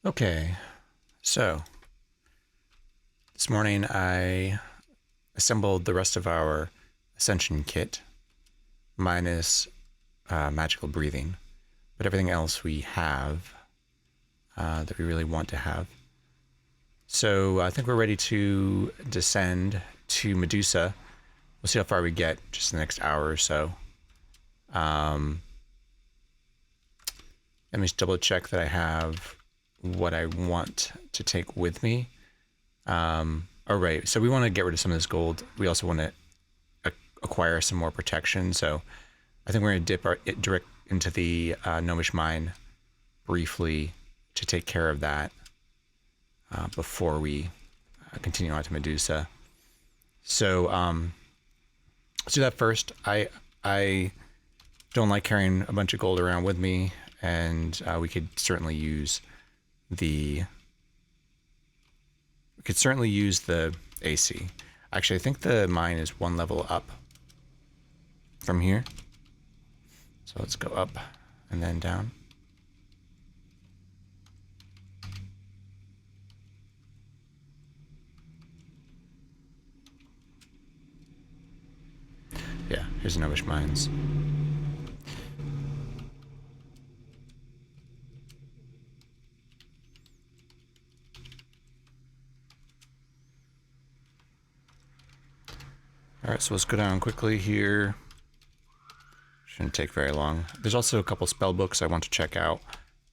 Okay, so this morning I assembled the rest of our ascension kit, minus magical breathing, but everything else we have that we really want to have. So I think we're ready to descend to Medusa. We'll see how far we get just in the next hour or so. Let me just double check that I have what I want to take with me. All right, so we want to get rid of some of this gold. We also want to acquire some more protection. So I think we're going to dip it direct into the Gnomish mine briefly to take care of that before we continue on to Medusa. So let's do that first. I don't like carrying a bunch of gold around with me, and we could certainly use the AC. Actually, I think the mine is one level up from here. So let's go up and then down. Yeah, here's the Gnomish mines. Alright, so let's go down quickly here. Shouldn't take very long. There's also a couple spell books I want to check out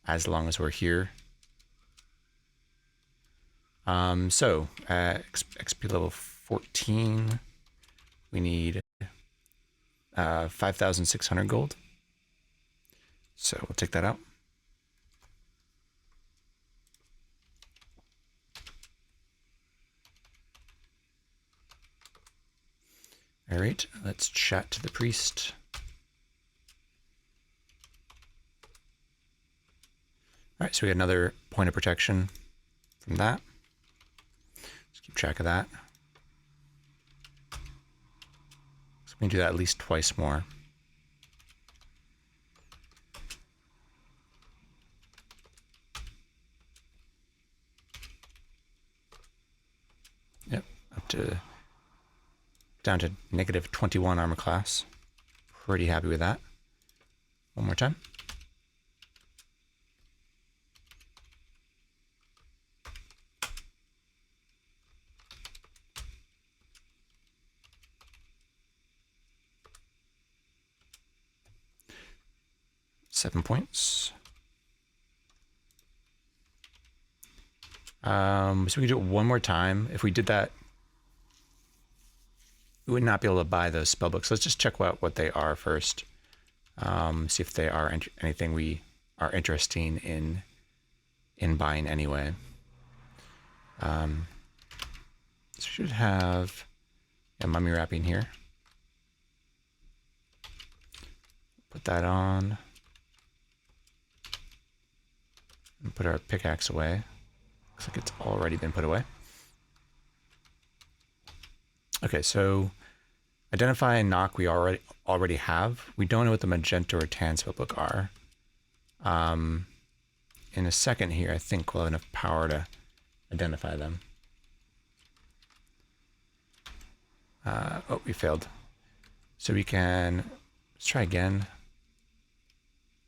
as long as we're here. So XP level 14, we need 5,600 gold. So we'll take that out. All right, let's chat to the priest. All right, so we got another point of protection from that. Let's keep track of that. So we can do that at least twice more. Yep, down to negative 21 armor class. Pretty happy with that. One more time. Seven points. So we can do it one more time. If we did that, we would not be able to buy those spell books. Let's just check out what they are first. See if they are anything we are interested in buying anyway. So we should have a mummy wrapping here. Put that on. And put our pickaxe away. Looks like it's already been put away. Okay, so identify and knock we already have. We don't know what the magenta or tan spellbook are. In a second here, I think we'll have enough power to identify them. Oh, we failed. So we can, let's try again.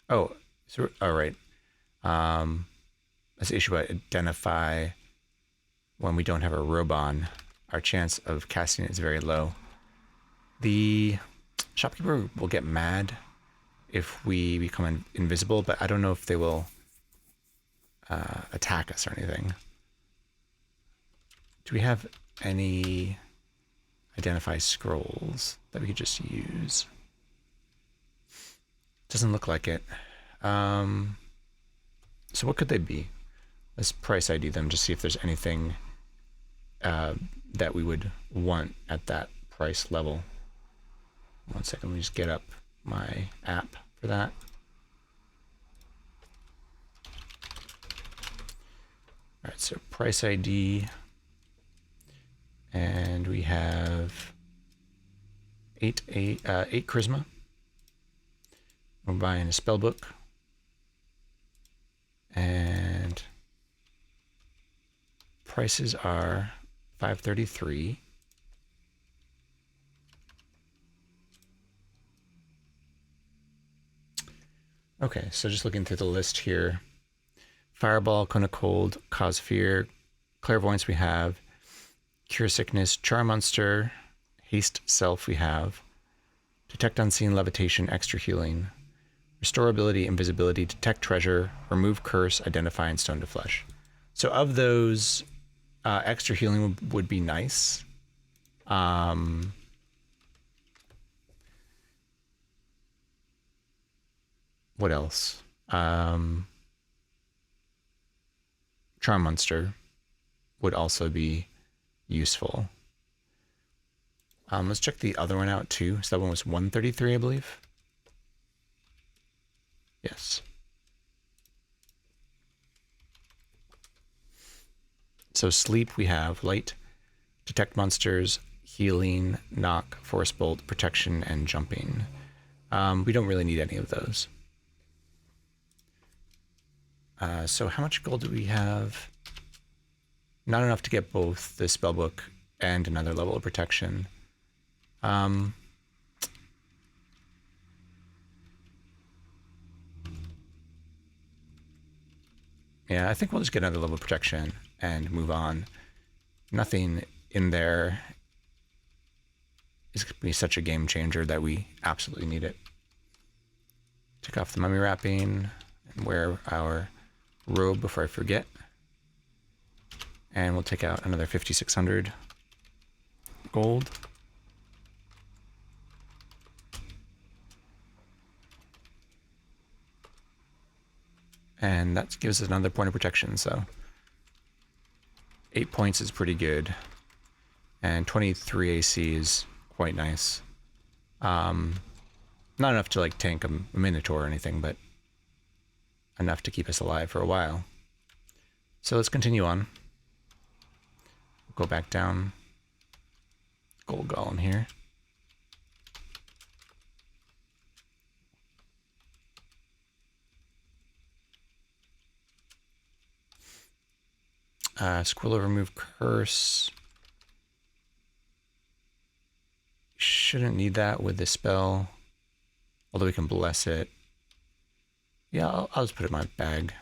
Oh, so all right. That's the issue. I identify when we don't have a Robon. Our chance of casting it is very low. The shopkeeper will get mad if we become invisible, but I don't know if they will attack us or anything. Do we have any identify scrolls that we could just use? Doesn't look like it. So what could they be? Let's price ID them to see if there's anything that we would want at that price level. One second, let me just get up my app for that. All right, so price ID, and we have 8 charisma. We're buying a spell book, and prices are 533. Okay, so just looking through the list here. Fireball, Cone of Cold, Cause Fear, Clairvoyance we have, Cure Sickness, Charm Monster, Haste Self we have, Detect Unseen, Levitation, Extra Healing, Restore Ability, Invisibility, Detect Treasure, Remove Curse, Identify, and Stone to Flesh. So of those, Extra Healing would be nice. What else? Charm Monster would also be useful. Let's check the other one out too. So that one was 133, I believe. Yes. So sleep, we have light, detect monsters, healing, knock, force bolt, protection, and jumping. We don't really need any of those. So how much gold do we have? Not enough to get both the spellbook and another level of protection. Yeah, I think we'll just get another level of protection and move on. Nothing in there is going to be such a game changer that we absolutely need it. Take off the mummy wrapping and wear our robe before I forget. And we'll take out another 5,600 gold. And that gives us another point of protection, so 8 points is pretty good. And 23 AC is quite nice. Not enough to like tank a Minotaur or anything, but enough to keep us alive for a while. So let's continue on. We'll go back down. Gold Golem here. Squirrel remove curse. Shouldn't need that with this spell. Although we can bless it. Yeah, I'll just put it in my bag.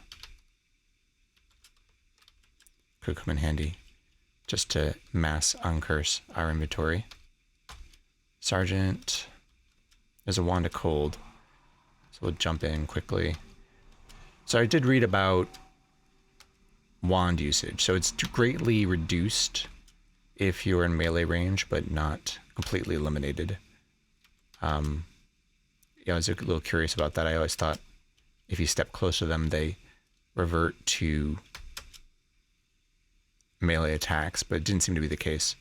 Could come in handy. Just to mass uncurse our inventory. Sergeant. There's a Wand of Cold. So we'll jump in quickly. So I did read about wand usage. So it's greatly reduced if you're in melee range, but not completely eliminated. Yeah, I was a little curious about that. I always thought if you step close to them, they revert to melee attacks, but it didn't seem to be the case.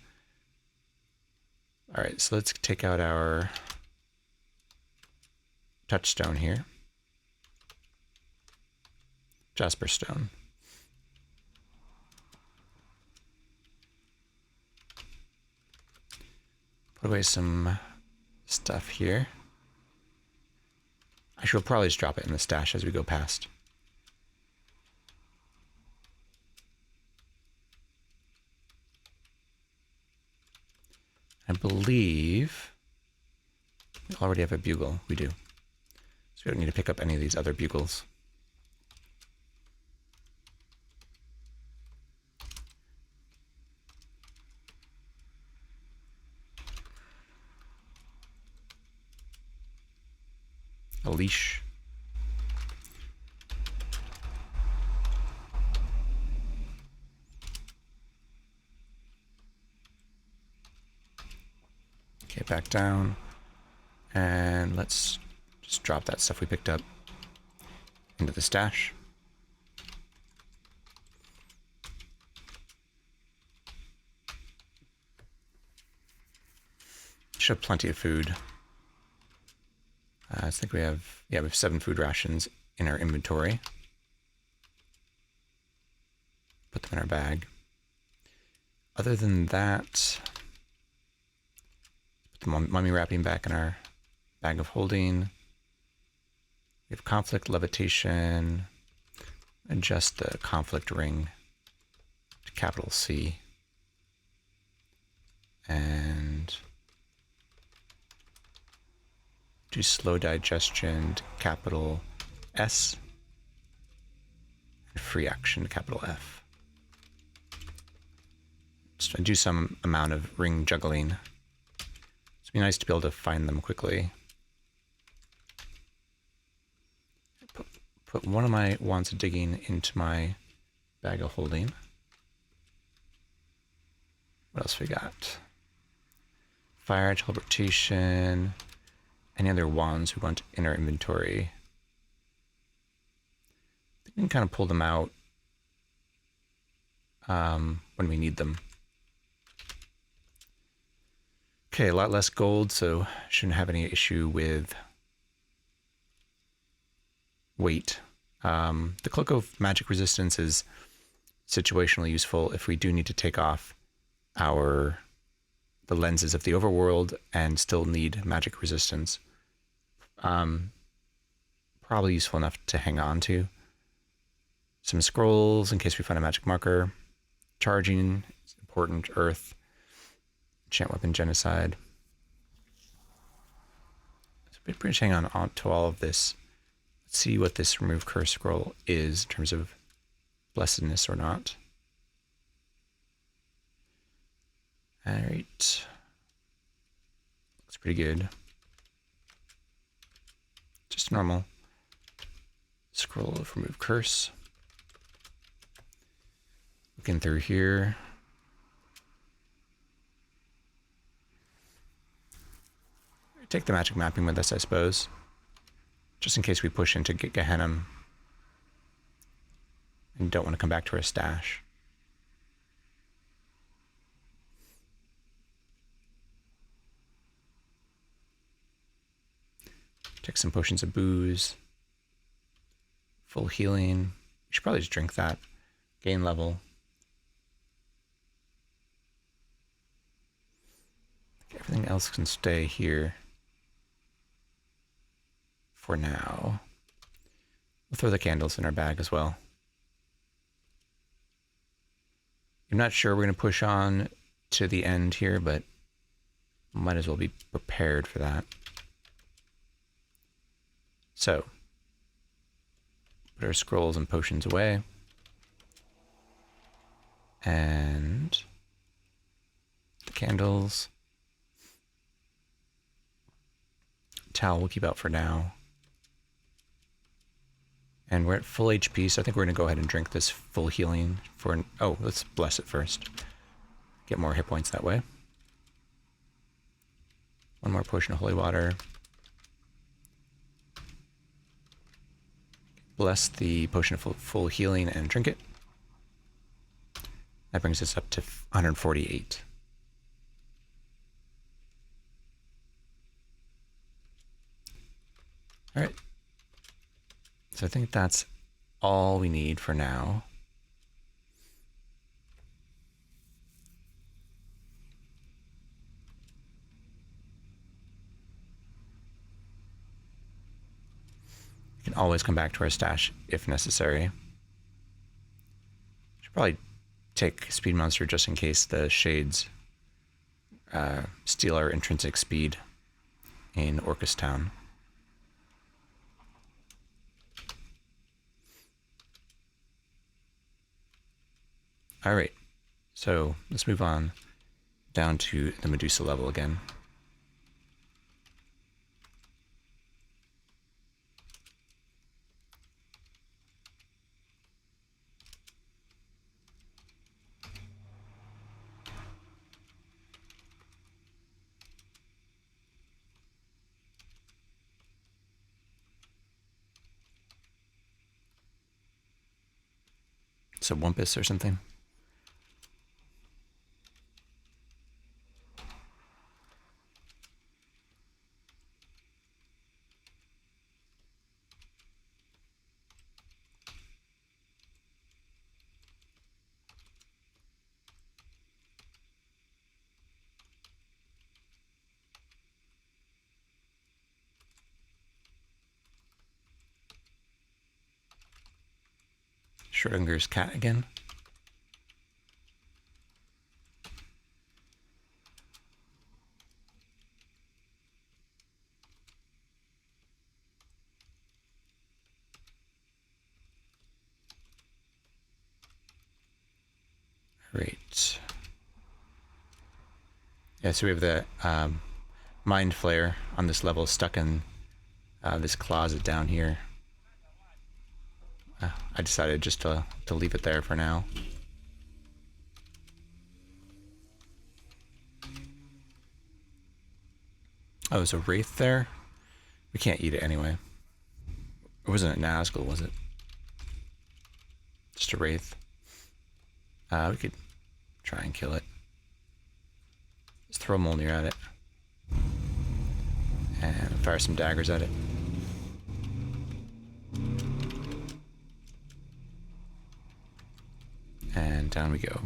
All right, so let's take out our touchstone here. Jasper Stone. Put away some stuff here. I should probably just drop it in the stash as we go past. I believe we already have a bugle. We do. So we don't need to pick up any of these other bugles. A leash. Okay, back down. And let's just drop that stuff we picked up into the stash. Should have plenty of food. I think we have 7 food rations in our inventory. Put them in our bag. Other than that, put the mummy wrapping back in our bag of holding. We have conflict, levitation. Adjust the conflict ring to capital C. And do slow digestion to capital S. And free action to capital F. Just do some amount of ring juggling. It'd be nice to be able to find them quickly. Put one of my wands of digging into my bag of holding. What else we got? Fire, teleportation, any other wands we want in our inventory. We can kind of pull them out when we need them. Okay, a lot less gold, so shouldn't have any issue with weight. The Cloak of Magic Resistance is situationally useful if we do need to take off the lenses of the overworld and still need magic resistance. Probably useful enough to hang on to. Some scrolls in case we find a magic marker. Charging is important. Earth. Enchant weapon genocide. So pretty much hang on to all of this. Let's see what this remove curse scroll is in terms of blessedness or not. All right. Looks pretty good. Just normal. Scroll of remove curse. Looking through here. Take the magic mapping with us, I suppose. Just in case we push into Gehenna and don't want to come back to our stash. Take some potions of booze. Full healing. We should probably just drink that. Gain level. Everything else can stay here for now. We'll throw the candles in our bag as well. I'm not sure we're going to push on to the end here, but might as well be prepared for that. So, put our scrolls and potions away. And the candles. Towel we'll keep out for now. And we're at full HP, so I think we're going to go ahead and drink this full healing for... Oh, let's bless it first. Get more hit points that way. One more potion of holy water. Bless the potion of full healing and drink it. That brings us up to 148. All right. So I think that's all we need for now. We can always come back to our stash if necessary. Should probably take Speed Monster just in case the Shades steal our intrinsic speed in Orcus Town. All right, so let's move on down to the Medusa level again. So Wumpus or something. Schrodinger's cat again. Great. Yeah, so we have the Mind Flayer on this level stuck in this closet down here. I decided just to leave it there for now. Oh, there's a Wraith there? We can't eat it anyway. It wasn't a Nazgul, was it? Just a Wraith. We could try and kill it. Let's throw Mjolnir at it. And fire some daggers at it. And down we go.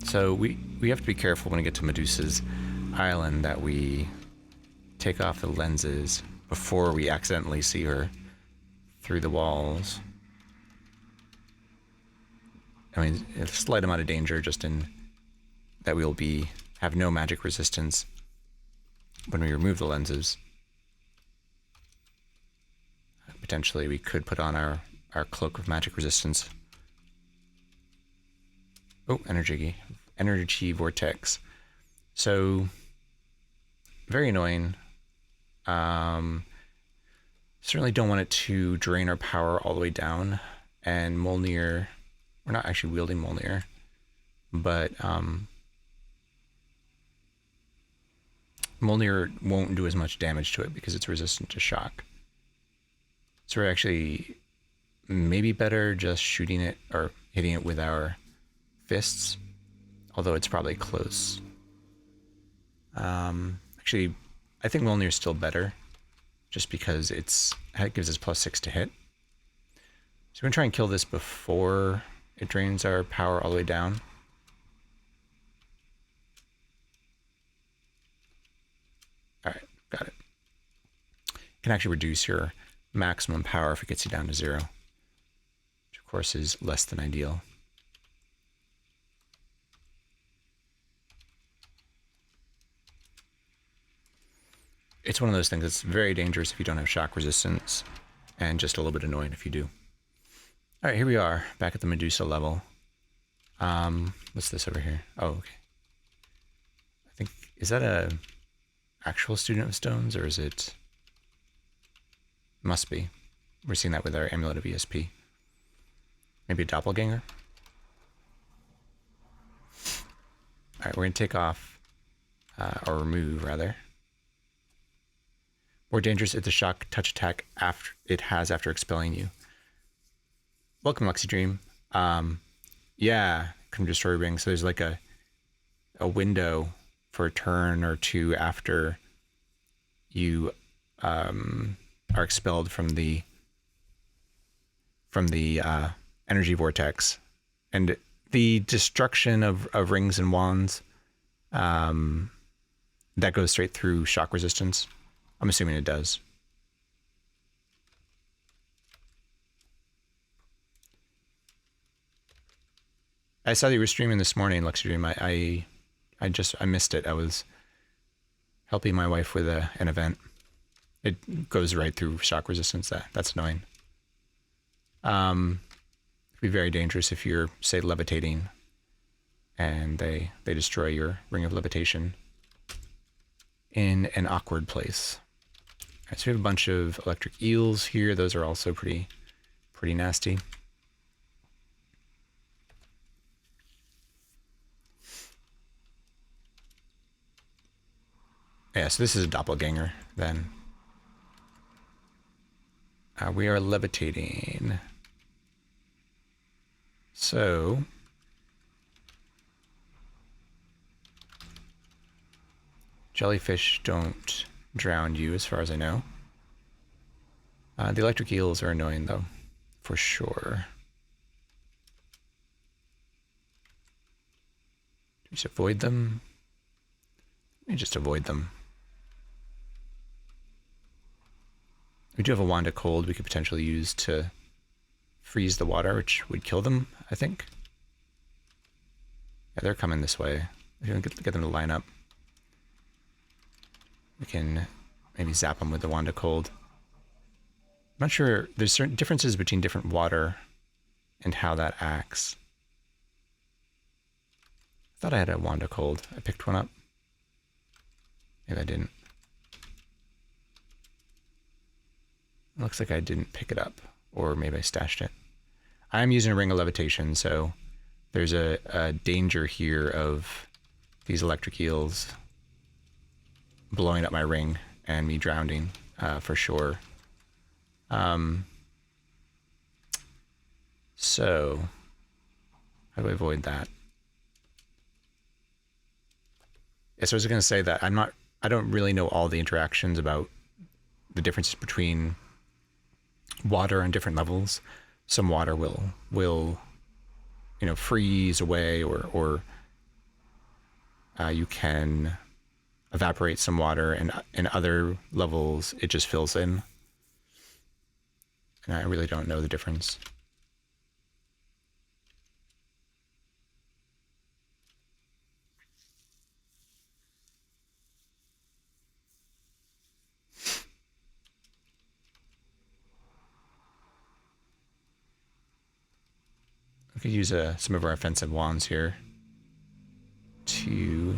So we have to be careful when we get to Medusa's island that we take off the lenses before we accidentally see her through the walls. I mean, a slight amount of danger just in that we'll have no magic resistance when we remove the lenses. Potentially we could put on our cloak of magic resistance. Oh, energy vortex. So very annoying. Certainly don't want it to drain our power all the way down. And Mjolnir, we're not actually wielding Mjolnir, but Mjolnir won't do as much damage to it because it's resistant to shock. So we're actually maybe better just shooting it or hitting it with our fists, although it's probably close. Actually, I think Mjolnir is still better, just because it gives us +6 to hit. So we're gonna try and kill this before it drains our power all the way down. All right, got it. You can actually reduce your maximum power if it gets you down to 0, which of course is less than ideal. It's one of those things that's very dangerous if you don't have shock resistance, and just a little bit annoying if you do. All right, here we are, back at the Medusa level. What's this over here? Oh, okay. I think, is that a actual student of stones, or is it? Must be. We're seeing that with our amulet of ESP. Maybe a doppelganger? All right, we're gonna take off, or remove rather. More dangerous if the shock touch attack after expelling you. Welcome, Lexi Dream. Yeah, come destroy ring. So there's like a window for a turn or two after you are expelled from the energy vortex, and the destruction of rings and wands that goes straight through shock resistance. I'm assuming it does. I saw that you were streaming this morning, Luxury. I missed it. I was helping my wife with an event. It goes right through shock resistance. That's annoying. It'd be very dangerous if you're, say, levitating and they destroy your ring of levitation in an awkward place. All right, so we have a bunch of electric eels here. Those are also pretty nasty. Yeah, so this is a doppelganger then. We are levitating. So jellyfish don't drown you, as far as I know. The electric eels are annoying, though, for sure. Just avoid them. Let me just avoid them. We do have a wand of cold we could potentially use to freeze the water, which would kill them, I think. Yeah, they're coming this way. We can get them to line up. We can maybe zap them with the wand of cold. not sure. There's certain differences between different water and how that acts. I thought I had a wand of cold. I picked one up. Maybe I didn't. It looks like I didn't pick it up, or maybe I stashed it. I'm using a ring of levitation, so there's a danger here of these electric eels blowing up my ring and me drowning for sure. So how do I avoid that? Yeah, so I was going to say that I don't really know all the interactions about the differences between water on different levels. Some water will freeze away, or you can evaporate some water, and in other levels it just fills in. And I really don't know the difference. We could use some of our offensive wands here to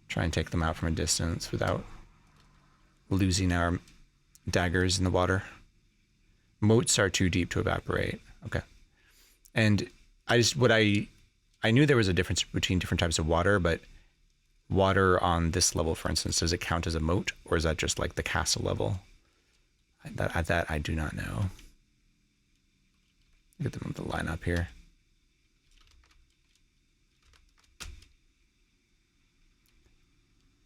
try and take them out from a distance without losing our daggers in the water. Moats are too deep to evaporate. Okay. And I knew there was a difference between different types of water, but water on this level, for instance, does it count as a moat, or is that just like the castle level? That I do not know. Get them to line up here.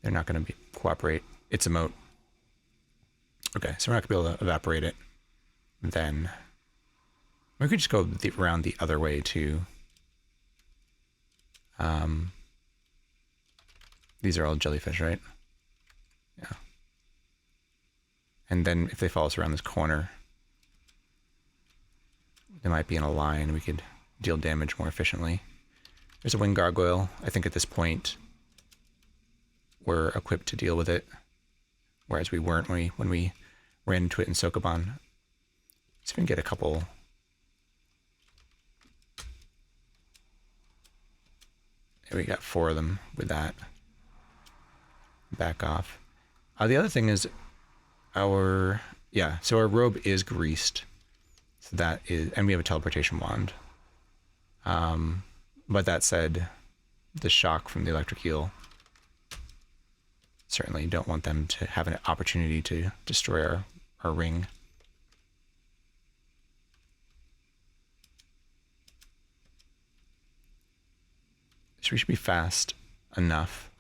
They're not going to cooperate. It's a moat. Okay, so we're not going to be able to evaporate it. Then we could just go around the other way too. These are all jellyfish, right? Yeah. And then if they follow us around this corner, they might be in a line. We could deal damage more efficiently. There's a wing gargoyle. I think at this point we're equipped to deal with it, whereas we weren't when we ran into it in Sokoban. Let's even get a couple. Here we got 4 of them with that. Back off. The other thing is so our robe is greased. So that is, and we have a teleportation wand. But that said, the shock from the electric eel, certainly don't want them to have an opportunity to destroy our ring. So we should be fast enough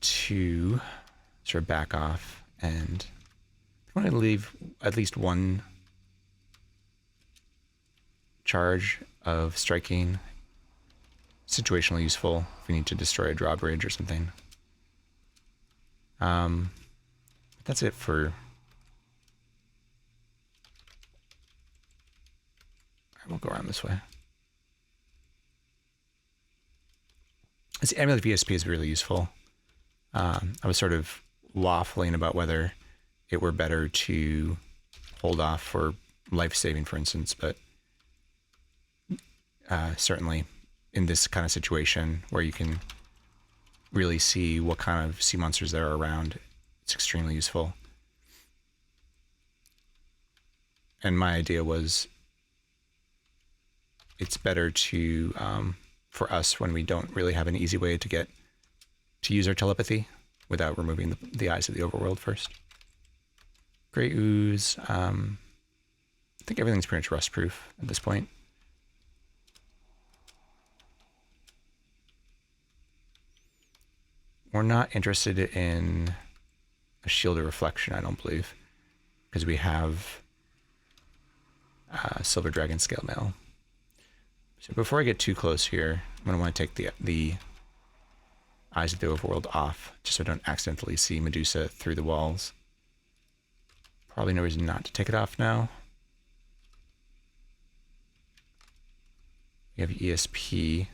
to sort of back off, and I want to leave at least one charge of striking, situationally useful if we need to destroy a drawbridge or something. That's it for. We'll go around this way. This Amulet VSP is really useful. I was sort of waffling about whether it were better to hold off for life saving, for instance, but certainly in this kind of situation where you can really see what kind of sea monsters there are around, it's extremely useful. And my idea was it's better to, for us, when we don't really have an easy way to use our telepathy without removing the eyes of the overworld first. Grey ooze. I think everything's pretty much rustproof at this point. We're not interested in a shield of reflection, I don't believe, because we have Silver Dragon Scale Mail. So before I get too close here, I'm going to want to take the Eyes of the Overworld off, just so I don't accidentally see Medusa through the walls. Probably no reason not to take it off now. We have ESP,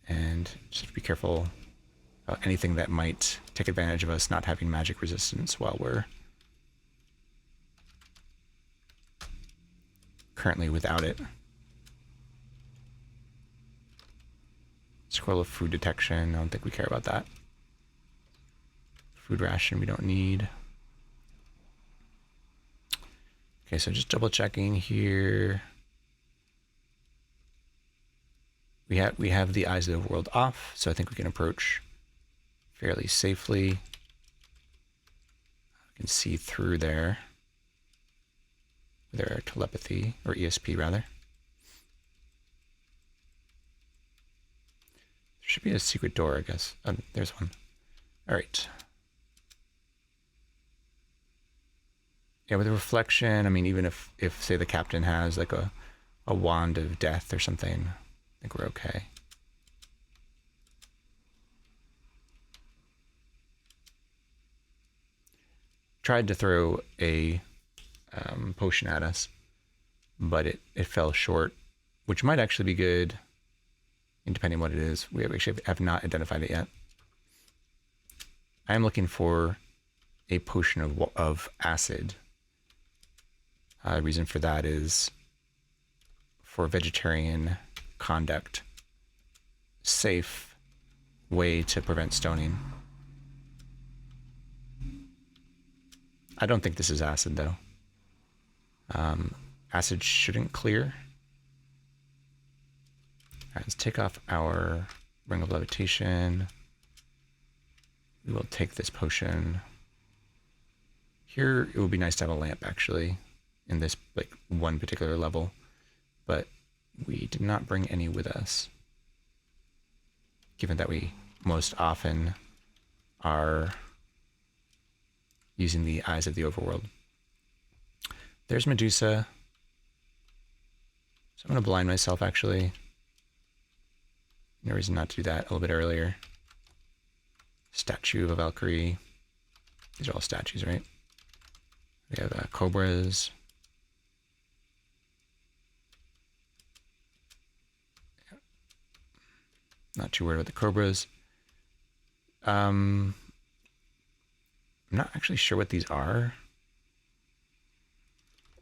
and just be careful about anything that might take advantage of us not having magic resistance while we're currently without it. Scroll of food detection. I don't think we care about that. Food ration we don't need. Okay, so just double checking here. We have the eyes of the world off, so I think we can approach fairly safely. We can see through there with our telepathy, or ESP rather. There should be a secret door, I guess. Oh, there's one. All right. Yeah, with the reflection, I mean, even if say the captain has like a wand of death or something, I think we're okay. Tried to throw a potion at us, but it fell short, which might actually be good, depending on what it is. We actually have not identified it yet. I am looking for a potion of acid. The reason for that is for vegetarian conduct. Safe way to prevent stoning. I don't think this is acid, though. Acid shouldn't clear. All right, let's take off our Ring of Levitation. We will take this potion. Here, it would be nice to have a lamp, actually, in this like one particular level, but we did not bring any with us, given that we most often are using the eyes of the overworld. There's Medusa. So I'm going to blind myself, actually. No reason not to do that a little bit earlier. Statue of a Valkyrie. These are all statues, right? We have cobras. Not too worried about the cobras. I'm not actually sure what these are.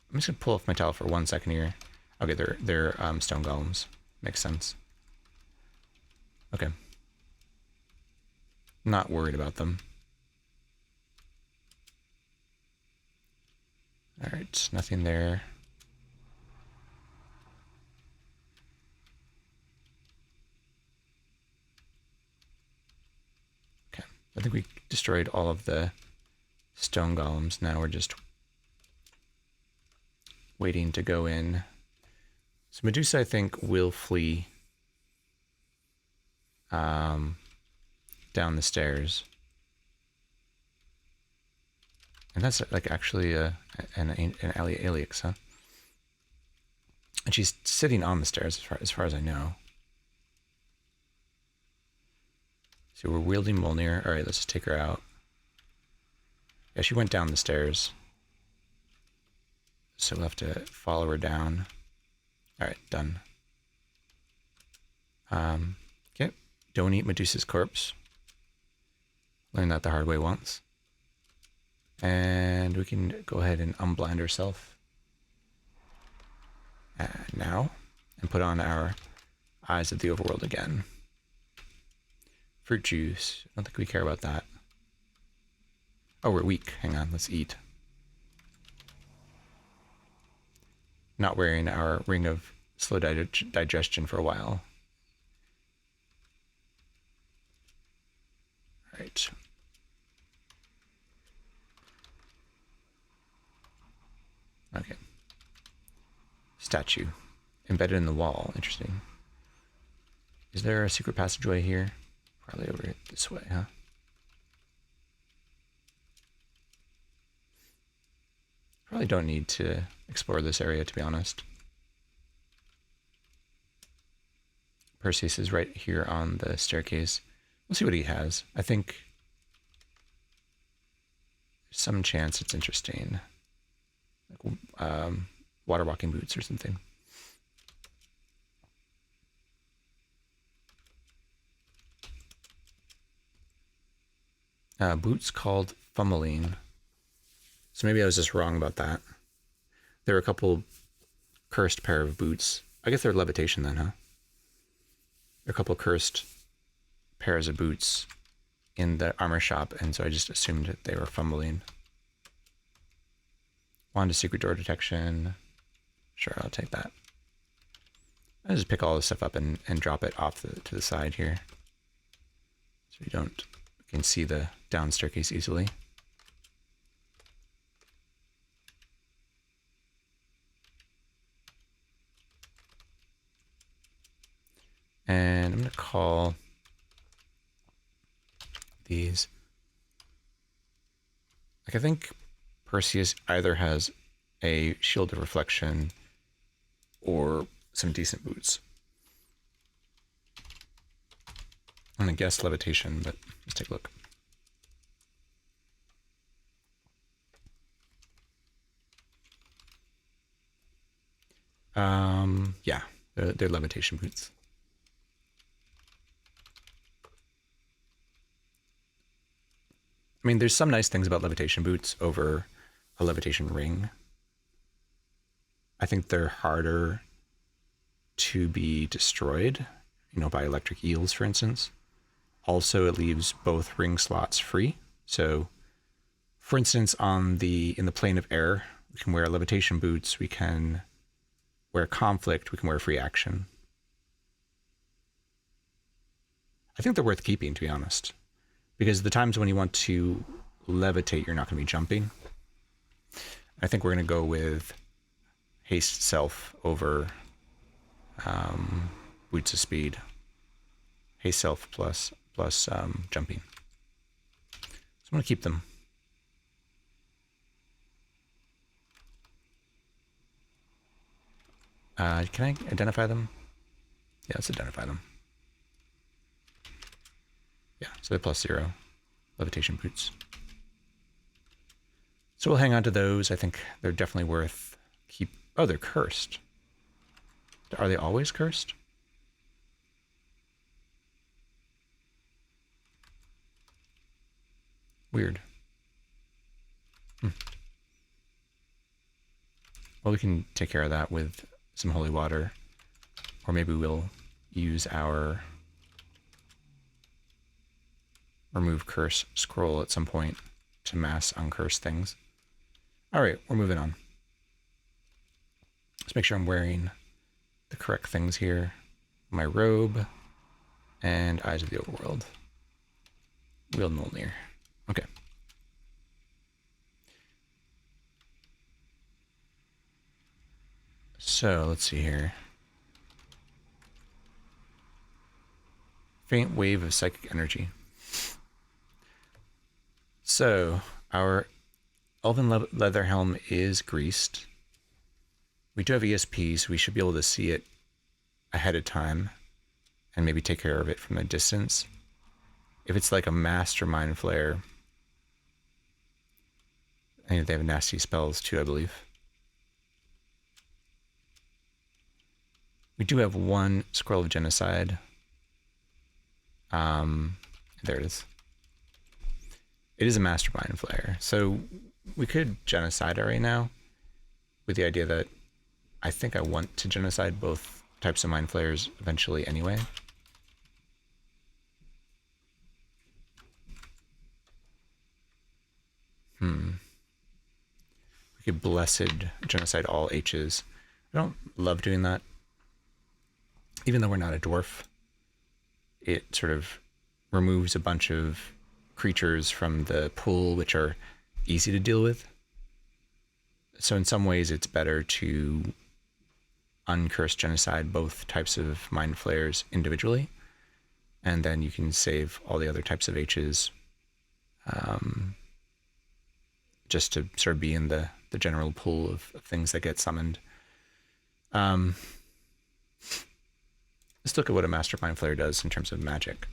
I'm just gonna pull off my towel for 1 second here. Okay, they're stone golems. Makes sense. Okay. Not worried about them. All right, nothing there. Okay, I think we destroyed all of the stone golems. Now we're just waiting to go in. So Medusa, I think, will flee down the stairs. And that's like actually an Alix, huh? And she's sitting on the stairs as far as I know. So we're wielding Mjolnir. All right, let's just take her out. Yeah, she went down the stairs. So we'll have to follow her down. All right, done. Okay, don't eat Medusa's corpse. Learned that the hard way once. And we can go ahead and unblind ourselves now and put on our eyes of the overworld again. Fruit juice. I don't think we care about that. Oh, we're weak. Hang on, let's eat. Not wearing our ring of slow digestion for a while. All right. Okay. Statue. Embedded in the wall. Interesting. Is there a secret passageway here? Probably over this way, huh? Probably don't need to explore this area, to be honest. Perseus is right here on the staircase. We'll see what he has. I think there's some chance it's interesting. Like, water walking boots or something. Boots called Fummeline. So maybe I was just wrong about that. There are a couple cursed pair of boots. I guess they're levitation then, huh? There are a couple cursed pairs of boots in the armor shop, and so I just assumed that they were Fummeline. Wand of secret door detection. Sure, I'll take that. I'll just pick all this stuff up and drop it off to the side here. So you can see the down staircase easily. And I'm going to call these. Like, I think Perseus either has a shield of reflection or some decent boots. I'm going to guess levitation, but let's take a look. Yeah, they're levitation boots. I mean, there's some nice things about levitation boots over a levitation ring. I think they're harder to be destroyed, by electric eels, for instance. Also, it leaves both ring slots free. So, for instance, in the plane of air, we can wear levitation boots, we can wear conflict, we can wear free action. I think they're worth keeping, to be honest, because the times when you want to levitate, you're not going to be jumping. I think we're going to go with haste self over boots of speed. Haste self plus jumping. So I'm going to keep them. Can I identify them? Yeah, let's identify them. Yeah, so they're +0 levitation boots. So we'll hang on to those. I think they're definitely worth keep. Oh, they're cursed. Are they always cursed? Weird. Well, we can take care of that with some holy water. Or maybe we'll use our remove curse scroll at some point to mass uncurse things. All right, we're moving on. Let's make sure I'm wearing the correct things here. My robe and Eyes of the Overworld. Wield Mjolnir. Okay. So let's see here. Faint wave of psychic energy. So our elven leather helm is greased. We do have ESP, so we should be able to see it ahead of time and maybe take care of it from a distance. If it's like a mastermind flare, and they have nasty spells too, I believe. We do have one Scroll of Genocide. There it is. It is a mastermind flare, so we could genocide it right now with the idea that I think I want to genocide both types of mind flayers eventually anyway. We could blessed genocide all H's. I don't love doing that. Even though we're not a dwarf, it sort of removes a bunch of creatures from the pool, which are easy to deal with. So in some ways, it's better to uncurse genocide both types of mind flayers individually, and then you can save all the other types of H's just to sort of be in the general pool of things that get summoned. Let's look at what a mastermind flare does in terms of magic.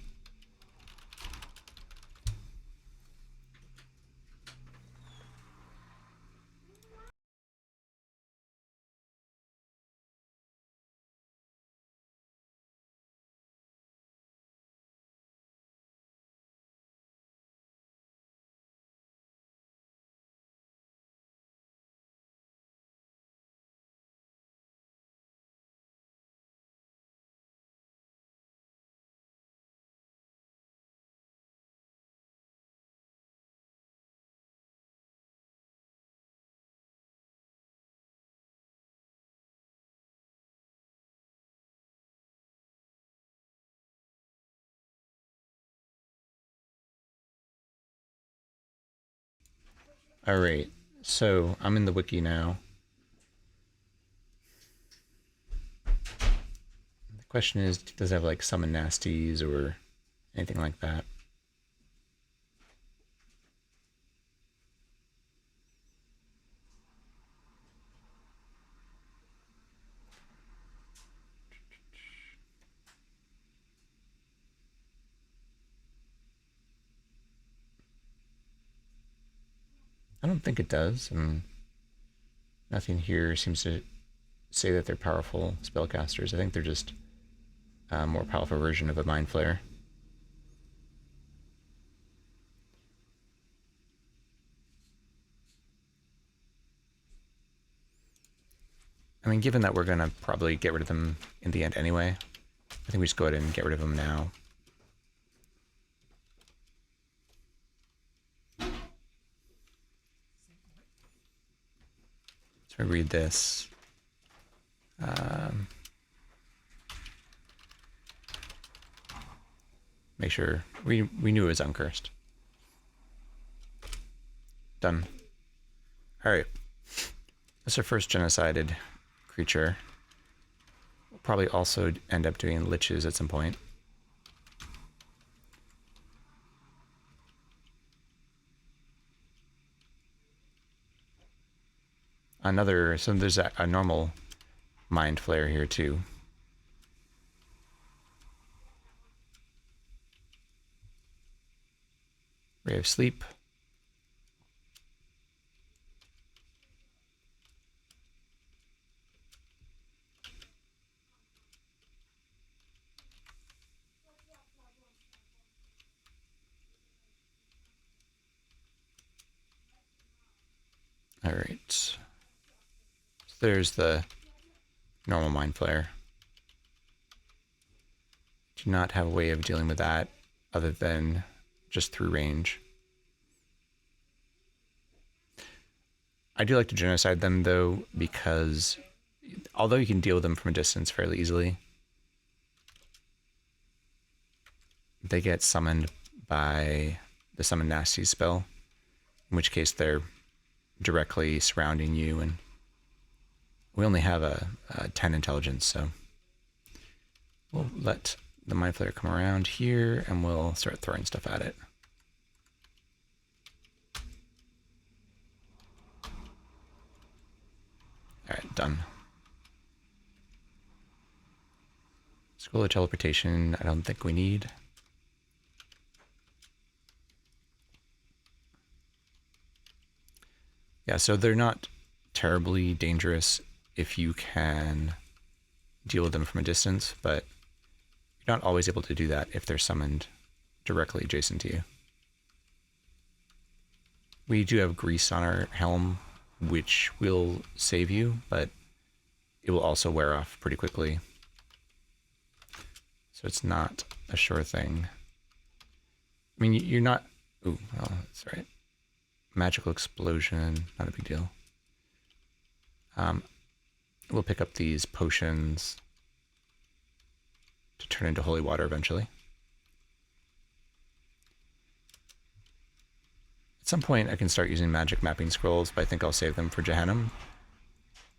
All right, so I'm in the wiki now. The question is, does it have like summon nasties or anything like that? I don't think it does. I mean, nothing here seems to say that they're powerful spellcasters. I think they're just a more powerful version of a Mind Flayer. I mean, given that we're going to probably get rid of them in the end anyway, I think we just go ahead and get rid of them now. So I read this. Make sure we knew it was uncursed. Done. All right. That's our first genocided creature. We'll probably also end up doing liches at some point. So there's a normal Mind Flayer here too. Ray of Sleep. All right. So there's the normal Mind Flayer. Do not have a way of dealing with that other than just through range. I do like to genocide them though, because although you can deal with them from a distance fairly easily, they get summoned by the Summon Nasty spell, in which case they're directly surrounding you, and we only have a 10 intelligence, so we'll let the Mind Flayer come around here and we'll start throwing stuff at it. All right, done. Scroll of Teleportation, I don't think we need. Yeah, so they're not terribly dangerous if you can deal with them from a distance, but you're not always able to do that if they're summoned directly adjacent to you. We do have grease on our helm, which will save you, but it will also wear off pretty quickly. So it's not a sure thing. I mean, you're not... Ooh, well, that's right. Magical Explosion, not a big deal. We'll pick up these potions to turn into holy water eventually. At some point, I can start using magic mapping scrolls, but I think I'll save them for Jehannam,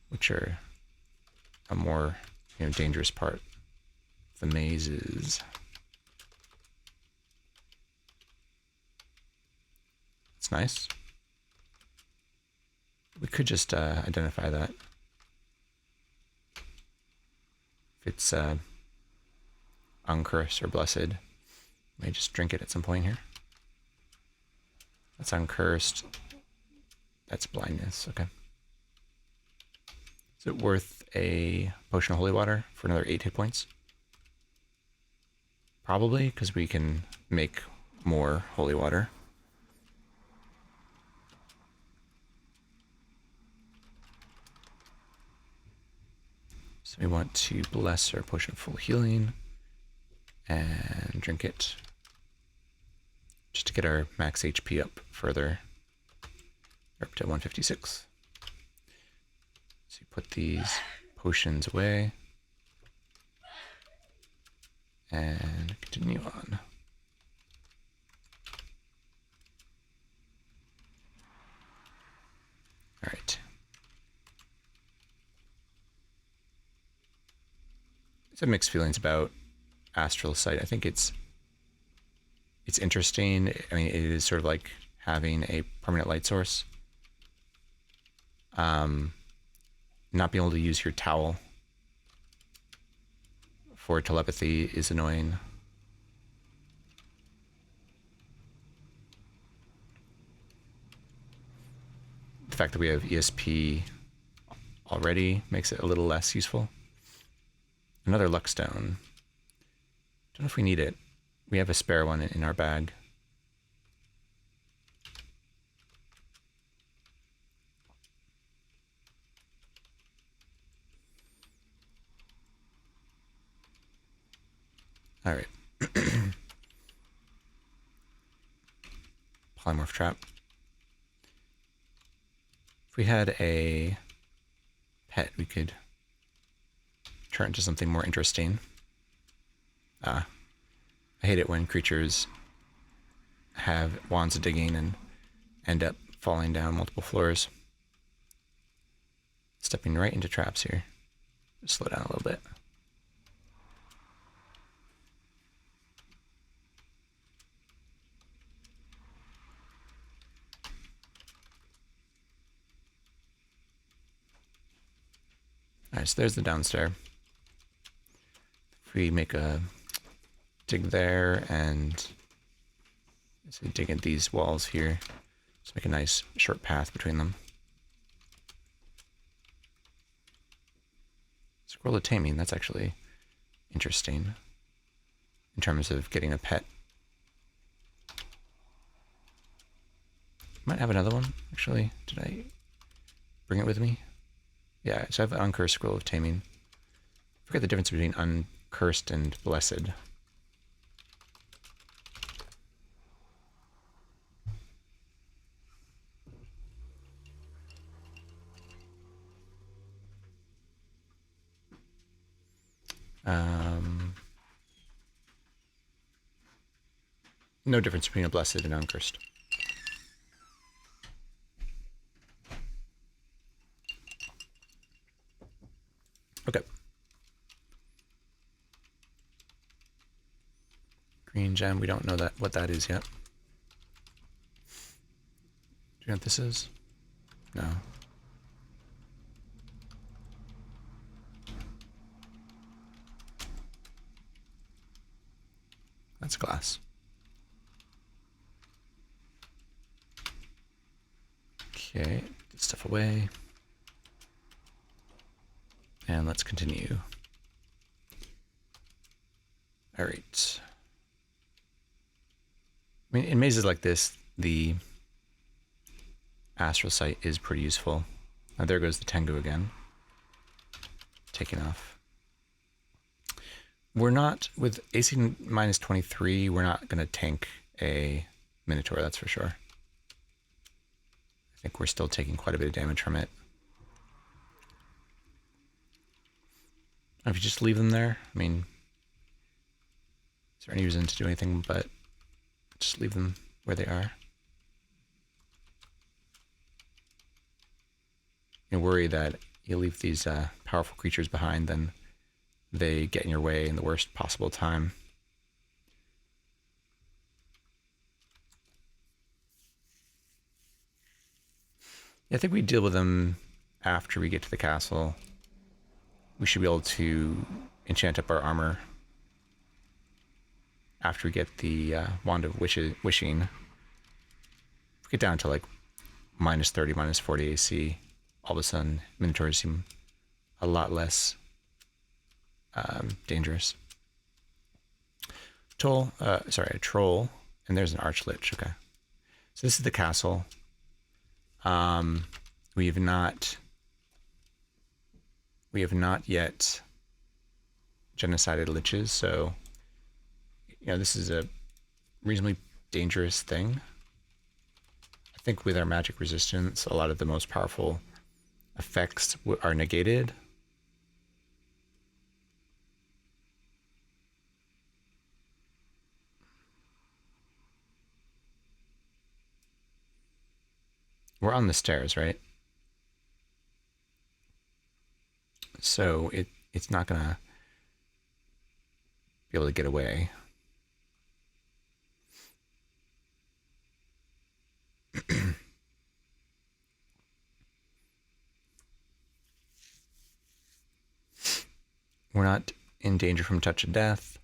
which are a more dangerous part of the mazes. It's nice. We could just identify that. If it's uncursed or blessed, may just drink it at some point here. That's uncursed. That's blindness. Okay. Is it worth a potion of holy water for another 8 hit points? Probably, because we can make more holy water. So we want to bless our potion of full healing and drink it just to get our max HP up further, up to 156. So you put these potions away and continue on. All right. Some mixed feelings about Astral Sight. I think it's interesting. I mean, it is sort of like having a permanent light source. Not being able to use your towel for telepathy is annoying. The fact that we have ESP already makes it a little less useful. Another luck stone. Don't know if we need it. We have a spare one in our bag. All right. Polymorph trap. If we had a pet, we could turn into something more interesting. I hate it when creatures have wands of digging and end up falling down multiple floors. Stepping right into traps here. Just slow down a little bit. Alright, so there's the downstairs. If we make a dig there and so dig at these walls here, just make a nice short path between them. Scroll of Taming, that's actually interesting in terms of getting a pet. Might have another one, actually. Did I bring it with me? Yeah, so I have an Uncursed Scroll of Taming. I forget the difference between Uncursed and Blessed. No difference between a Blessed and Uncursed. Okay. Green gem, we don't know what that is yet. Do you know what this is? No. That's glass. Okay, get stuff away. And let's continue. All right. I mean, in mazes like this, the Astral Sight is pretty useful. Now there goes the Tengu again. Taking off. We're not, with AC minus 23, we're not going to tank a Minotaur, that's for sure. I think we're still taking quite a bit of damage from it. If you just leave them there, I mean, is there any reason to do anything but just leave them where they are? You worry that you leave these powerful creatures behind, then they get in your way in the worst possible time. I think we deal with them after we get to the castle. We should be able to enchant up our armor after we get the Wand of Wishing. If we get down to like minus 30, minus 40 AC, all of a sudden Minotaurs seem a lot less dangerous. A troll, and there's an Archlich. Okay, so this is the castle. We have not yet genocided liches, so this is a reasonably dangerous thing. I think with our magic resistance, a lot of the most powerful effects are negated. We're on the stairs, right? So it's not gonna be able to get away. We're not in danger from touch of death.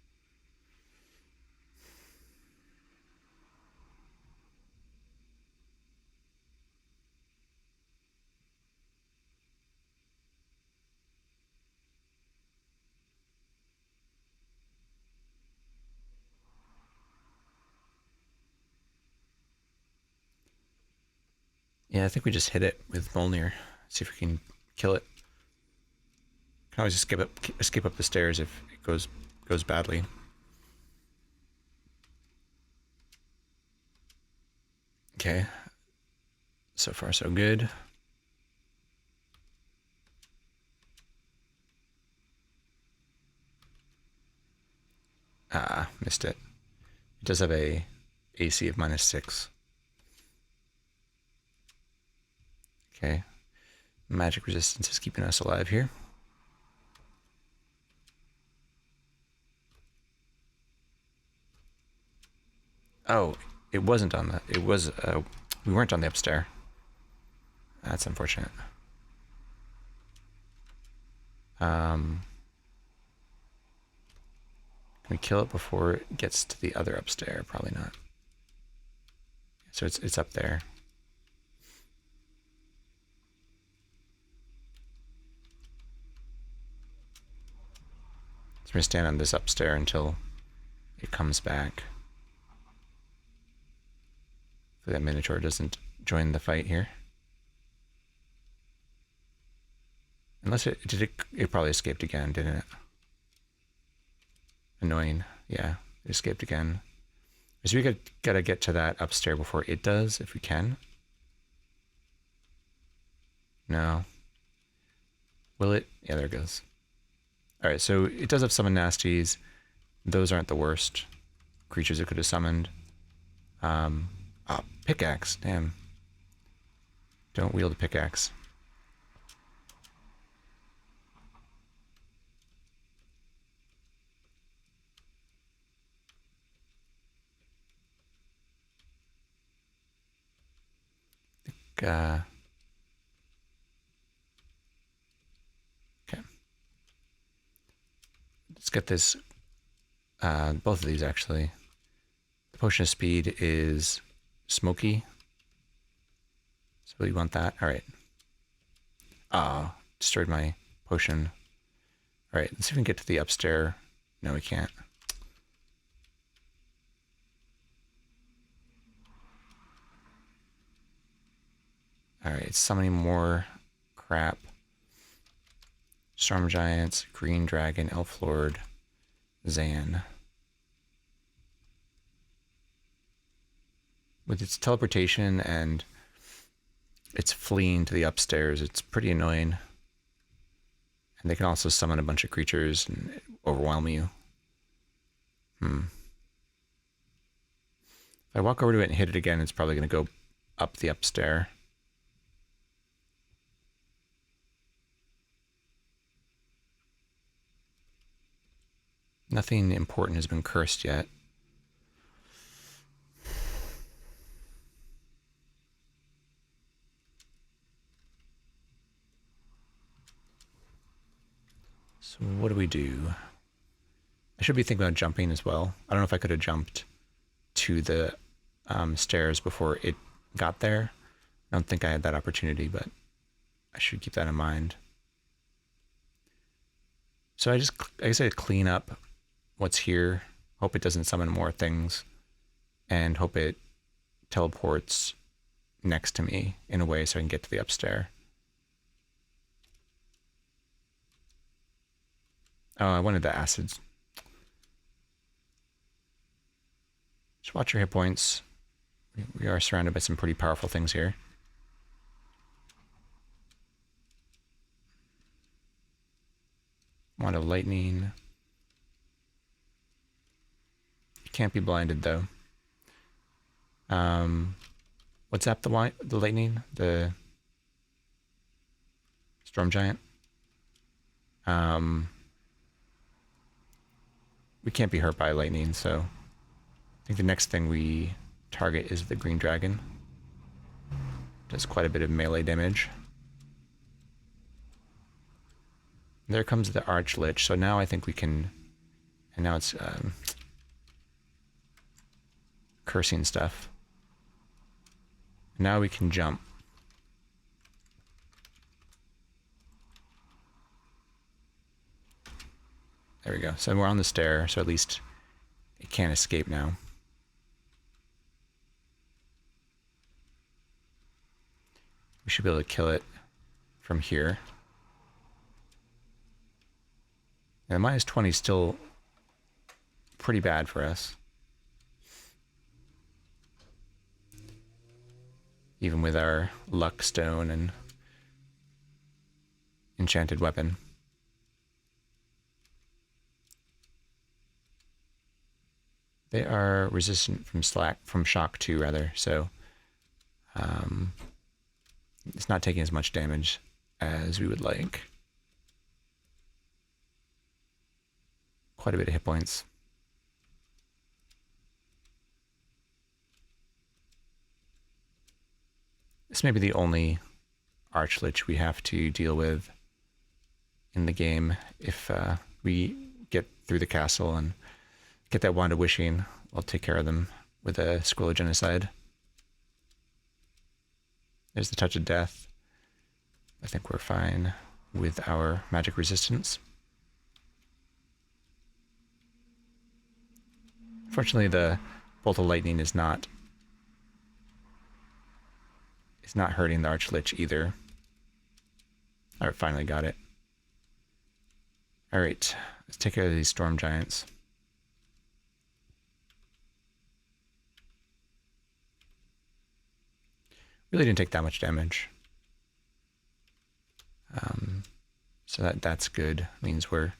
Yeah, I think we just hit it with Mjolnir. See if we can kill it. Can always escape up the stairs if it goes badly. Okay. So far, so good. Ah, missed it. It does have a AC of -6. Okay. Magic resistance is keeping us alive here. Oh, it wasn't on the. It was. We weren't on the upstairs. That's unfortunate. Can we kill it before it gets to the other upstairs? Probably not. So it's up there. So we're gonna stand on this upstairs until it comes back. So that Minotaur doesn't join the fight here. Unless it probably escaped again, didn't it? Annoying. Yeah, it escaped again. So we gotta get to that upstairs before it does, if we can. No. Will it? Yeah, there it goes. Alright, so it does have summon nasties. Those aren't the worst creatures it could have summoned. Oh, pickaxe. Damn. Don't wield a pickaxe. Okay. Let's get this. Both of these, actually. The potion of speed is smoky. So we want that. Alright. Ah, destroyed my potion. Alright, let's see if we can get to the upstairs. No, we can't. Alright, it's summoning more crap. Storm Giants, Green Dragon, Elf Lord, Zan. With its teleportation and its fleeing to the upstairs, it's pretty annoying. And they can also summon a bunch of creatures and overwhelm you. If I walk over to it and hit it again, it's probably going to go up the upstairs. Nothing important has been cursed yet. So what do we do? I should be thinking about jumping as well. I don't know if I could have jumped to the stairs before it got there. I don't think I had that opportunity, but I should keep that in mind. So I guess I clean up what's here. Hope it doesn't summon more things, and hope it teleports next to me in a way so I can get to the upstairs. Oh, I wanted the acids. Just watch your hit points. We are surrounded by some pretty powerful things here. Wand of lightning. You can't be blinded though. What's up the lightning? The storm giant. We can't be hurt by lightning, so I think the next thing we target is the green dragon. Does quite a bit of melee damage. There comes the Archlich, so now I think we can... And now it's cursing stuff. Now we can jump. There we go. So we're on the stair, so at least it can't escape now. We should be able to kill it from here. And the minus 20 is still pretty bad for us. Even with our luck stone and enchanted weapon. They are resistant from shock too, rather, so it's not taking as much damage as we would like. Quite a bit of hit points. This may be the only Archlich we have to deal with in the game. If we get through the castle and get that Wand of Wishing, I'll take care of them with a Scroll of Genocide. There's the Touch of Death. I think we're fine with our magic resistance. Fortunately, the Bolt of Lightning is not hurting the Archlich either. Alright, finally got it. Alright, let's take care of these Storm Giants. Really didn't take that much damage. So that's good. Means we're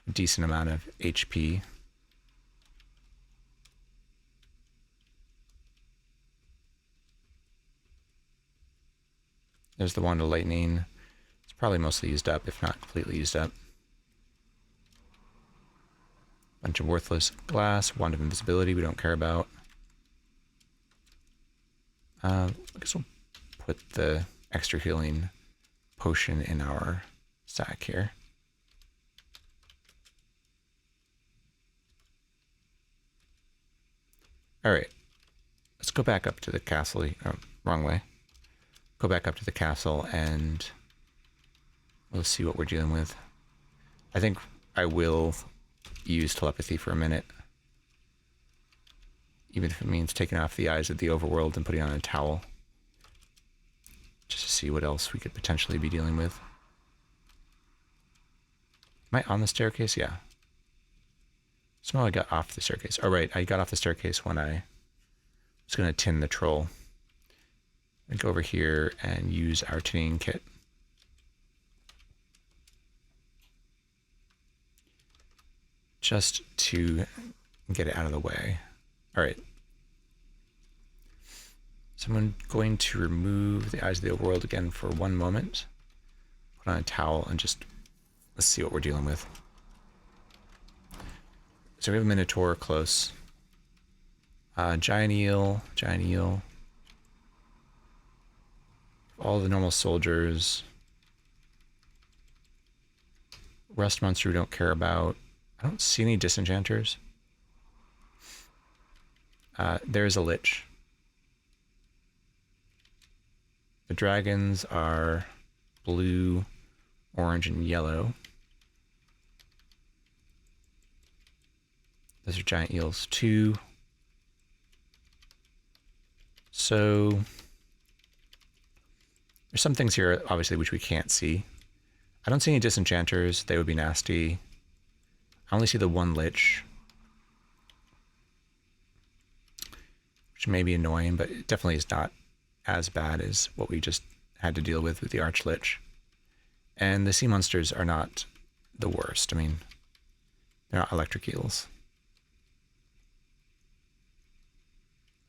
a decent amount of HP. There's the Wand of Lightning. It's probably mostly used up, if not completely used up. Bunch of worthless glass, Wand of Invisibility we don't care about. I guess we'll put the extra healing potion in our sack here. Alright, let's go back up to the castle. Oh, wrong way. Go back up to the castle and we'll see what we're dealing with. I think I will use telepathy for a minute. Even if it means taking off the eyes of the overworld and putting on a towel. Just to see what else we could potentially be dealing with. Am I on the staircase? Yeah. Somehow I got off the staircase. Oh, right. I got off the staircase when I was going to tin the troll. I go over here and use our tinning kit. Just to get it out of the way. Alright. So I'm going to remove the eyes of the overworld again for one moment. Put on a towel and just let's see what we're dealing with. So we have a Minotaur close. Giant eel. All the normal soldiers. Rust monster we don't care about. I don't see any disenchanters. There's a Lich. The dragons are blue, orange, and yellow. Those are giant eels too. So there's some things here, obviously, which we can't see. I don't see any disenchanters. They would be nasty. I only see the one Lich, which may be annoying, but it definitely is not as bad as what we just had to deal with the Archlich. And the sea monsters are not the worst. I mean, they're not electric eels.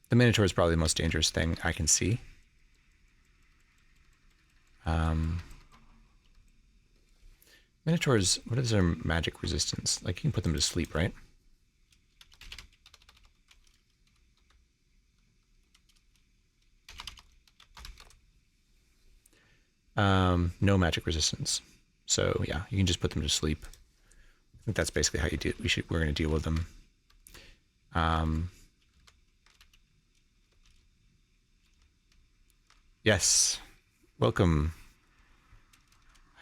The Minotaur is probably the most dangerous thing I can see. Minotaurs, what is their magic resistance? Like, you can put them to sleep, right? No magic resistance. So yeah, you can just put them to sleep. I think that's basically how you do. We're going to deal with them. Yes, welcome.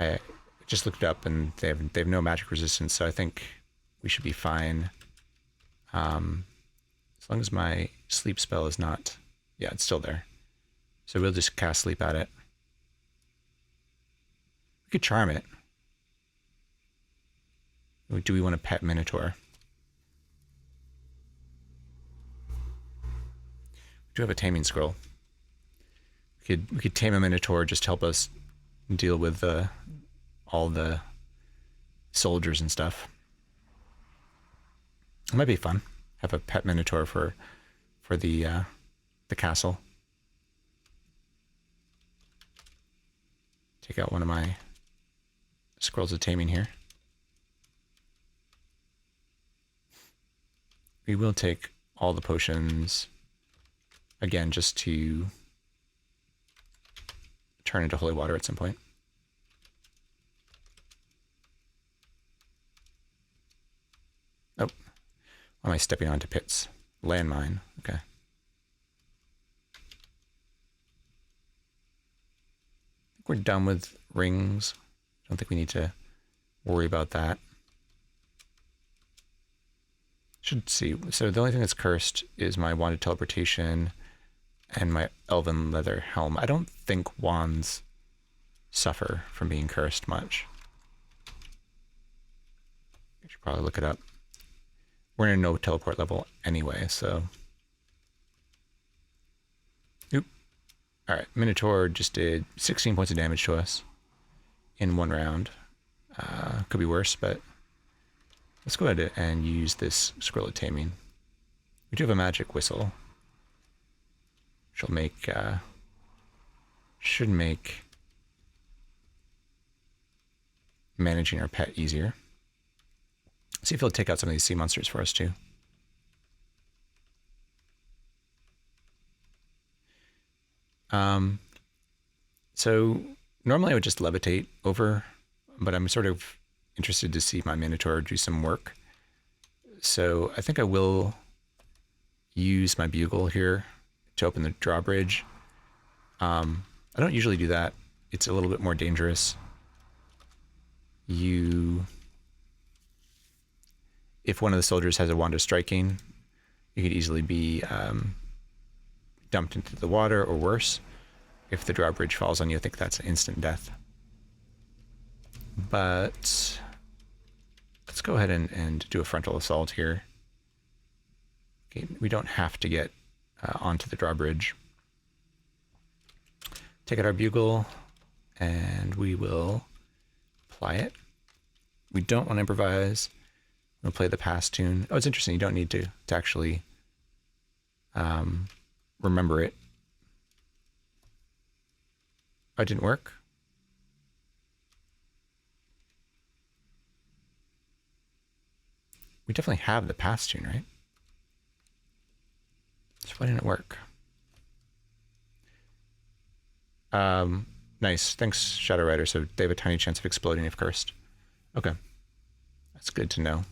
I just looked it up, and they have no magic resistance, so I think we should be fine. As long as my sleep spell is not, yeah, it's still there. So we'll just cast sleep at it. We could charm it. Do we want to pet Minotaur? We do have a taming scroll. We could tame a Minotaur, just to help us deal with all the soldiers and stuff. It might be fun. Have a pet Minotaur for the castle. Take out one of my scrolls of taming here. We will take all the potions again, just to turn into holy water at some point. Oh, why am I stepping onto pits? Landmine. Okay. I think we're done with rings. I don't think we need to worry about that. Should see. So the only thing that's cursed is my wand of teleportation and my elven leather helm. I don't think wands suffer from being cursed much. I should probably look it up. We're in a no teleport level anyway, so. Oop. Alright, Minotaur just did 16 points of damage to us in one round. Could be worse, but let's go ahead and use this Scroll of Taming. We do have a magic whistle. Should make managing our pet easier. See if he'll take out some of these sea monsters for us too. So normally I would just levitate over, but I'm sort of interested to see my Minotaur do some work. So I think I will use my bugle here to open the drawbridge. I don't usually do that. It's a little bit more dangerous. If one of the soldiers has a wand of striking, you could easily be dumped into the water, or worse, if the drawbridge falls on you, I think that's instant death. But let's go ahead and do a frontal assault here. Okay, we don't have to get onto the drawbridge. Take out our bugle, and we will apply it. We don't want to improvise. We'll play the past tune. Oh, it's interesting. You don't need to actually remember it. Oh, it didn't work? We definitely have the past tune, right? So why didn't it work? Nice. Thanks, Shadow Rider. So they have a tiny chance of exploding if cursed. Okay. That's good to know.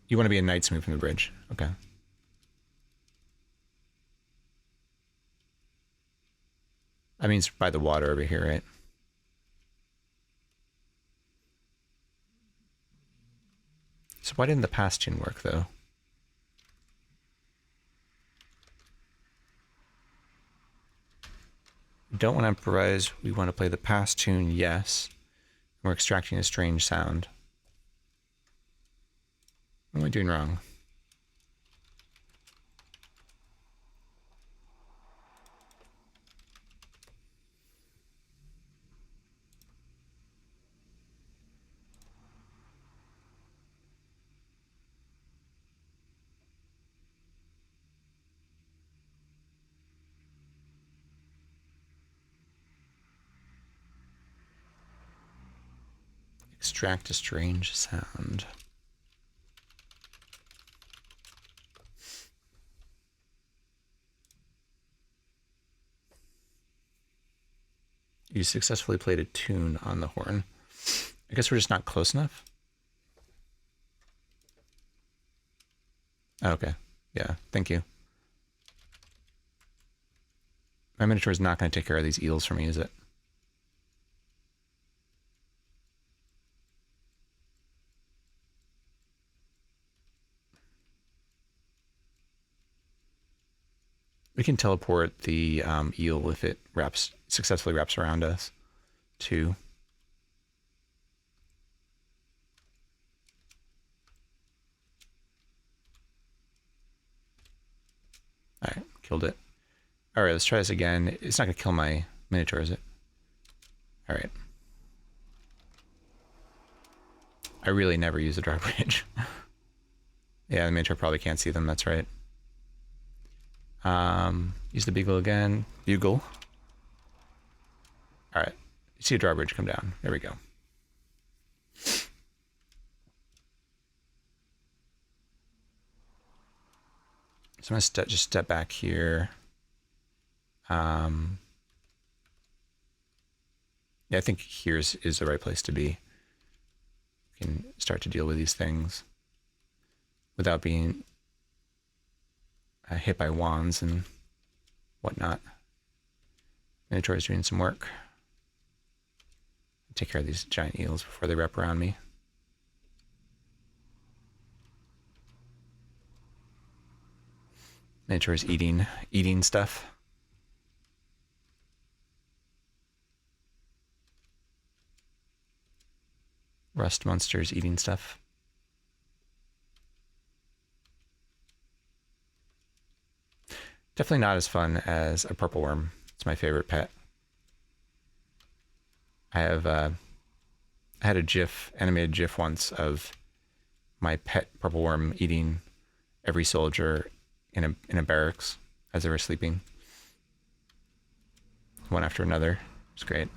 You want to be a knight's move from the bridge. Okay. That means by the water over here, right? So why didn't the past tune work, though? We don't want to improvise. We want to play the past tune, yes. We're extracting a strange sound. What am I doing wrong? Extract a strange sound. You successfully played a tune on the horn. I guess we're just not close enough. Okay. Yeah, thank you. My Minotaur is not going to take care of these eels for me, is it? We can teleport the eel if it successfully wraps around us, too. All right, killed it. All right, let's try this again. It's not going to kill my Minotaur, is it? All right. I really never use the drawbridge. Yeah, the Minotaur probably can't see them. That's right. Use the Beagle again. Bugle. All right. You see a drawbridge come down. There we go. So I'm going to just step back here. Yeah, I think here is the right place to be. We can start to deal with these things without being hit by wands and whatnot. Minotaur is doing some work. Take care of these giant eels before they wrap around me. Minotaur is eating stuff. Rust monsters eating stuff. Definitely not as fun as a purple worm. It's my favorite pet. I have I had a animated GIF once of my pet purple worm eating every soldier in a barracks as they were sleeping, one after another. It's great.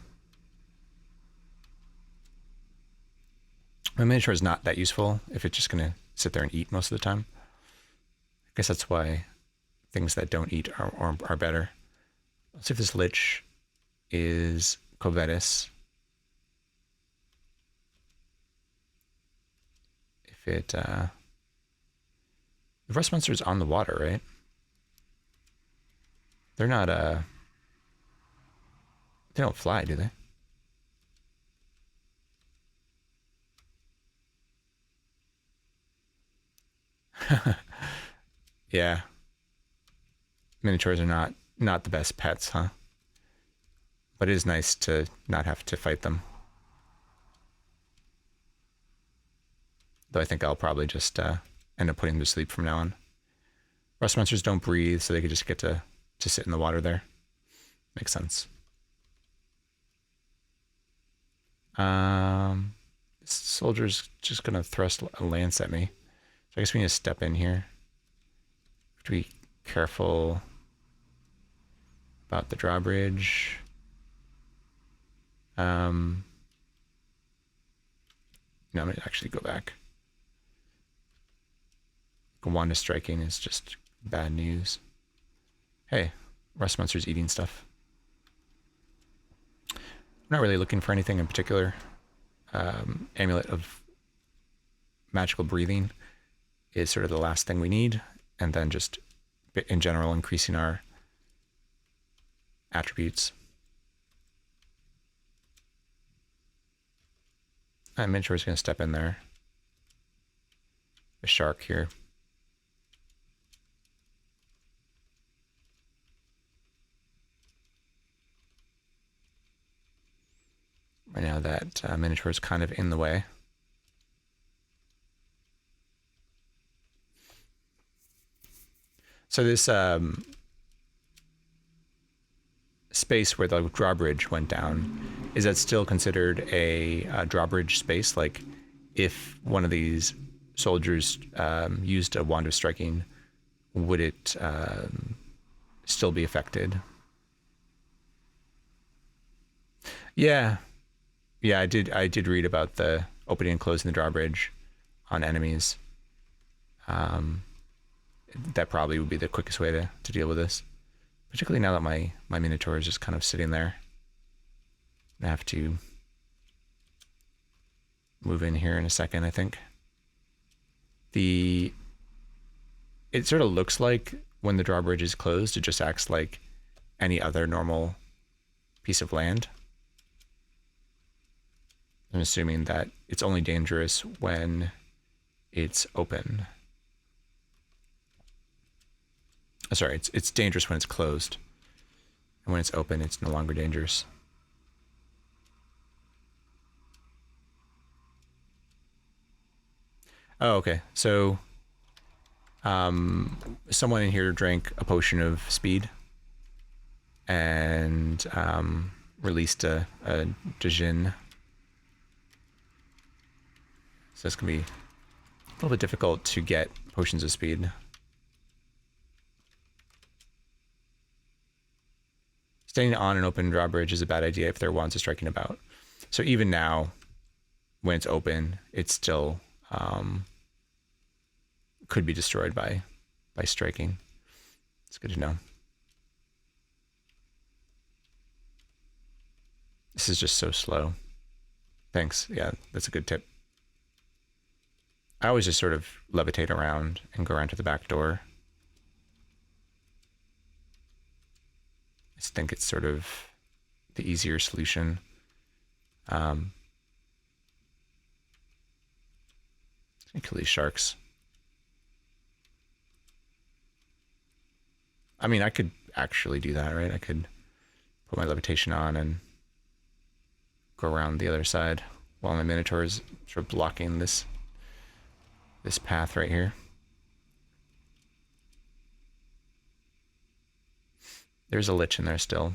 My Minotaur is not that useful if it's just gonna sit there and eat most of the time. I guess that's why things that don't eat are better. Let's see if this Lich is Covetus. If it, the Rust Monster is on the water, right? They're not, they don't fly, do they? Yeah. Minotaurs are not the best pets, huh? But it is nice to not have to fight them. Though I think I'll probably just end up putting them to sleep from now on. Rust monsters don't breathe, so they could just get to sit in the water there. Makes sense. This soldier's just gonna thrust a lance at me. So I guess we need to step in here. Have to be careful about the drawbridge. No, I'm gonna actually go back. Wanda striking is just bad news. Hey, Rust Monster's eating stuff. I'm not really looking for anything in particular. Amulet of Magical Breathing is sort of the last thing we need, and then just in general increasing our attributes. Minotaur is going to step in there. A shark here. Right now that Minotaur is kind of in the way. So this space where the drawbridge went down, is that still considered a drawbridge space? Like if one of these soldiers used a wand of striking, would it still be affected? Yeah. Yeah, I did read about the opening and closing the drawbridge on enemies. That probably would be the quickest way to deal with this. Particularly now that my Minotaur is just kind of sitting there. I have to move in here in a second, I think. It sort of looks like when the drawbridge is closed, it just acts like any other normal piece of land. I'm assuming that it's only dangerous when it's open. Oh, sorry, it's dangerous when it's closed. And when it's open, it's no longer dangerous. Oh, okay. So, someone in here drank a potion of speed and released a Djinn. So it's going to be a little bit difficult to get potions of speed. Staying on an open drawbridge is a bad idea if there are wands striking about. So even now, when it's open, it's still could be destroyed by striking. It's good to know. This is just so slow. Thanks. Yeah, that's a good tip. I always just sort of levitate around and go around to the back door. I just think it's sort of the easier solution. Kill these sharks. I mean, I could actually do that, right? I could put my levitation on and go around the other side while my Minotaur is sort of blocking this path right here. There's a lich in there still.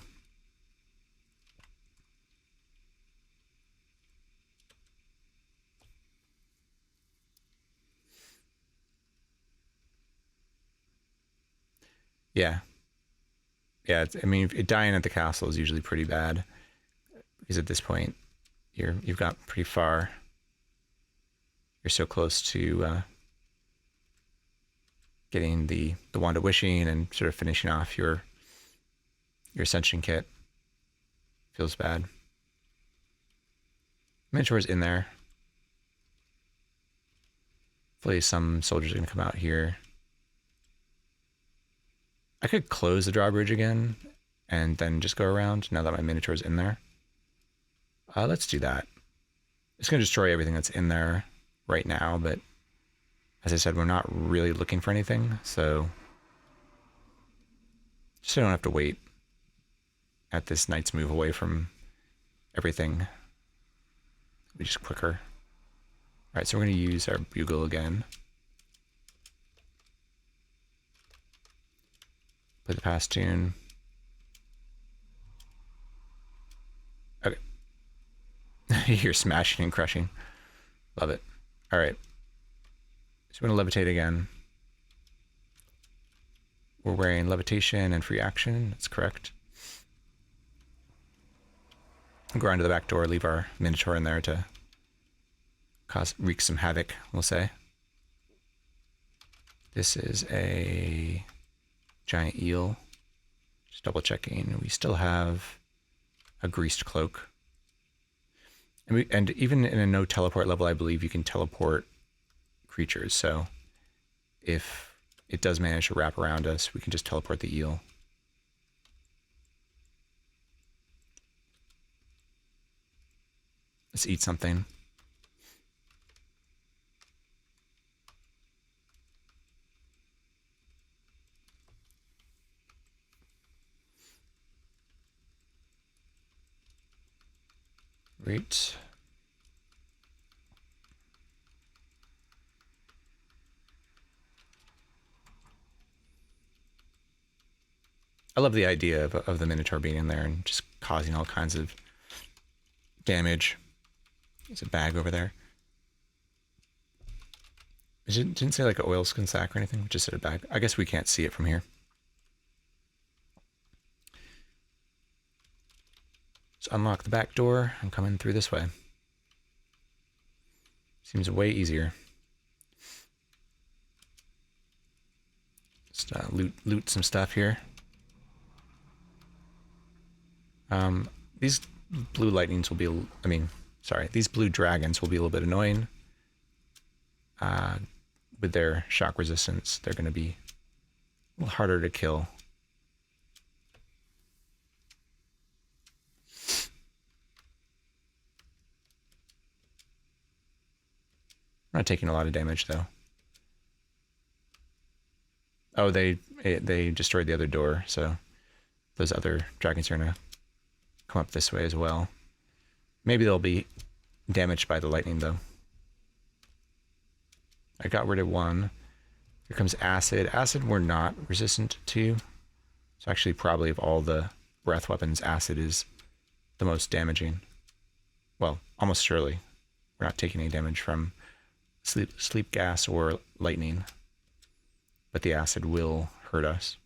Yeah. Yeah, I mean, dying at the castle is usually pretty bad because at this point you've got pretty far. You're so close to getting the Wand of Wishing and sort of finishing off your ascension kit. Feels bad. Minotaur's in there. Hopefully some soldiers are going to come out here. I could close the drawbridge again and then just go around now that my Minotaur's in there. Let's do that. It's going to destroy everything that's in there right now, but as I said, we're not really looking for anything, so just so I don't have to wait at this knight's move away from everything. It'll be just quicker. All right, so we're going to use our bugle again. Play the past tune. Okay. You're smashing and crushing. Love it. All right. So we're going to levitate again. We're wearing levitation and free action. That's correct. Go around to the back door, leave our Minotaur in there to wreak some havoc, we'll say. This is a giant eel. Just double checking. We still have a greased cloak. And even in a no teleport level, I believe you can teleport creatures. So if it does manage to wrap around us, we can just teleport the eel. Let's eat something. Great. I love the idea of the Minotaur being in there and just causing all kinds of damage. There's a bag over there. It didn't say like an oilskin sack or anything. It just said a bag. I guess we can't see it from here. Let's unlock the back door. I'm coming through this way. Seems way easier. Just loot some stuff here. These blue lightnings will be, these blue dragons will be a little bit annoying. With their shock resistance, they're going to be a little harder to kill. I'm not taking a lot of damage though. Oh, they destroyed the other door, so those other dragons are gonna come up this way as well. Maybe they'll be damaged by the lightning though. I got rid of one. Here comes acid. Acid we're not resistant to. So actually probably of all the breath weapons, acid is the most damaging. Well, almost surely. We're not taking any damage from sleep gas or lightning, but the acid will hurt us.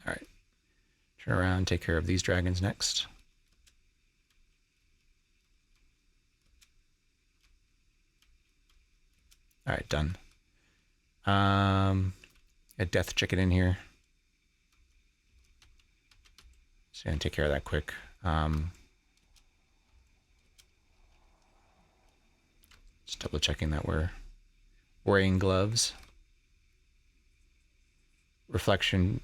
All right, turn around, take care of these dragons next. All right, done. A death chicken in here. Just gonna take care of that quick. Just double checking that we're wearing gloves. Reflection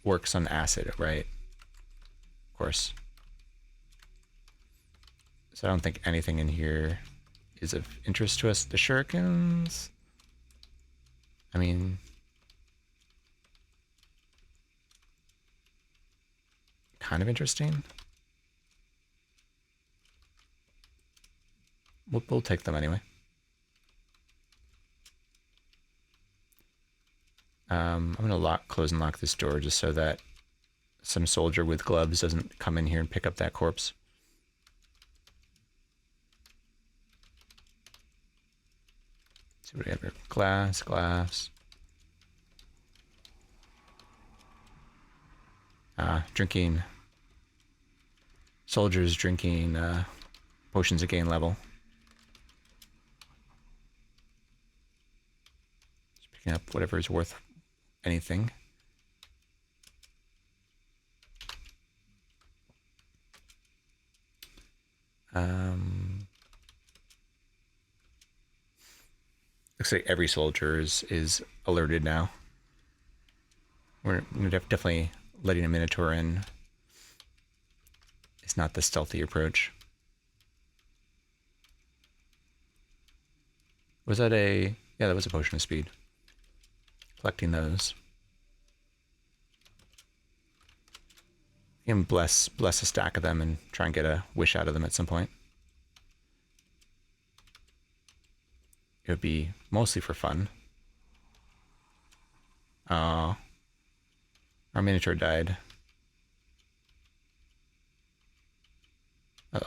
works on acid, right? Of course. So I don't think anything in here is of interest to us. The shurikens, I mean, kind of interesting. We'll take them anyway. I'm gonna close and lock this door just so that some soldier with gloves doesn't come in here and pick up that corpse. See what we have here. Glass. Drinking. Soldiers drinking potions to gain level. Just picking up whatever is worth anything. Looks like every soldier is alerted now. We're definitely letting a minotaur in. It's not the stealthy approach. Was that a... Yeah, that was a potion of speed. Collecting those. You can bless a stack of them and try and get a wish out of them at some point. It would be mostly for fun. Oh, our miniature died.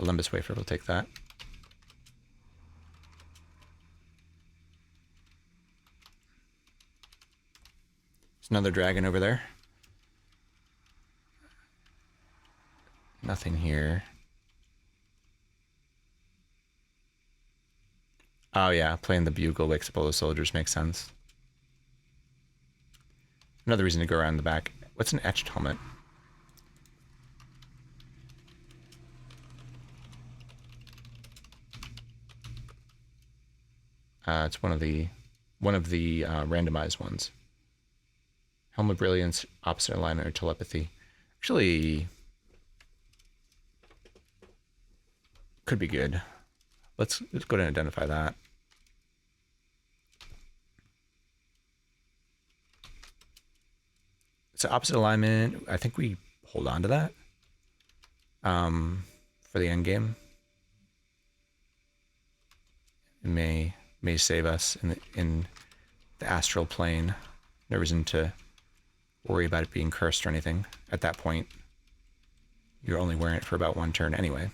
Olympus wafer, we'll take that. There's another dragon over there. Nothing here. Oh yeah, playing the bugle wakes up all the soldiers makes sense. Another reason to go around the back. What's an etched helmet? It's one of the randomized ones. Helm of Brilliance, opposite alignment, or telepathy. Actually, could be good. Let's go ahead and identify that. So opposite alignment, I think we hold on to that for the end game. It may save us in the astral plane. No reason to worry about it being cursed or anything. At that point, you're only wearing it for about one turn anyway.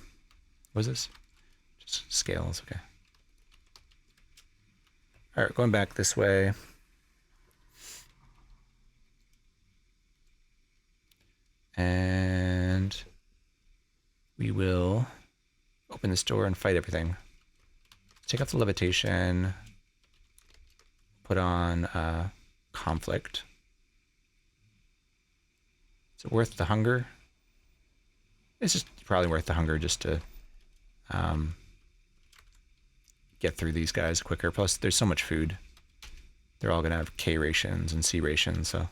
What is this? Just scales, okay. All right, going back this way. And we will open this door and fight everything. Take off the levitation. Put on conflict. Is it worth the hunger? It's just probably worth the hunger just to get through these guys quicker. Plus, there's so much food. They're all going to have K rations and C rations, so.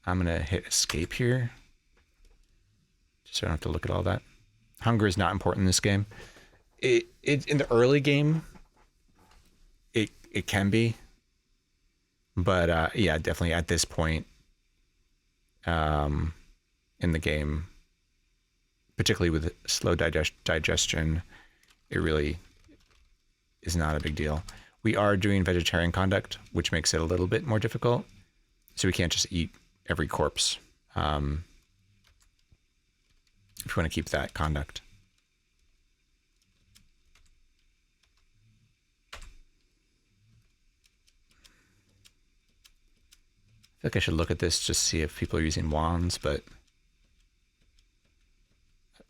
I'm going to hit escape here. Just so I don't have to look at all that. Hunger is not important in this game. It in the early game, it can be. But yeah, definitely at this point in the game, particularly with slow digestion, it really is not a big deal. We are doing vegetarian conduct, which makes it a little bit more difficult. So we can't just eat every corpse if you want to keep that conduct. I feel like I should look at this just to see if people are using wands, but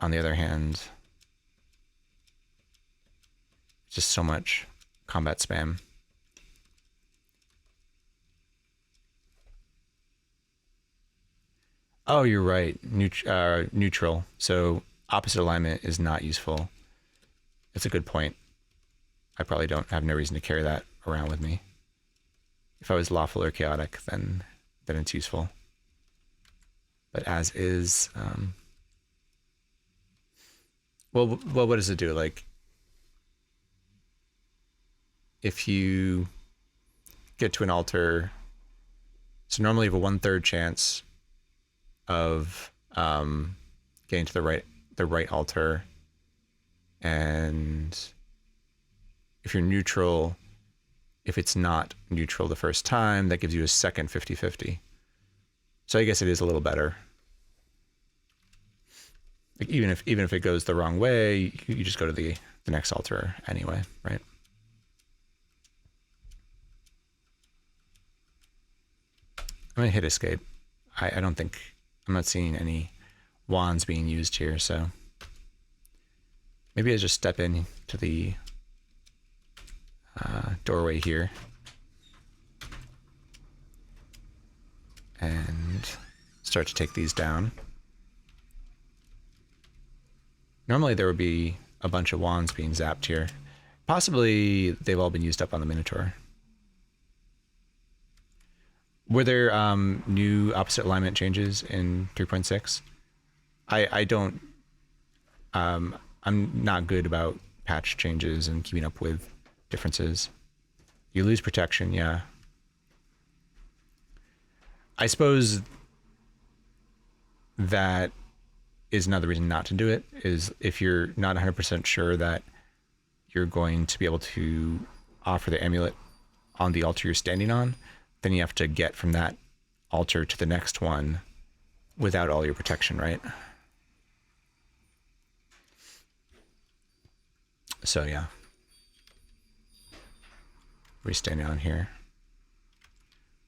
on the other hand, just so much combat spam. Oh, you're right. Neutral. So opposite alignment is not useful. That's a good point. I probably don't have no reason to carry that around with me. If I was lawful or chaotic, then it's useful. But as is, well, what does it do? Like, if you get to an altar, so normally you have a 1/3 chance of getting to the right altar, and if you're neutral, if it's not neutral the first time, that gives you a second 50-50. So I guess it is a little better. Like even if it goes the wrong way, you just go to the next altar anyway, right? I'm gonna hit escape. I don't think, I'm not seeing any wands being used here, so maybe I just step in to the doorway here and start to take these down. Normally there would be a bunch of wands being zapped here. Possibly they've all been used up on the Minotaur. Were there new opposite alignment changes in 3.6? I don't, I'm not good about patch changes and keeping up with differences. You lose protection, yeah. I suppose that is another reason not to do it, is if you're not 100% sure that you're going to be able to offer the amulet on the altar you're standing on, then you have to get from that altar to the next one without all your protection, right? So yeah. We're standing on here.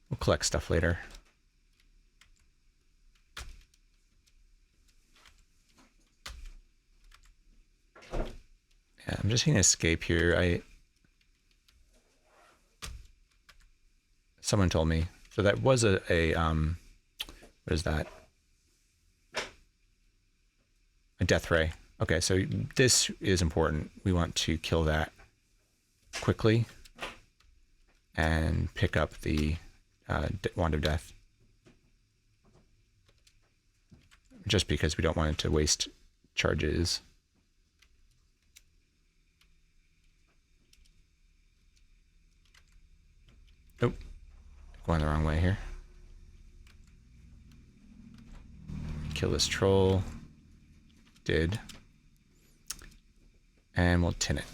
We'll collect stuff later. Yeah, I'm just hitting escape here. Someone told me. So that was a what is that? A death ray. Okay, so this is important. We want to kill that quickly and pick up the wand of death. Just because we don't want it to waste charges. Nope. Going the wrong way here. Kill this troll. Did. And we'll tin it.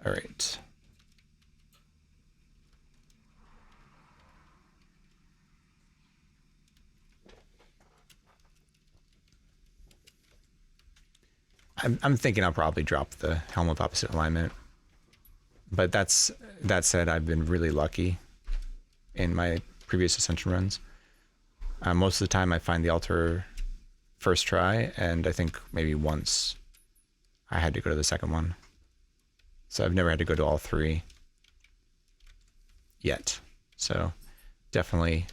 All right. I'm thinking I'll probably drop the Helm of Opposite Alignment. But that said, I've been really lucky in my previous ascension runs. Most of the time I find the altar first try, and I think maybe once I had to go to the second one. So I've never had to go to all three yet. So definitely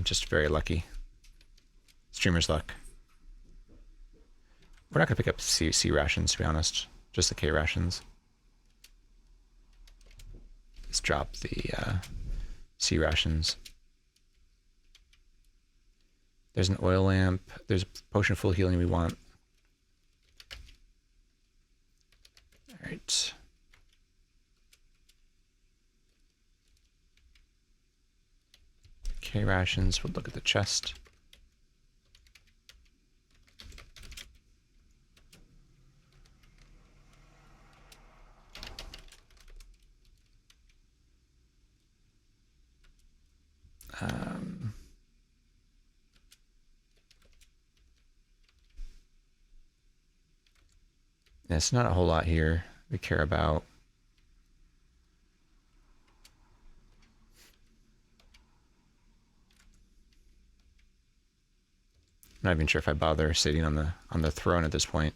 just very lucky. Streamer's luck. We're not going to pick up C rations, to be honest. Just the K rations. Let's drop the C rations. There's an oil lamp. There's a potion of full healing we want. All right. K rations. We'll look at the chest. It's not a whole lot here we care about. I'm not even sure if I bother sitting on the throne at this point.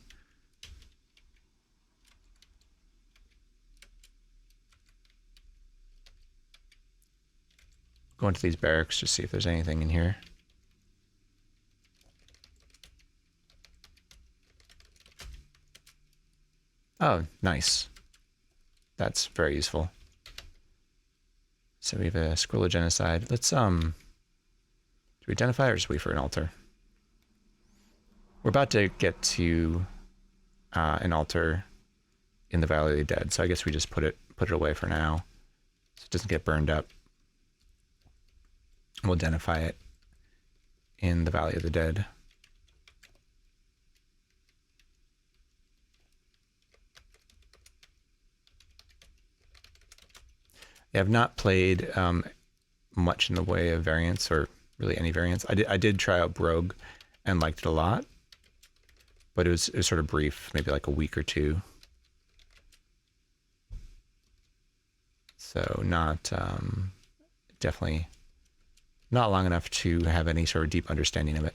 Go into these barracks to see if there's anything in here. Oh, nice. That's very useful. So we have a scroll of genocide. Let's do we identify or just wait for an altar? We're about to get to an altar in the Valley of the Dead, so I guess we just put it away for now, so it doesn't get burned up. We'll identify it in the Valley of the Dead. Yeah, I've not played much in the way of variants, or really any variants. I did try out Brogue and liked it a lot, but it was sort of brief, maybe like a week or two. So not definitely not long enough to have any sort of deep understanding of it.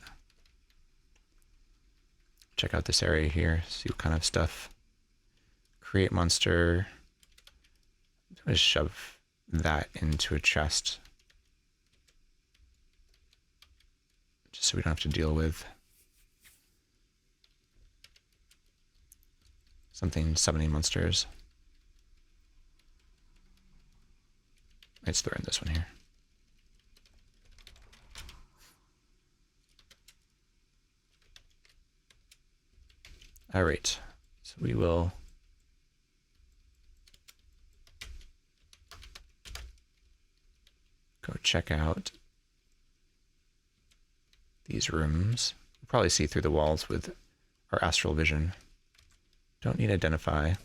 Check out this area here, see what kind of stuff. Create monster. I'm going to shove that into a chest, just so we don't have to deal with something summoning monsters. Let's throw in this one here. All right, so we will go check out these rooms. We'll probably see through the walls with our astral vision. Don't need to identify. I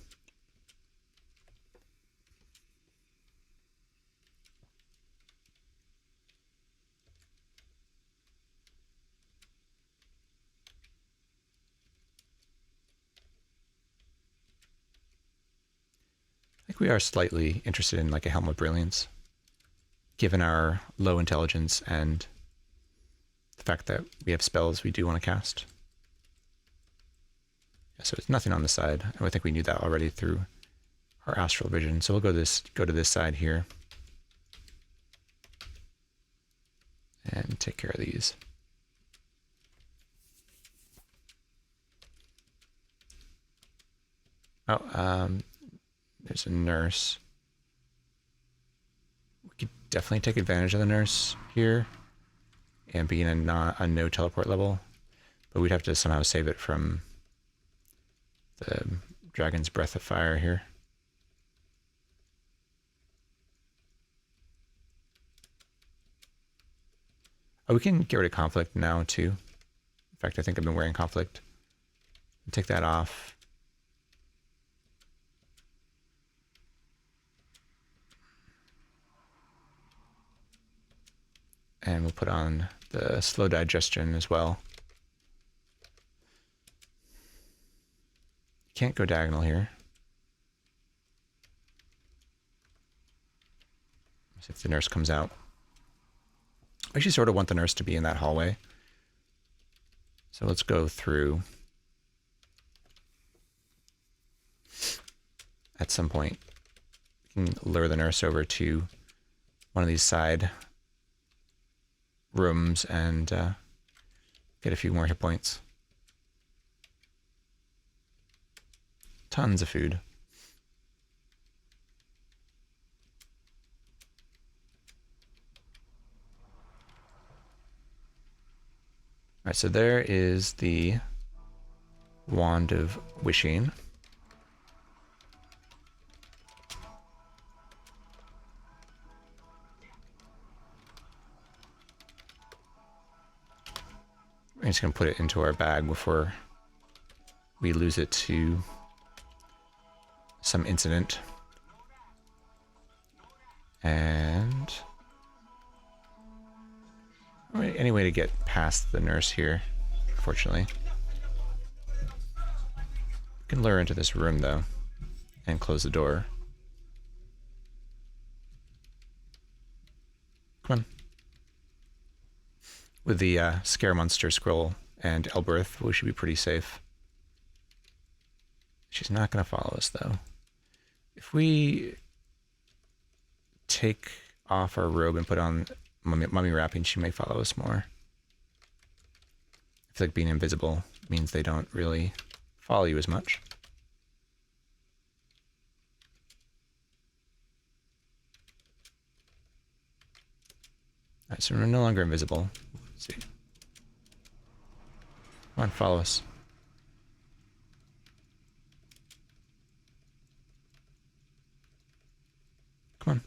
think we are slightly interested in like a Helm of Brilliance, given our low intelligence and the fact that we have spells we do want to cast. Yeah, so it's nothing on the side. I think we knew that already through our astral vision. So we'll go to this side here and take care of these. Oh, there's a nurse. We could definitely take advantage of the nurse here and be in a no teleport level, but we'd have to somehow save it from the dragon's breath of fire here. Oh, we can get rid of conflict now too. In fact, I think I've been wearing conflict. Take that off. And we'll put on the slow digestion as well. Can't go diagonal here. See if the nurse comes out. I actually sort of want the nurse to be in that hallway. So let's go through. At some point, we can lure the nurse over to one of these side rooms and get a few more hit points. Tons of food. All right, so there is the Wand of Wishing. We're just going to put it into our bag before we lose it to some incident. And any way to get past the nurse here, unfortunately. We can lure into this room, though, and close the door. Come on. With the Scare Monster scroll and Elbereth, we should be pretty safe. She's not going to follow us, though. If we take off our robe and put on mummy wrapping, she may follow us more. I feel like being invisible means they don't really follow you as much. Alright, so we're no longer invisible. Let's see. Come on, follow us. Come on.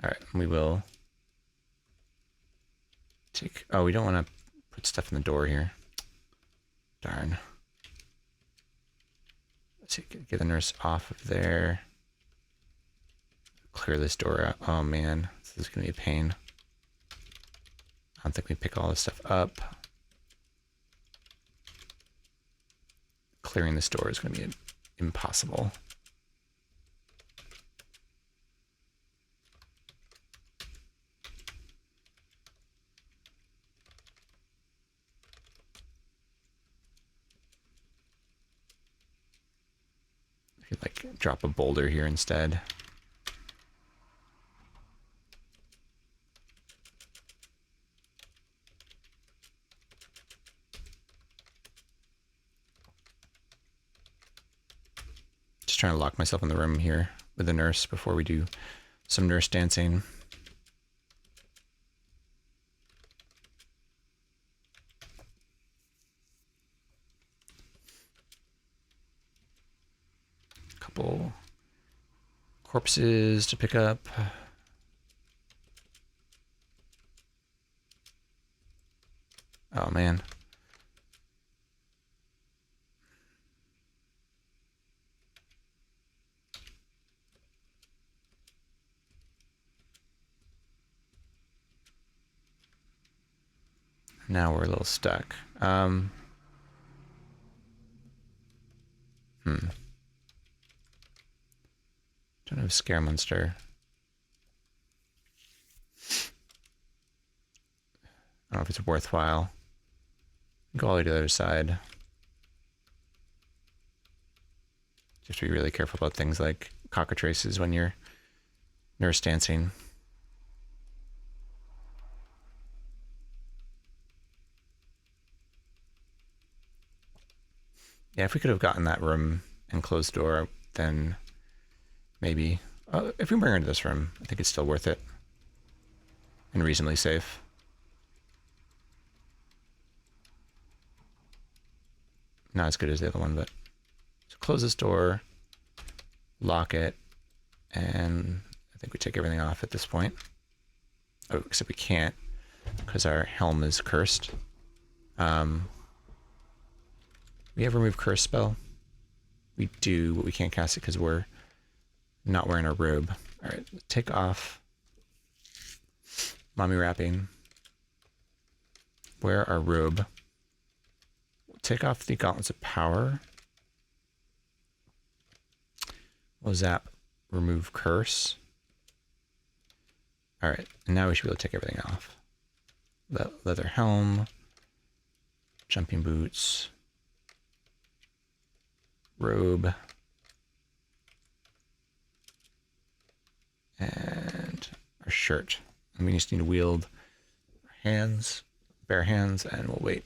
Alright, we will take... Oh, we don't want to put stuff in the door here. Darn. Let's see, get the nurse off of there. Clear this door out. Oh man, this is going to be a pain. I don't think we pick all this stuff up. Clearing this door is going to be impossible. I could like drop a boulder here instead. Just trying to lock myself in the room here with the nurse before we do some nurse dancing. Couple corpses to pick up. Oh man. Now we're a little stuck. Don't have Scare Monster. I don't know if it's worthwhile. Go all the way to the other side. You have to be really careful about things like cockatrices when you're nurse dancing. Yeah, if we could have gotten that room and closed the door, then maybe. If we bring her into this room, I think it's still worth it. And reasonably safe. Not as good as the other one, but... So close this door, lock it, and I think we take everything off at this point. Oh, except we can't, because our helm is cursed. We have remove curse spell. We do, but we can't cast it because we're not wearing our robe. All right, take off mummy wrapping. Wear our robe. take off the Gauntlets of Power. We'll zap, remove Curse. All right, and now we should be able to take everything off. The leather helm, jumping boots, robe, and our shirt. And we just need to wield our hands, bare hands, and we'll wait.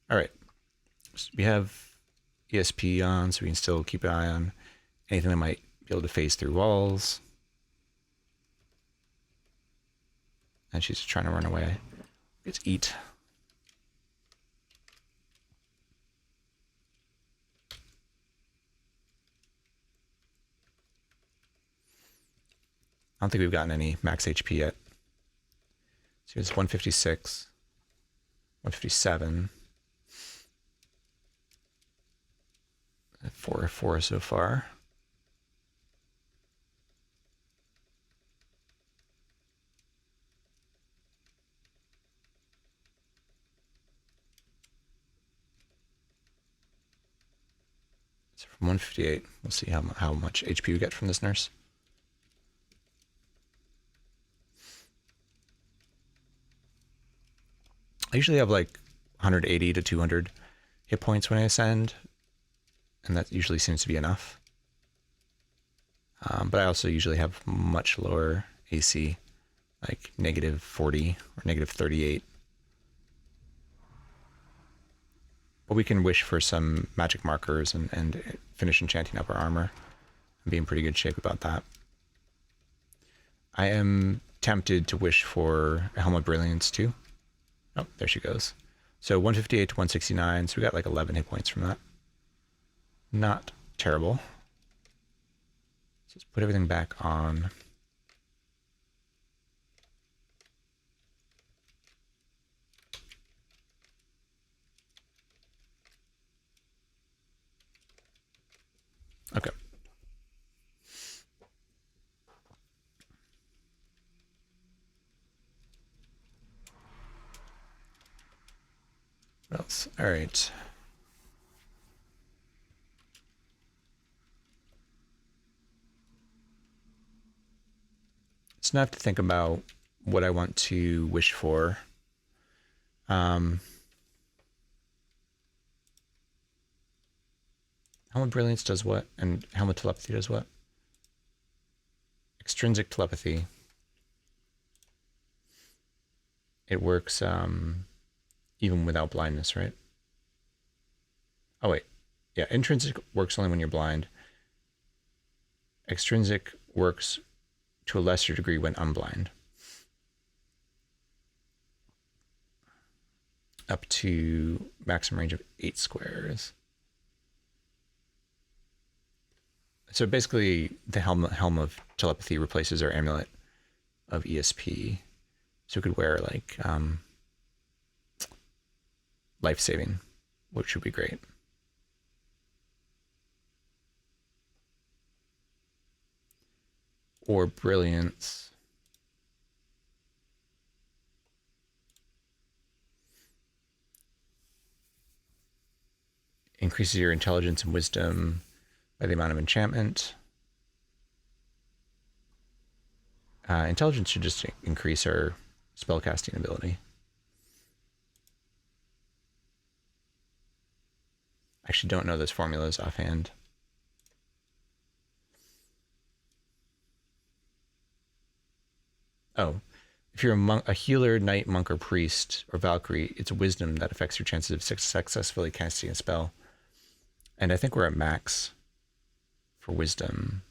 All right, so we have ESP on, so we can still keep an eye on anything that might be able to phase through walls. And she's trying to run away. Let's eat. I don't think we've gotten any max HP yet. So it's 156, 157. 4 so far. So from 158, we'll see how much HP we get from this nurse. I usually have like 180 to 200 hit points when I ascend, and that usually seems to be enough. But I also usually have much lower AC, like negative 40 or negative 38. But we can wish for some magic markers and finish enchanting up our armor and be in pretty good shape about that. I am tempted to wish for a Helm of Brilliance too. Oh, there she goes. So 158 to 169, so we got like 11 hit points from that. Not terrible. Let's put everything back on. Okay. What else? All right. So now I have to think about what I want to wish for. Helm of Brilliance does what? And Helm of Telepathy does what? Extrinsic Telepathy. It works even without blindness, right? Oh, wait. Yeah, intrinsic works only when you're blind. Extrinsic works to a lesser degree when unblind. Up to maximum range of 8 squares. So basically, the helm of Telepathy replaces our amulet of ESP. So we could wear like life saving, which would be great. Or brilliance. Increases your intelligence and wisdom by the amount of enchantment. Intelligence should just increase our spellcasting ability. I actually don't know those formulas offhand. Oh, if you're a healer, knight, monk, or priest, or Valkyrie, it's wisdom that affects your chances of successfully casting a spell. And I think we're at max for wisdom.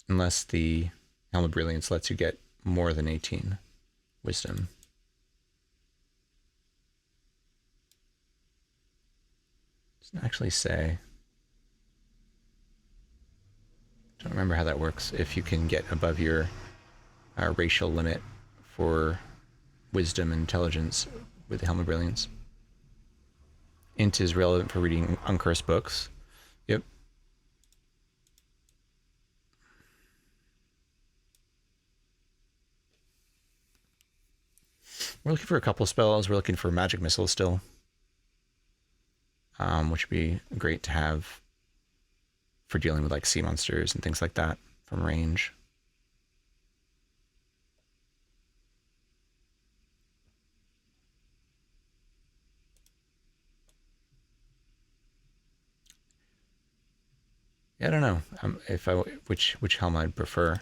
Unless the Helm of Brilliance lets you get more than 18 wisdom. Doesn't actually say. Don't remember how that works. If you can get above your racial limit for wisdom and intelligence with the Helm of Brilliance. Int is relevant for reading uncursed books. Yep. We're looking for a couple spells. We're looking for magic missile still, which would be great to have for dealing with like sea monsters and things like that from range. Yeah, I don't know if which helm I'd prefer.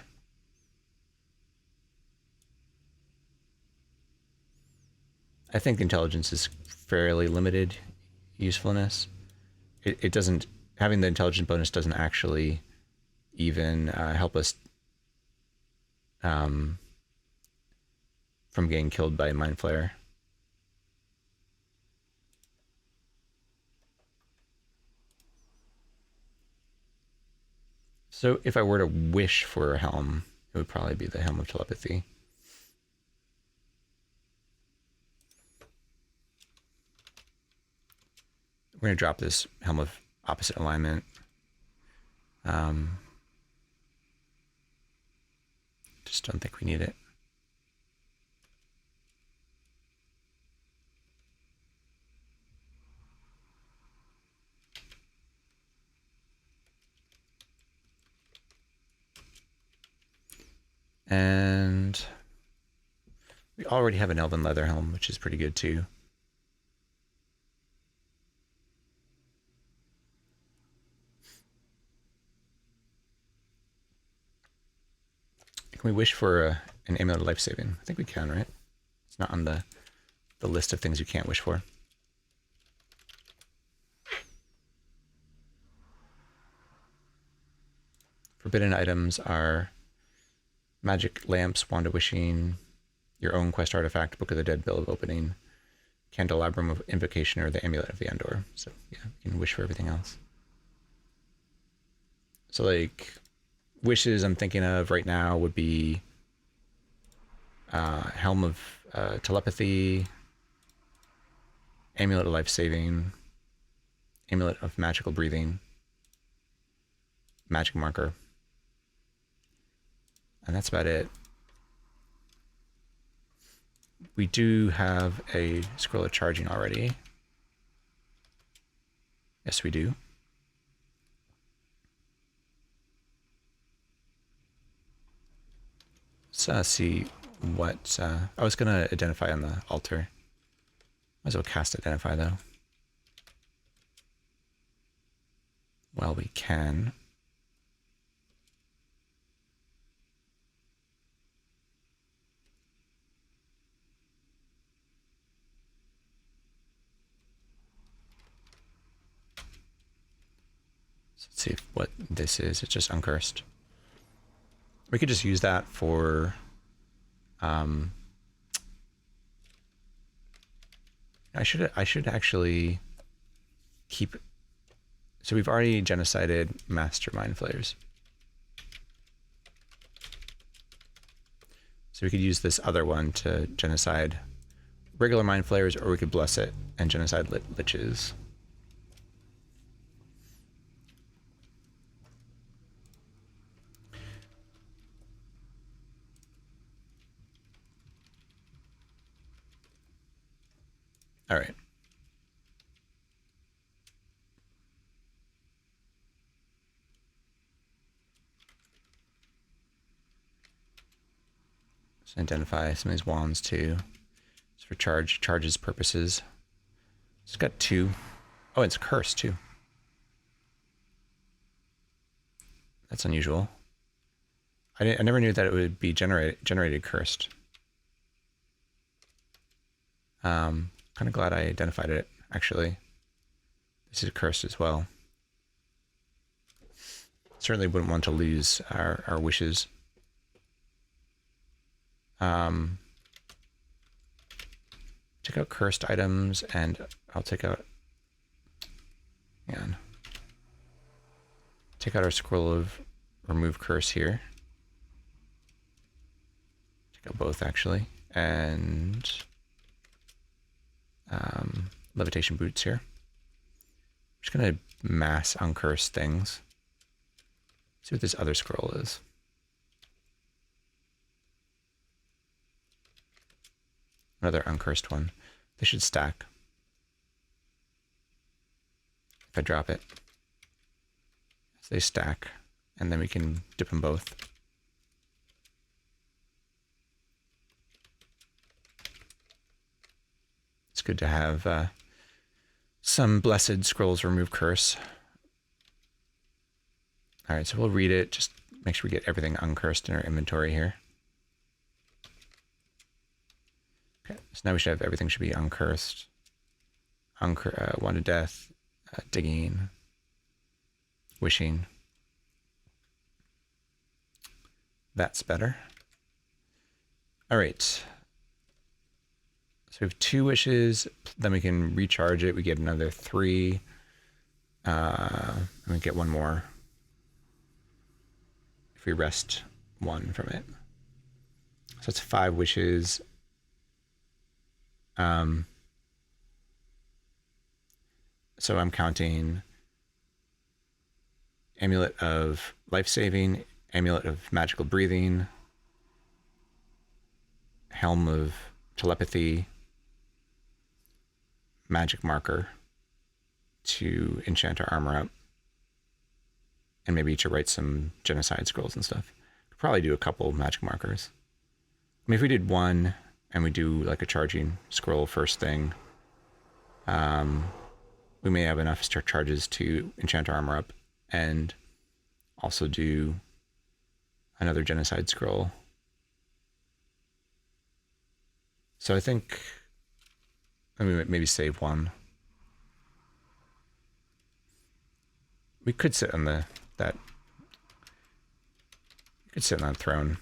I think intelligence is fairly limited usefulness. It doesn't, having the intelligence bonus doesn't actually even help us from getting killed by Mind Flayer. So if I were to wish for a helm, it would probably be the Helm of Telepathy. We're going to drop this Helm of Opposite Alignment. Just don't think we need it. And we already have an Elven Leather Helm, which is pretty good too. Can we wish for an Amulet of Life Saving? I think we can, right? It's not on the list of things you can't wish for. Forbidden items are magic lamps, wand of wishing, your own quest artifact, Book of the Dead, Bill of Opening, candelabrum of invocation, or the amulet of the Endor. So yeah, you can wish for everything else. So like wishes I'm thinking of right now would be Helm of Telepathy, Amulet of Life Saving, Amulet of Magical Breathing, Magic Marker. And that's about it. We do have a Scroll of Charging already. Yes, we do. Let's see what... I was going to identify on the altar. Might as well cast Identify, though. Well, we can. Let's see what this is. It's just Uncursed. We could just use that for I should actually keep. So we've already genocided Master Mind Flayers. So we could use this other one to genocide regular Mind Flayers, or we could bless it and genocide Liches. All right. Let's identify some of these wands too. It's for charges purposes. It's got 2. Oh, it's cursed too. That's unusual. I never knew that it would be generated cursed. Kind of glad I identified it, actually. This is cursed as well. Certainly wouldn't want to lose our wishes. Take out cursed items, and I'll take out... Man. Take out our scroll of remove curse here. Take out both, actually. And... levitation boots here. I'm just gonna mass uncurse things. See what this other scroll is. Another uncursed one. They should stack. If I drop it. So they stack, and then we can dip them both. It's good to have some blessed scrolls remove curse. All right, so we'll read it. Just make sure we get everything uncursed in our inventory here. Okay, so now we should have everything should be uncursed. One to death, digging, wishing. That's better. All right. So we have 2 wishes. Then we can recharge it. We get another 3. And we get 1 more if we rest 1 from it. So it's 5 wishes. So I'm counting Amulet of Life-Saving, Amulet of Magical Breathing, Helm of Telepathy, Magic Marker to enchant our armor up, and maybe to write some genocide scrolls and stuff. Could probably do a couple magic markers. I mean, if we did 1 and we do like a charging scroll first thing, we may have enough charges to enchant our armor up and also do another genocide scroll. So I think, I mean, maybe save 1. We could sit on that throne.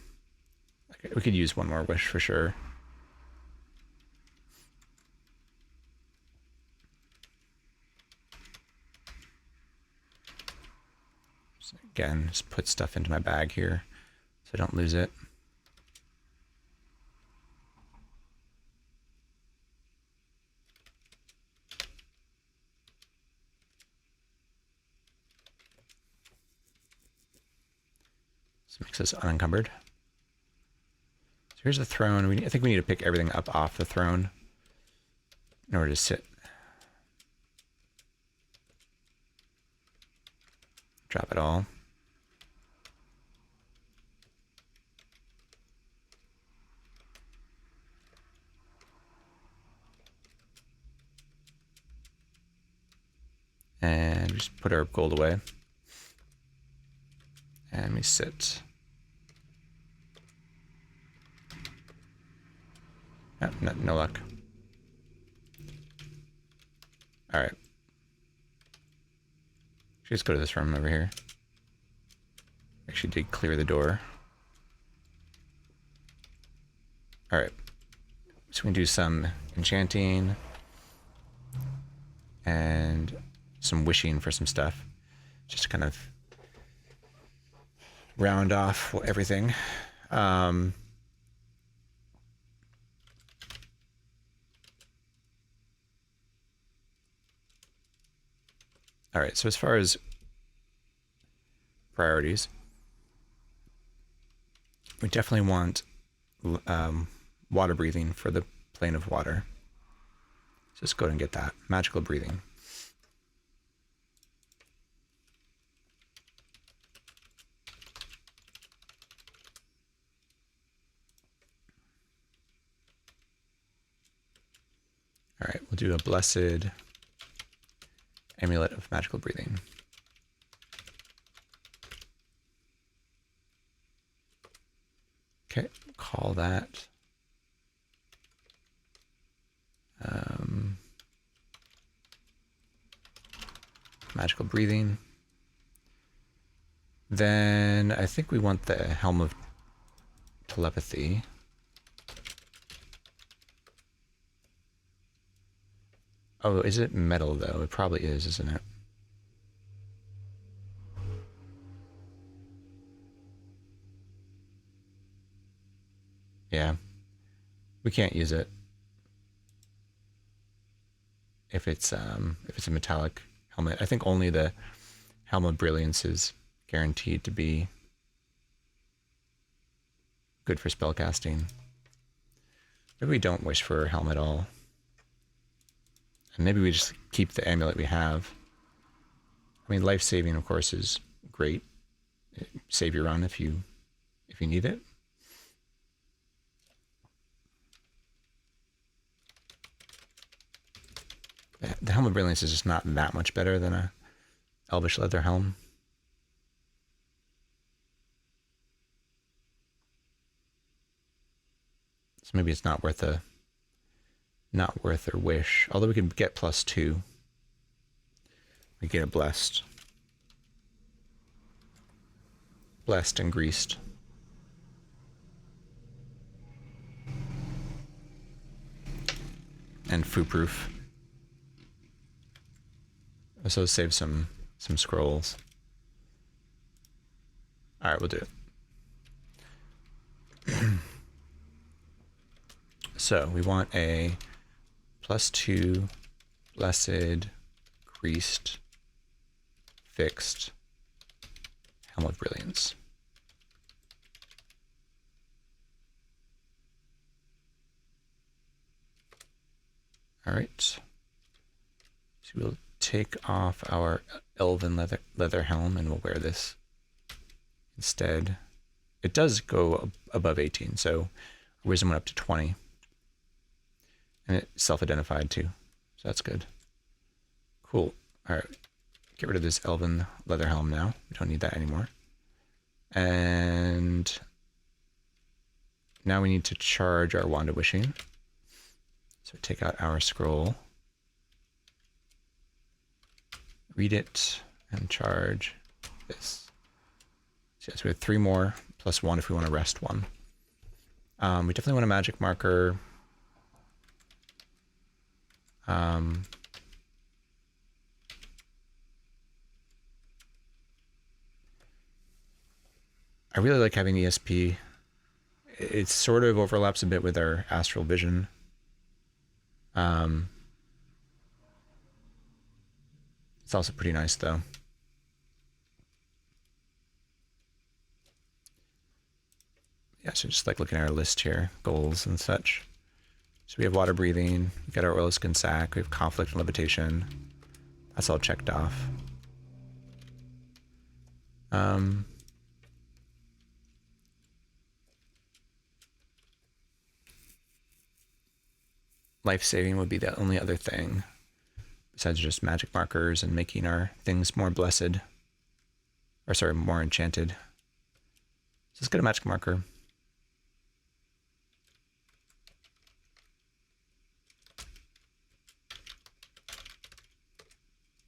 Okay, we could use 1 more wish for sure. So again, just put stuff into my bag here so I don't lose it. So it makes us unencumbered. So here's the throne. I think we need to pick everything up off the throne in order to sit. Drop it all. And just put our gold away. And we sit. Oh, no luck. All right. Just go to this room over here. Actually did clear the door. All right. So we can do some enchanting and some wishing for some stuff. Just to kind of round off everything. All right, so as far as priorities, we definitely want water breathing for the plane of water. So let's go ahead and get that. Magical breathing. All right, we'll do a blessed amulet of magical breathing. Okay, call that. Magical breathing. Then I think we want the Helm of Telepathy. Oh, is it metal though? It probably is, isn't it? Yeah. We can't use it if it's a metallic helmet. I think only the Helm of Brilliance is guaranteed to be good for spellcasting. Maybe we don't wish for a helm at all. And maybe we just keep the amulet we have. I mean, life saving, of course, is great. Save your run if you need it. The Helm of Brilliance is just not that much better than a Elvish Leather Helm. So maybe it's not worth a wish. Although we could get +2. We get a blessed and greased. And foo-proof. So save some scrolls. All right, we'll do it. So we want a +2 blessed, greased, fixed Helm of Brilliance. All right. So we'll take off our elven leather helm and we'll wear this instead. It does go above 18, so wisdom went up to 20. And it self-identified too, so that's good. Cool. All right, get rid of this elven leather helm now. We don't need that anymore. And now we need to charge our Wand of Wishing. So take out our scroll, read it, and charge this. So yes, we have 3 more, +1 if we want to rest 1. We definitely want a magic marker. I really like having ESP. It sort of overlaps a bit with our astral vision. It's also pretty nice though. Yeah, so just like looking at our list here, goals and such. So we have water breathing, we got our oil skin sack, we have conflict and levitation. That's all checked off. Life saving would be the only other thing besides just magic markers and making our things more blessed. Or sorry, more enchanted. So let's get a magic marker.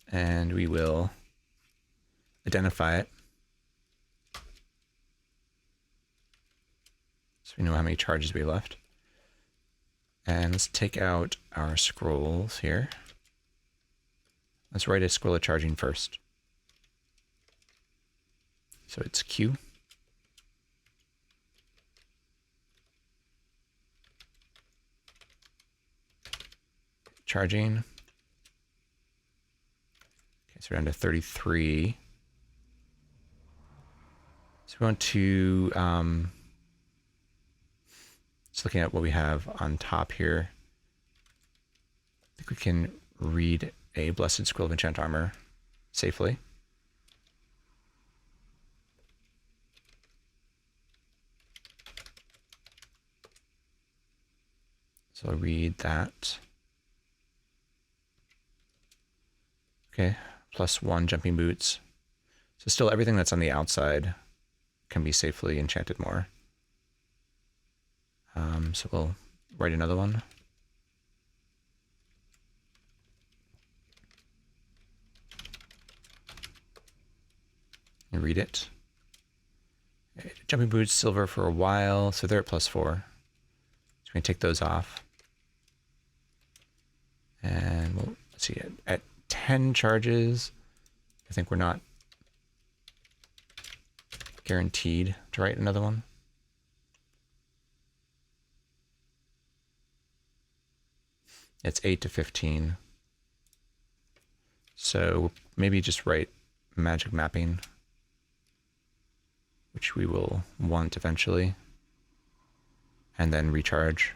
And we will identify it. So we know how many charges we left. And let's take out our scrolls here. Let's write a scroll of charging first. So it's Q. Charging. Okay, so we're down to 33. So we want to, just looking at what we have on top here, I think we can read a Blessed Scroll of Enchant Armor safely. So I'll read that. Okay, +1 jumping boots. So still everything that's on the outside can be safely enchanted more. So we'll write another one. And read it. Okay, jumping boots, silver for a while, so they're at +4. So we're gonna take those off. And we'll, let's see, at 10 charges, I think we're not guaranteed to write another one. It's 8 to 15. So maybe just write magic mapping, which we will want eventually, and then recharge.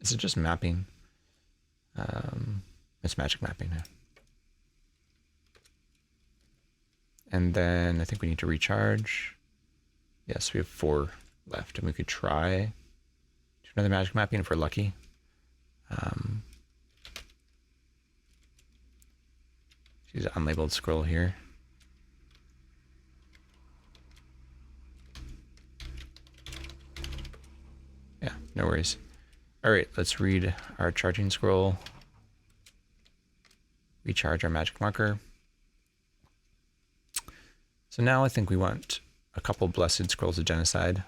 Is it just mapping? It's magic mapping now. And then I think we need to recharge. Yes, we have 4 left, and we could try another magic mapping if we're lucky. Use an unlabeled scroll here. Yeah, no worries. All right, let's read our charging scroll. Recharge our magic marker. So now I think we want a couple blessed scrolls of genocide.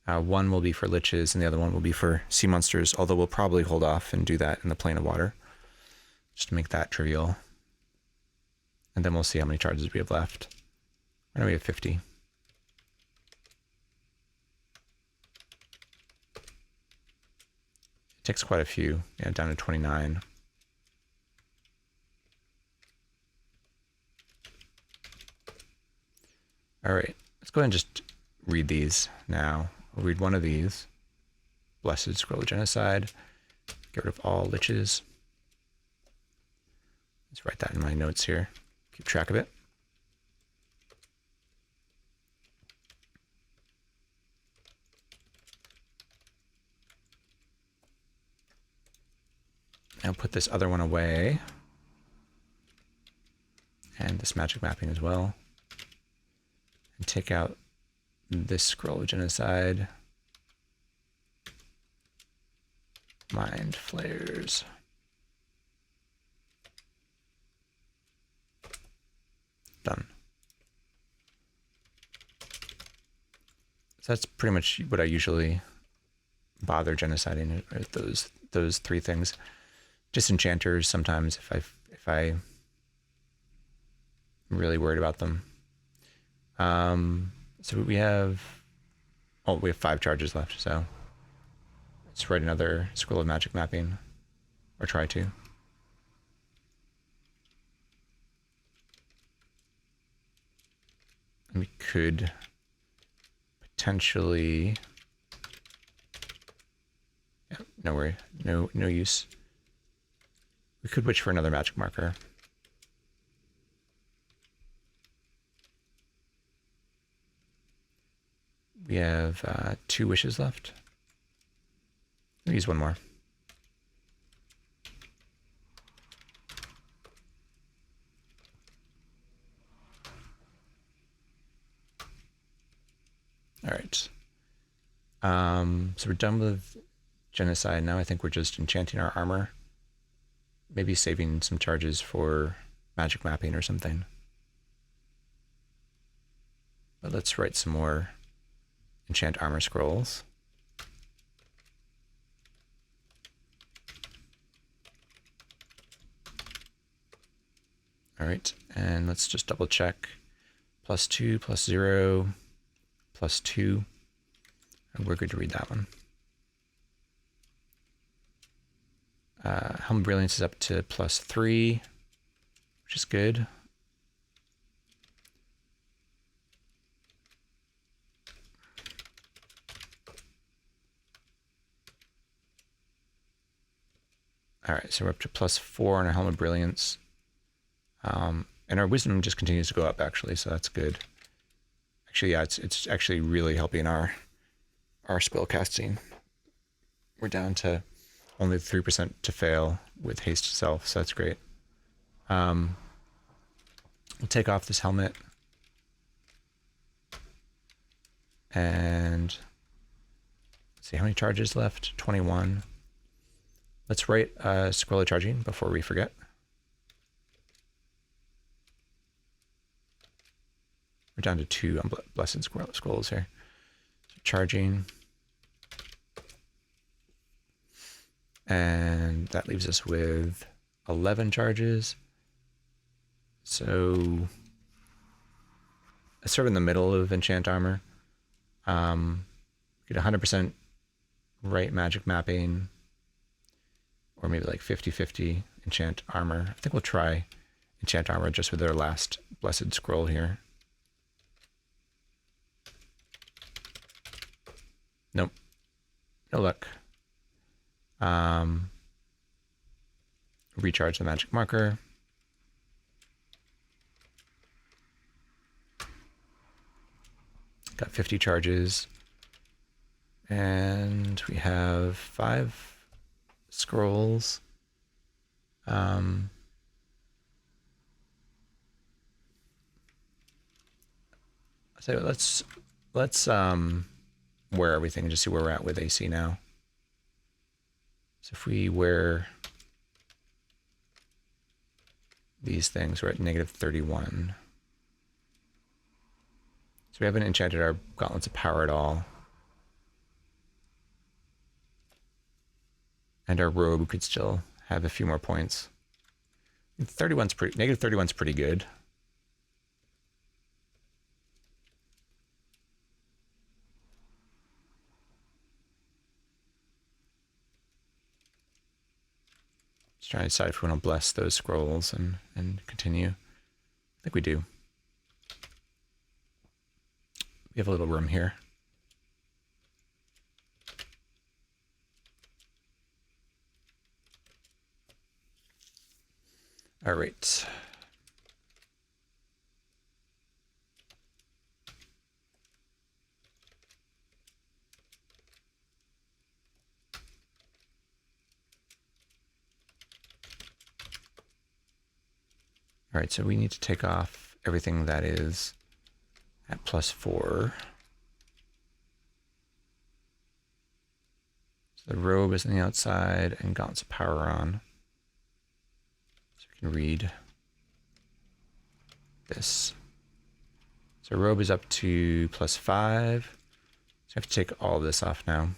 One will be for liches and the other one will be for sea monsters, although we'll probably hold off and do that in the plane of water, just to make that trivial. And then we'll see how many charges we have left. I know we have 50. It takes quite a few, yeah, down to 29. All right, let's go ahead and just read these now. We'll read one of these. Blessed Scroll of Genocide. Get rid of all liches. Let's write that in my notes here. Keep track of it. Now put this other one away. And this magic mapping as well. And take out this Scroll of Genocide. Mind Flayers. Done. So that's pretty much what I usually bother genociding, are those 3 things. Disenchanters sometimes if I'm really worried about them. So we have 5 charges left, so let's write another Scroll of Magic Mapping, or try to. And we could potentially, yeah, no worry, no use. We could wish for another magic marker. We have 2 wishes left. We'll use one more. All right. So we're done with genocide. Now I think we're just enchanting our armor. Maybe saving some charges for magic mapping or something. But let's write some more enchant armor scrolls. All right, and let's just double check. +2, +0, +2. And we're good to read that one. Helm of Brilliance is up to +3, which is good. All right, so we're up to +4 on our Helm of Brilliance. And our wisdom just continues to go up, actually, so that's good. Actually, yeah, it's actually really helping our spell casting. We're down to only 3% to fail with haste self, so that's great. We'll take off this helmet. And let's see how many charges left. 21. Let's write Scroll of Charging before we forget. We're down to 2 blessed scrolls here. So charging. And that leaves us with 11 charges. So it's sort of in the middle of enchant armor. Get 100% right magic mapping, or maybe like 50-50 enchant armor. I think we'll try enchant armor just with our last blessed scroll here. Nope. No luck. Recharge the magic marker. Got 50 charges. And we have 5 scrolls. So let's wear everything and just see where we're at with AC now. So if we wear these things, we're at -31. So we haven't enchanted our gauntlets of power at all. And our robe could still have a few more points. -31's pretty good. Just trying to decide if we want to bless those scrolls and continue. I think we do. We have a little room here. All right. All right, so we need to take off everything that is at +4. So the robe is on the outside and gauntlets of power on. So we can read this. So robe is up to +5. So I have to take all of this off now.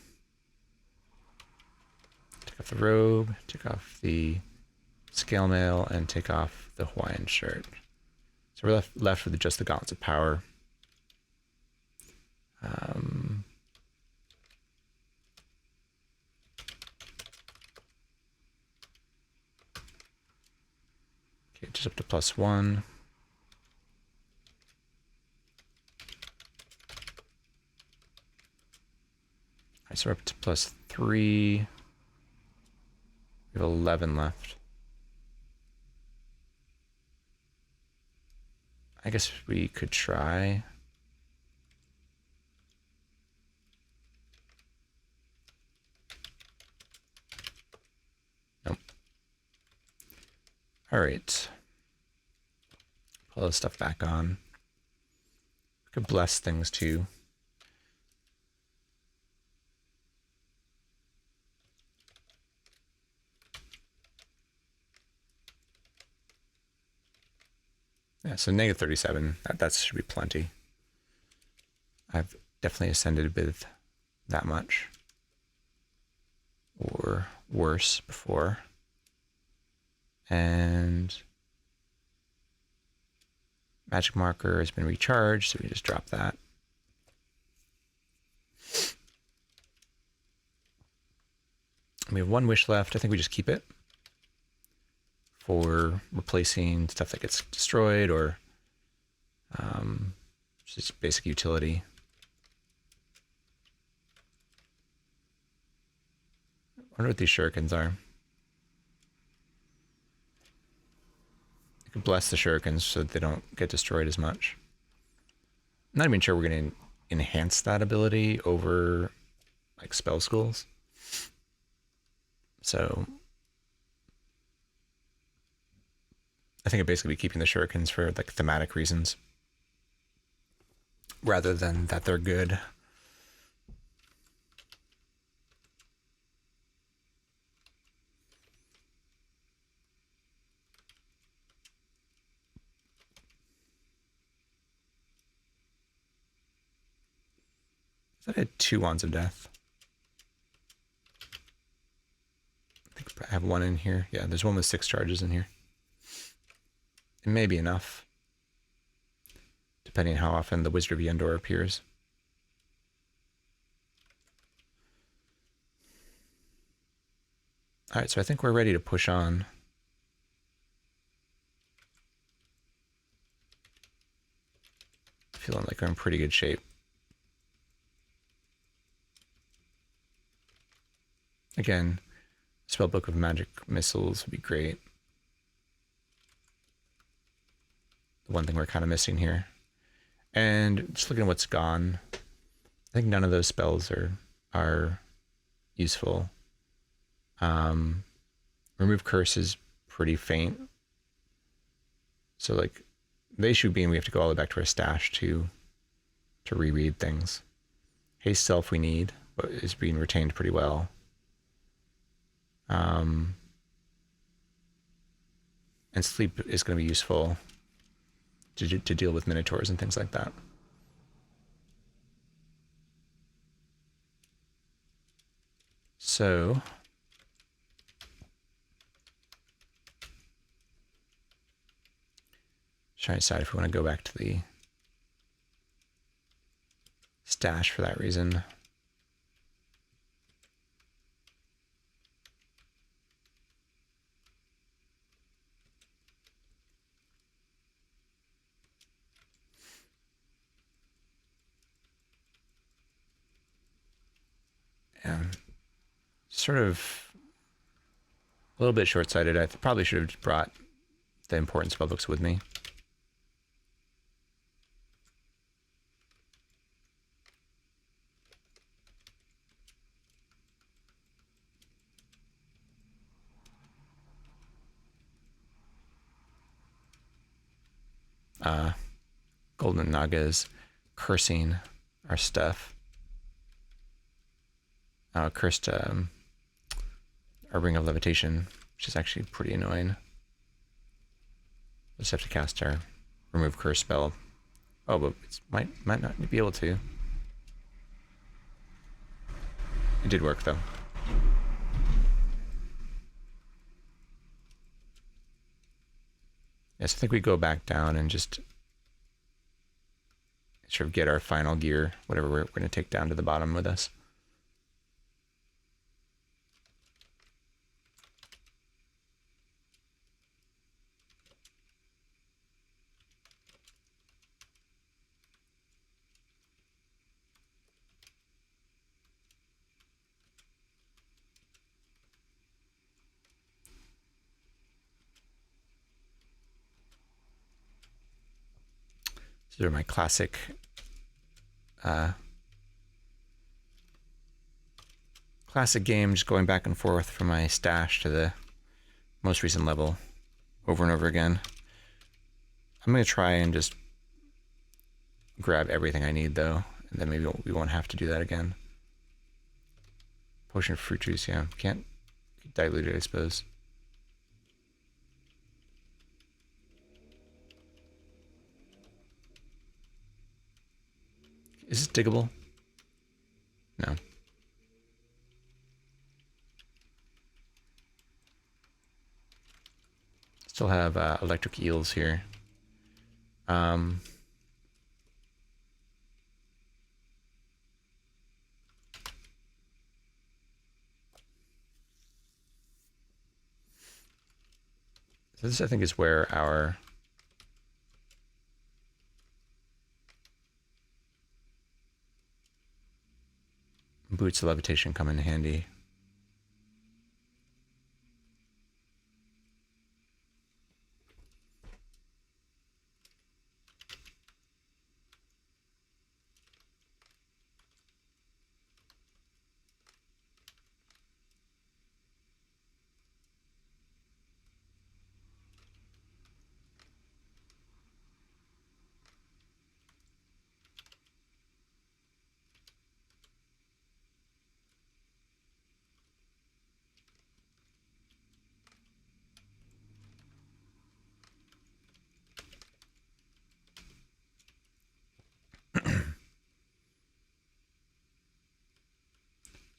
Take off the robe, take off the scale mail, and take off the Hawaiian shirt. So we're left with just the gauntlets of power. Okay, just up to +1. All right, so we're up to +3. We have 11 left. I guess we could try. Nope. All right. Pull this stuff back on. We could bless things too. Yeah, so -37. That should be plenty. I've definitely ascended with that much. Or worse before. And magic marker has been recharged, so we just drop that. We have 1 wish left. I think we just keep it for replacing stuff that gets destroyed or just basic utility. I wonder what these shurikens are. You can bless the shurikens so that they don't get destroyed as much. I'm not even sure we're going to enhance that ability over like spell schools. So I think I'd basically be keeping the shurikens for like thematic reasons rather than that they're good. I had 2 wands of death. I think I have 1 in here. Yeah, there's 1 with 6 charges in here. It may be enough, depending on how often the Wizard of Yendor appears. All right, so I think we're ready to push on. Feeling like we're in pretty good shape. Again, spellbook of magic missiles would be great. The one thing we're kind of missing here. And just looking at what's gone, I think none of those spells are useful. Remove curse is pretty faint. So like the issue being we have to go all the way back to our stash to reread things. Haste self we need, but is being retained pretty well. And sleep is going to be useful to deal with minotaurs and things like that. So trying to decide if we want to go back to the stash for that reason. Yeah, sort of a little bit short-sighted. I probably should have brought the important spellbooks with me. Golden Naga's cursing our stuff. Cursed our Ring of Levitation, which is actually pretty annoying. We'll just have to cast our remove curse spell. Oh, but it might not be able to. It did work though. Yes, I think we go back down and just sort of get our final gear, whatever we're going to take down to the bottom with us. These are my classic games, going back and forth from my stash to the most recent level over and over again. I'm going to try and just grab everything I need though, and then maybe we won't have to do that again. Potion of fruit juice, yeah, can't dilute it, I suppose. Is this diggable? No. Still have electric eels here. So this, I think, is where our boots of levitation come in handy.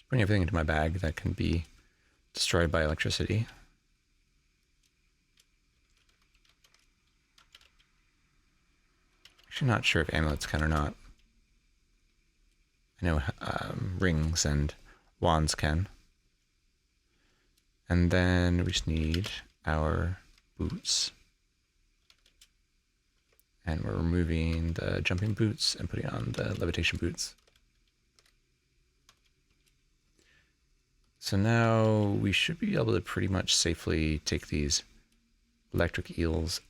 Putting everything into my bag that can be destroyed by electricity. Actually not sure if amulets can or not. I know rings and wands can. And then we just need our boots. And we're removing the jumping boots and putting on the levitation boots. So now we should be able to pretty much safely take these electric eels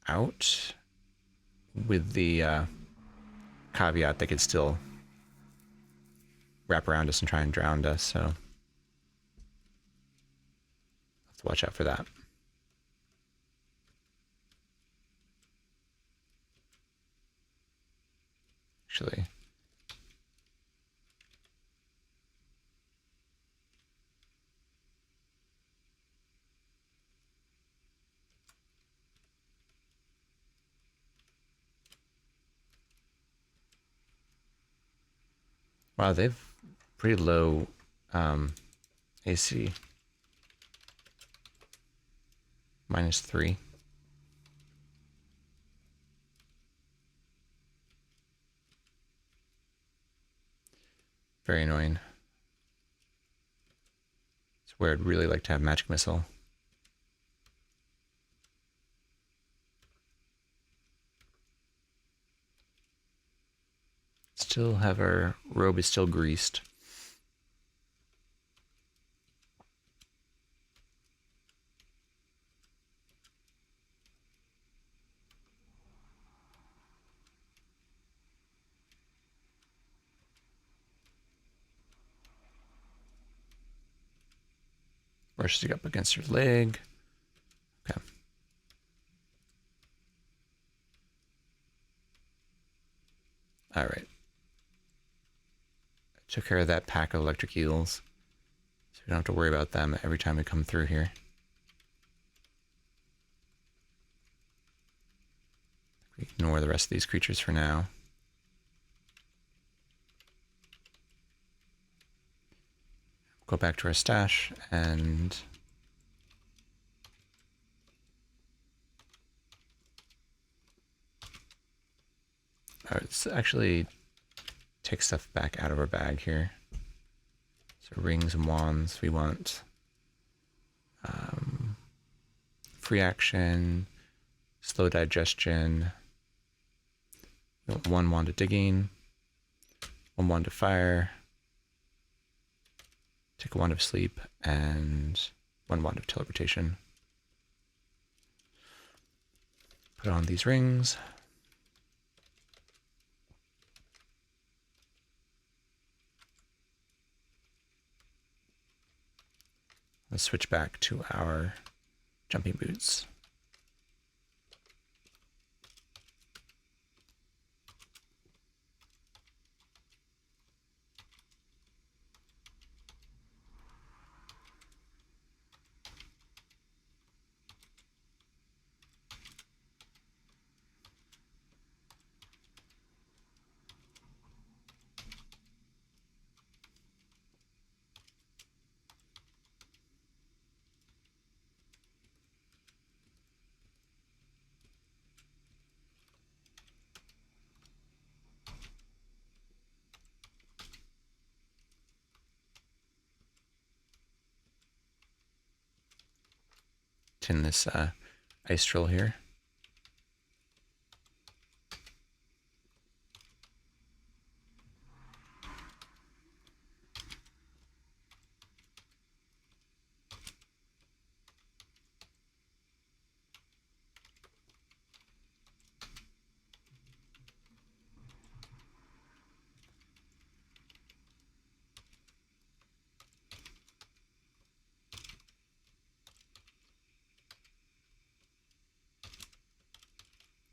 out, with the caveat they could still wrap around us and try and drown us, so have to watch out for that. Actually, wow, they've pretty low AC. -3. Very annoying. It's where I'd really like to have magic missile. Still have our robe is still greased. Brushes you up against your leg. Okay. All right. I took care of that pack of electric eels, so we don't have to worry about them every time we come through here. We ignore the rest of these creatures for now. Go back to our stash and let's actually take stuff back out of our bag here. So rings and wands, we want free action, slow digestion. We want 1 wand of digging, 1 wand of fire, take a wand of sleep, and 1 wand of teleportation. Put on these rings. Let's switch back to our jumping boots. In this ice troll here.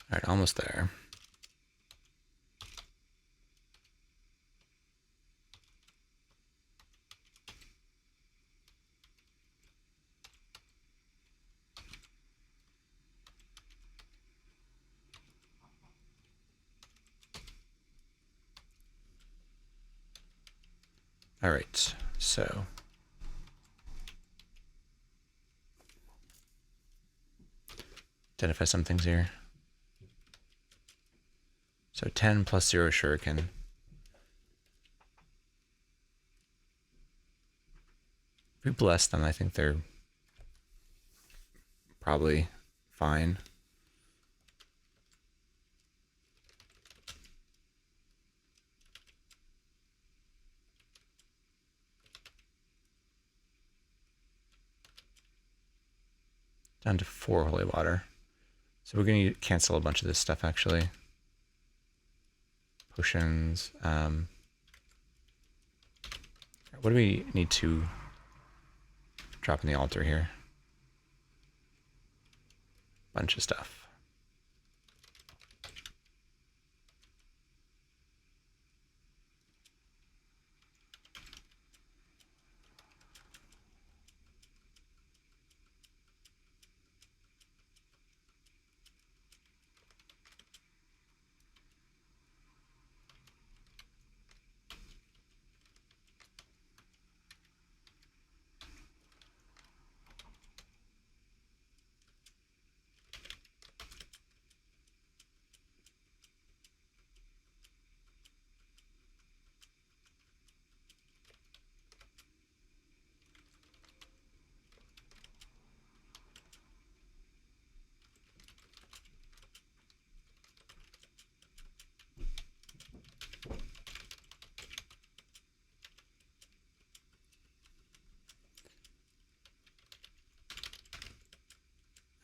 All right, almost there. All right, so identify some things here. So 10 plus 0 shuriken. If we bless them, I think they're probably fine. down to 4 holy water. So we're going to cancel a bunch of this stuff, actually. Potions. What do we need to drop in the altar here? Bunch of stuff.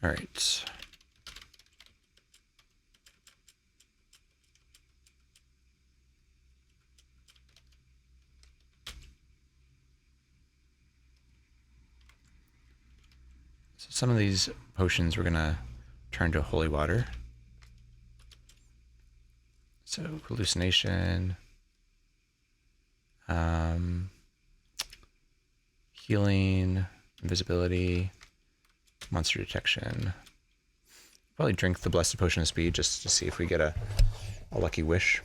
All right. So some of these potions we're gonna turn to holy water. So hallucination, healing, invisibility, monster detection. Probably drink the blessed potion of speed just to see if we get a lucky wish.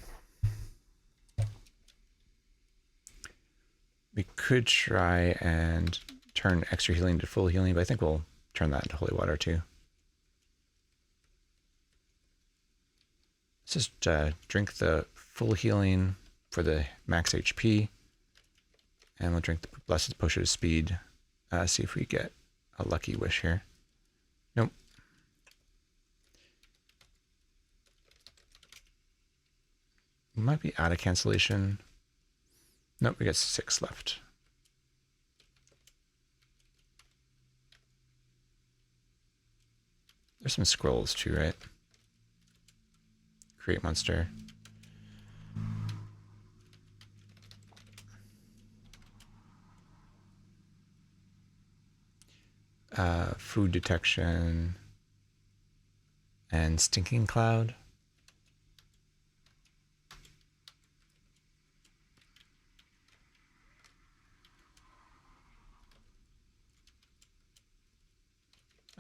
We could try and turn extra healing to full healing, but I think we'll turn that into holy water too. Let's just drink the full healing for the max HP, and we'll drink the blessed potion of speed. See if we get a lucky wish here. Nope. We might be out of cancellation. Nope, we got 6 left. There's some scrolls too, right? Create monster. Food detection and stinking cloud.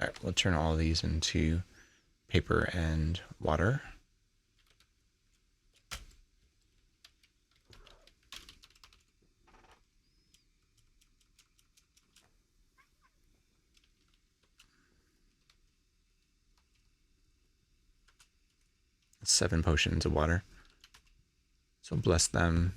All right, we'll turn all of these into paper and water. That's 7 potions of water. So bless them.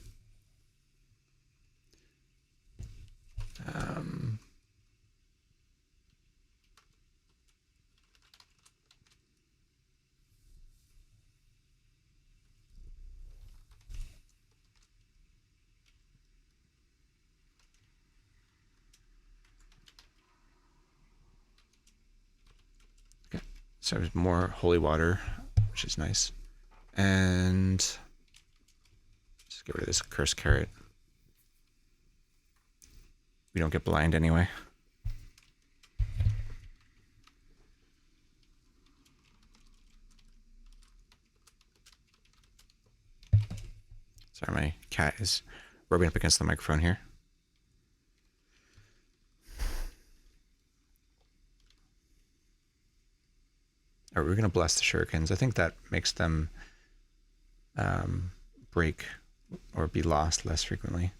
Okay, so there's more holy water, which is nice. And just get rid of this cursed carrot. We don't get blind anyway. Sorry, my cat is rubbing up against the microphone here. All right, we're going to bless the shurikens. I think that makes them break or be lost less frequently.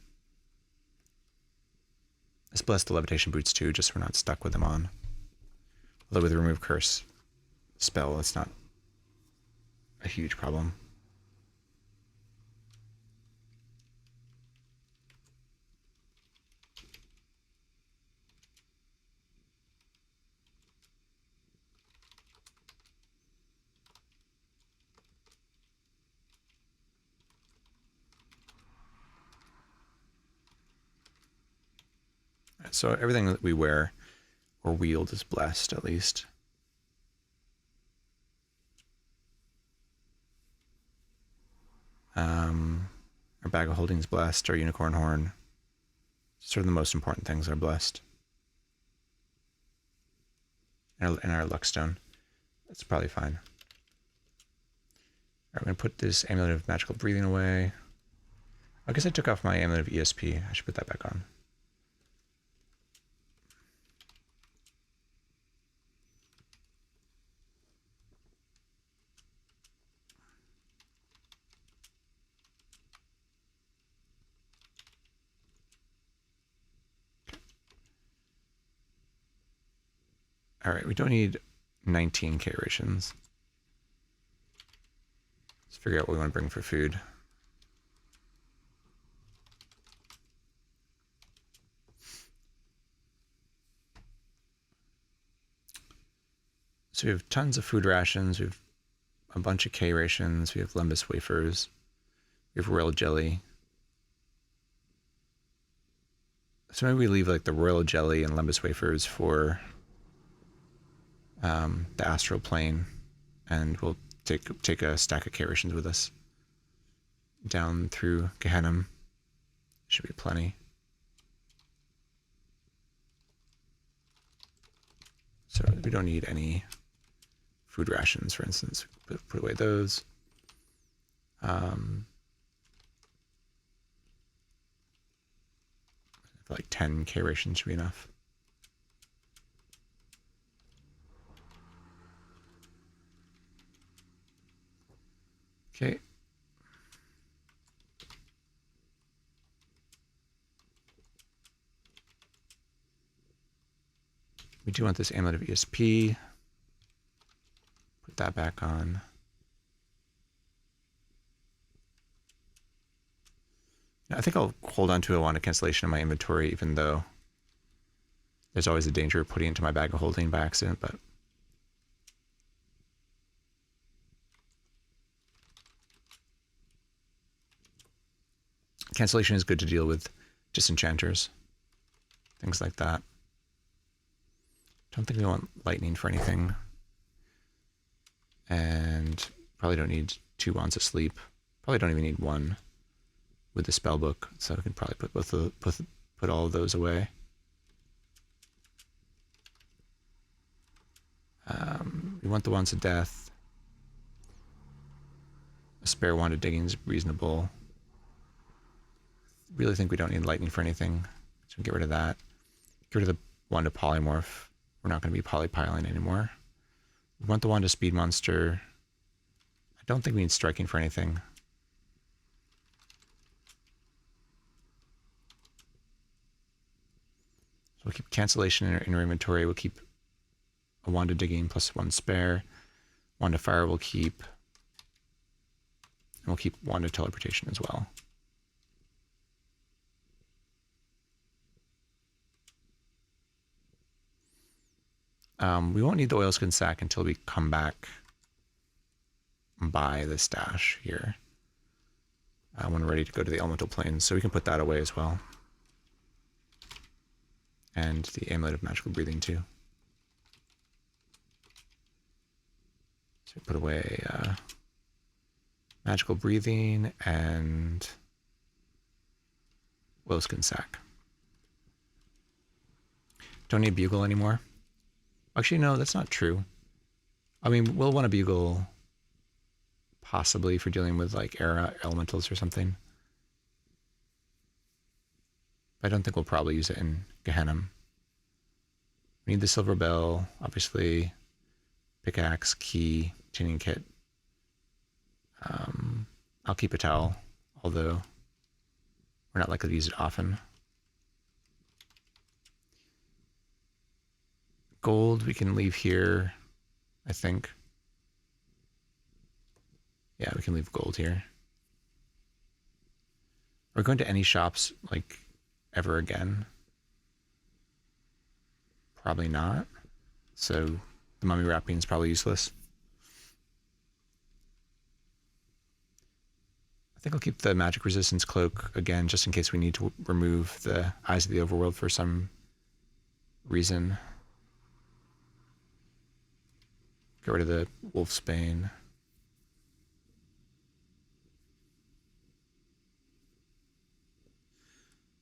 Let's bless the levitation boots too, just so we're not stuck with them on. Although with the remove curse spell, it's not a huge problem. So everything that we wear or wield is blessed at least. Our bag of holding is blessed. Our unicorn horn. Sort of the most important things are blessed. And our luck stone. That's probably fine. All right, I'm going to put this amulet of magical breathing away. I guess I took off my amulet of ESP. I should put that back on. All right, we don't need 19k rations. Let's figure out what we want to bring for food. So we have tons of food rations. We have a bunch of K rations. We have Lembas wafers. We have royal jelly. So maybe we leave like the royal jelly and Lembas wafers for the astral plane, and we'll take a stack of K rations with us down through Gehenna. Should be plenty. So we don't need any food rations, for instance. Put away those. Like 10k rations should be enough. Okay. We do want this amulet of ESP. Put that back on. I think I'll hold on to a wand of cancellation in my inventory, even though there's always a danger of putting it into my bag of holding by accident, but cancellation is good to deal with disenchanters, things like that. Don't think we want lightning for anything. And probably don't need 2 wands of sleep. Probably don't even need 1 with the spell book, so we can probably put all of those away. We want the wands of death. A spare wand of digging is reasonable. Really think we don't need lightning for anything, so get rid of that. Get rid of the wand of polymorph. We're not going to be polypiling anymore. We want the wand of speed monster. I don't think we need striking for anything. So we'll keep cancellation in our inventory. We'll keep a wand of digging plus 1 spare. Wand of fire we'll keep. And we'll keep wand of teleportation as well. We won't need the oilskin sack until we come back by the stash here. When we're ready to go to the elemental planes, so we can put that away as well. And the amulet of magical breathing too. So we put away magical breathing and oilskin sack. Don't need bugle anymore. Actually, no, that's not true. I mean, we'll want a bugle possibly for dealing with like air elementals or something. But I don't think we'll probably use it in Gehenna. We need the silver bell, obviously, pickaxe, key, tuning kit. I'll keep a towel, although we're not likely to use it often. Gold we can leave here, I think. Yeah, we can leave gold here. Are we going to any shops, like, ever again? Probably not. So the mummy wrapping is probably useless. I think I'll keep the magic resistance cloak again, just in case we need to remove the eyes of the overworld for some reason. Get rid of the Wolfsbane.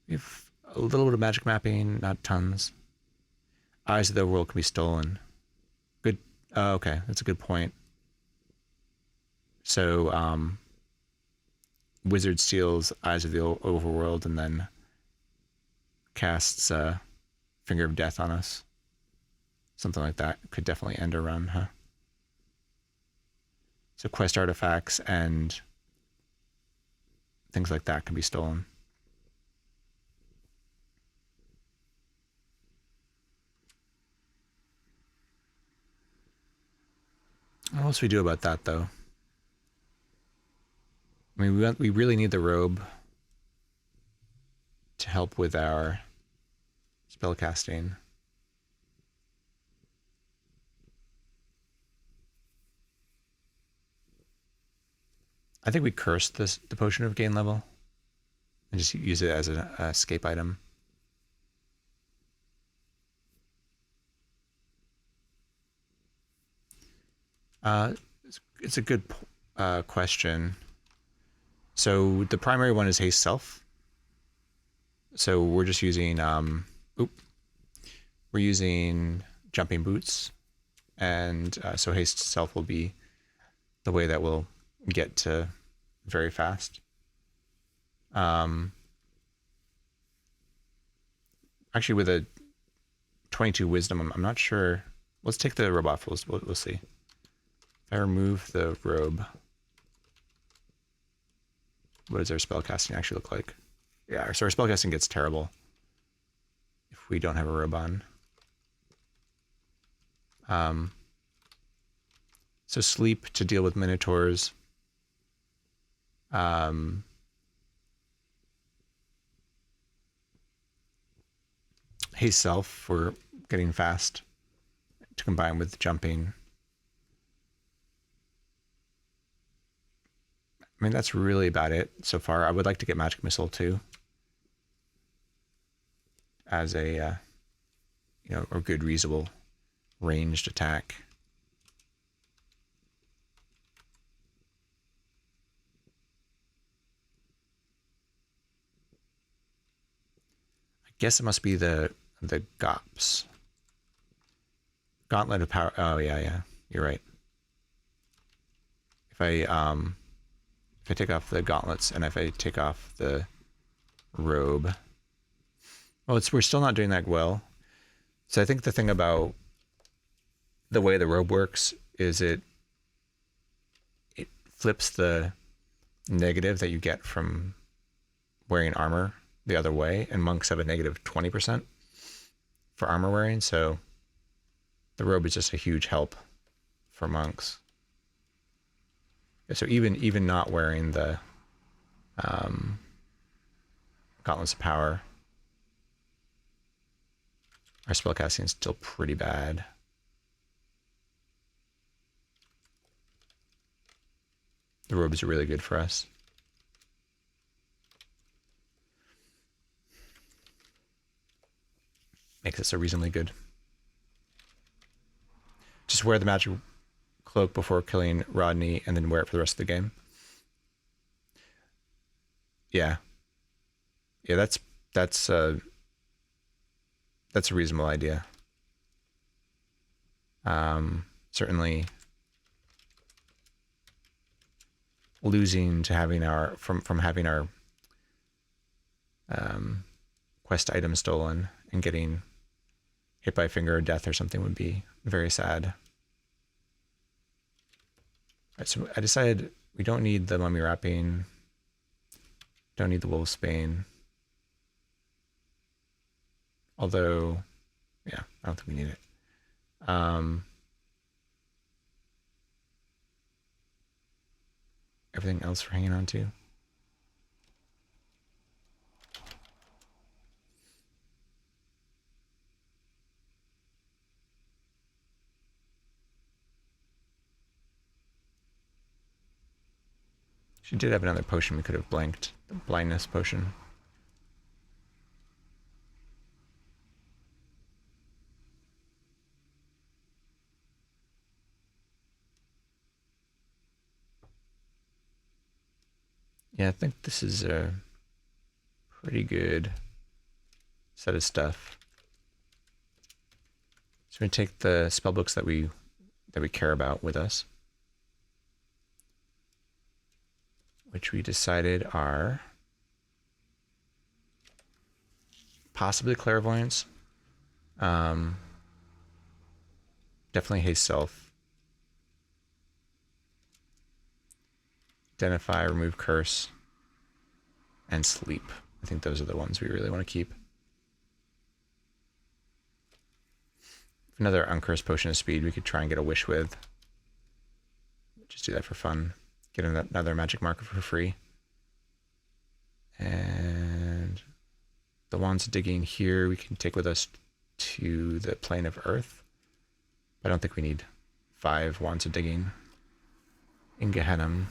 We have a little bit of magic mapping, not tons. Eyes of the World can be stolen. Good. Okay, that's a good point. So, Wizard steals Eyes of the Overworld and then casts Finger of Death on us. Something like that could definitely end a run, huh? So quest artifacts and things like that can be stolen. What else do we do about that, though? I mean, we really need the robe to help with our spellcasting. I think we cursed the potion of gain level and just use it as an escape item. It's a good question. So the primary one is haste self. So we're just using we're using jumping boots, and so haste self will be the way that we'll get to very fast. Actually, with a 22 wisdom, I'm not sure. Let's take the robe off. We'll see. If I remove the robe, what does our spellcasting actually look like? Yeah, so our spellcasting gets terrible if we don't have a robe on. So sleep to deal with minotaurs. Haste self for getting fast to combine with jumping. I mean, that's really about it so far. I would like to get magic missile too, as a a good reasonable ranged attack. I guess it must be the GOPS. Gauntlet of Power. Oh yeah, you're right. If I take off the gauntlets and if I take off the robe, well, we're still not doing that well. So I think the thing about the way the robe works is it flips the negative that you get from wearing armor the other way, and monks have a negative 20% for armor wearing, so the robe is just a huge help for monks. So even not wearing the gauntlets of power, our spellcasting is still pretty bad. The robes are really good for us. Makes it so reasonably good. Just wear the magic cloak before killing Rodney and then wear it for the rest of the game. Yeah, that's a reasonable idea. Certainly losing to having our from having our quest item stolen and getting hit by Finger of Death or something would be very sad. All right, so I decided we don't need the mummy wrapping, don't need the Wolfsbane. Although, yeah, I don't think we need it. Everything else we're hanging on to. She did have another potion we could have blanked. The blindness potion. Yeah, I think this is a pretty good set of stuff. So we take the spellbooks that we care about with us, which we decided are possibly clairvoyance, definitely haste self, identify, remove curse, and sleep. I think those are the ones we really want to keep. Another uncursed potion of speed we could try and get a wish with. Just do that for fun. Get another magic marker for free. And the wands of digging here we can take with us to the plane of earth. I don't think we need 5 wands of digging in Gehenna.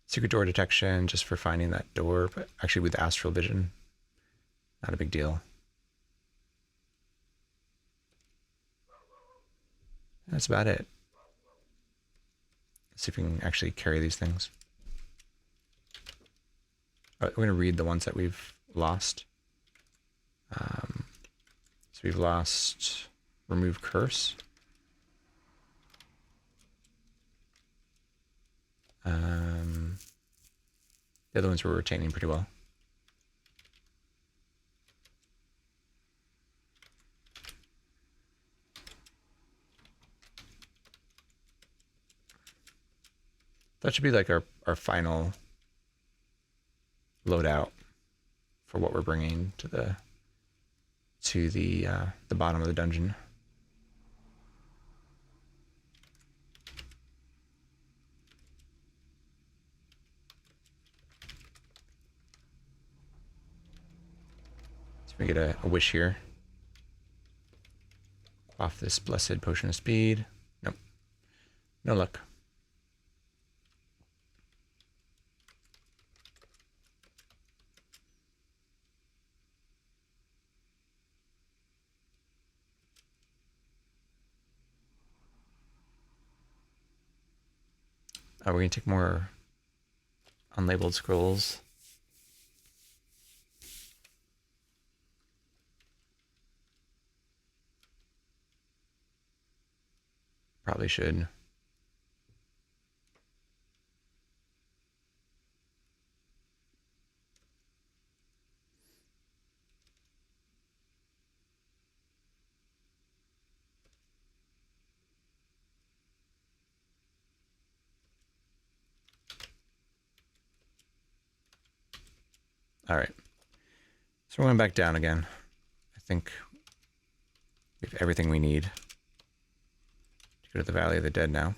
Secret door detection just for finding that door, but actually with astral vision, not a big deal. That's about it. Let's see if we can actually carry these things. We're going to read the ones that we've lost. So we've lost remove curse. The other ones we're retaining pretty well. That should be like our final loadout for what we're bringing to the bottom of the dungeon. So we get a wish here. Off this blessed potion of speed. Nope. No luck. We're going to take more unlabeled scrolls. Probably should. All right. So we're going back down again. I think we have everything we need to go to the Valley of the Dead now.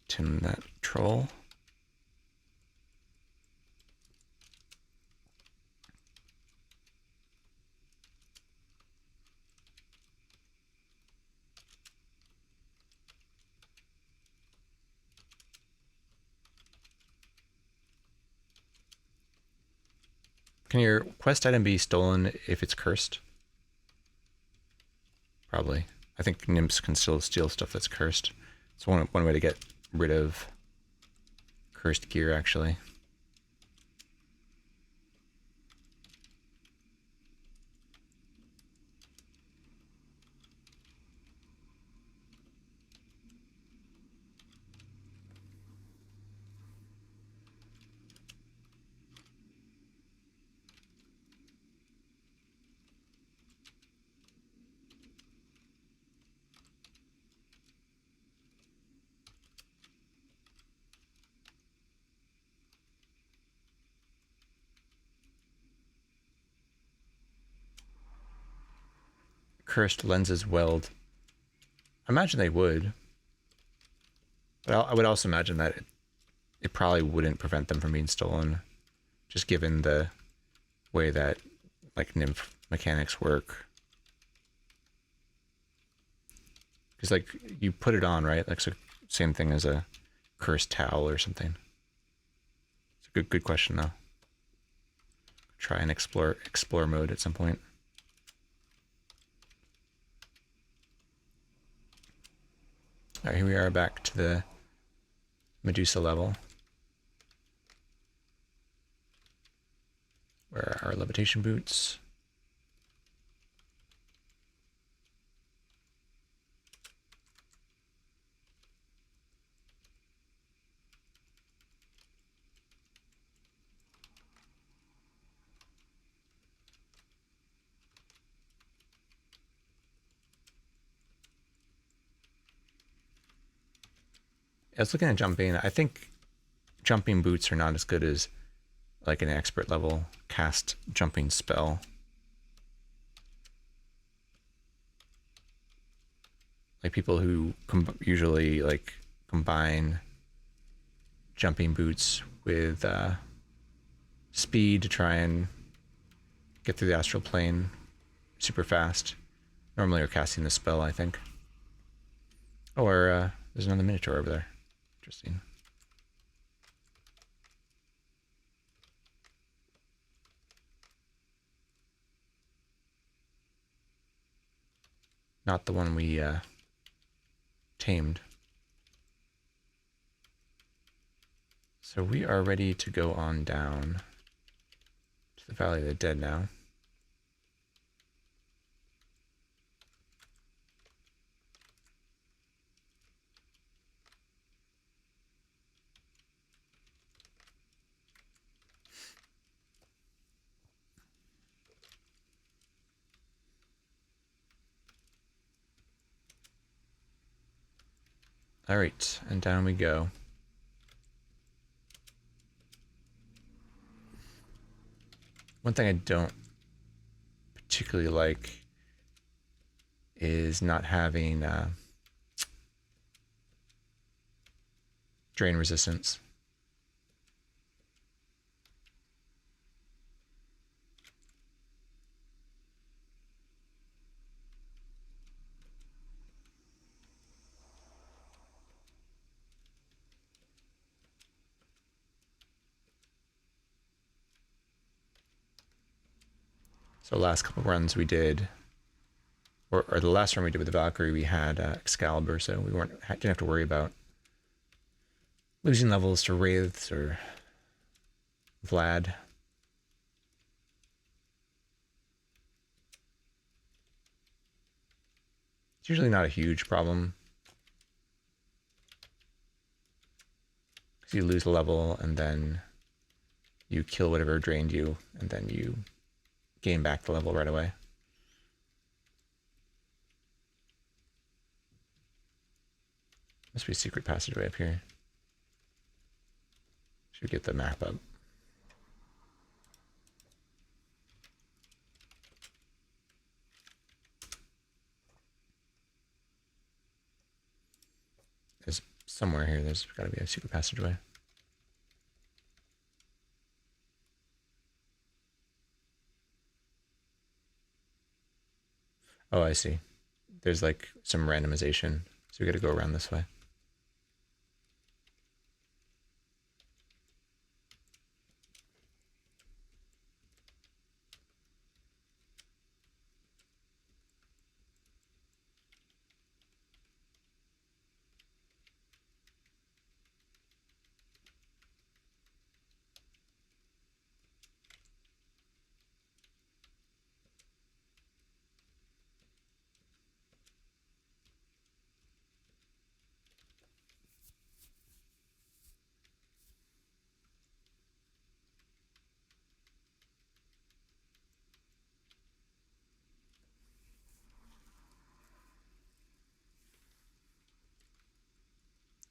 Tune that troll. Can your quest item be stolen if it's cursed? Probably. I think nymphs can still steal stuff that's cursed. It's one way to get rid of cursed gear, actually. Cursed lenses weld. I imagine they would. But I would also imagine that it probably wouldn't prevent them from being stolen, just given the way that like nymph mechanics work. Because like you put it on, right? Like so same thing as a cursed towel or something. Good question though. Try and explore mode at some point. All right, here we are back to the Medusa level, where are our levitation boots? I was looking at jumping. I think jumping boots are not as good as like an expert level cast jumping spell. Like people who usually like combine jumping boots with speed to try and get through the astral plane super fast. Normally are casting the spell, I think. Or there's another minotaur over there. Interesting. Not the one we tamed. So we are ready to go on down to the Valley of the Dead now. All right, and down we go. One thing I don't particularly like is not having drain resistance. So last couple runs we did, or the last run we did with the Valkyrie, we had Excalibur, so we didn't have to worry about losing levels to Wraiths or Vlad. It's usually not a huge problem, because you lose a level and then you kill whatever drained you, and then you gain back the level right away. Must be a secret passageway up here. Should get the map up. There's somewhere here, there's got to be a secret passageway. Oh, I see. There's like some randomization, so we got to go around this way.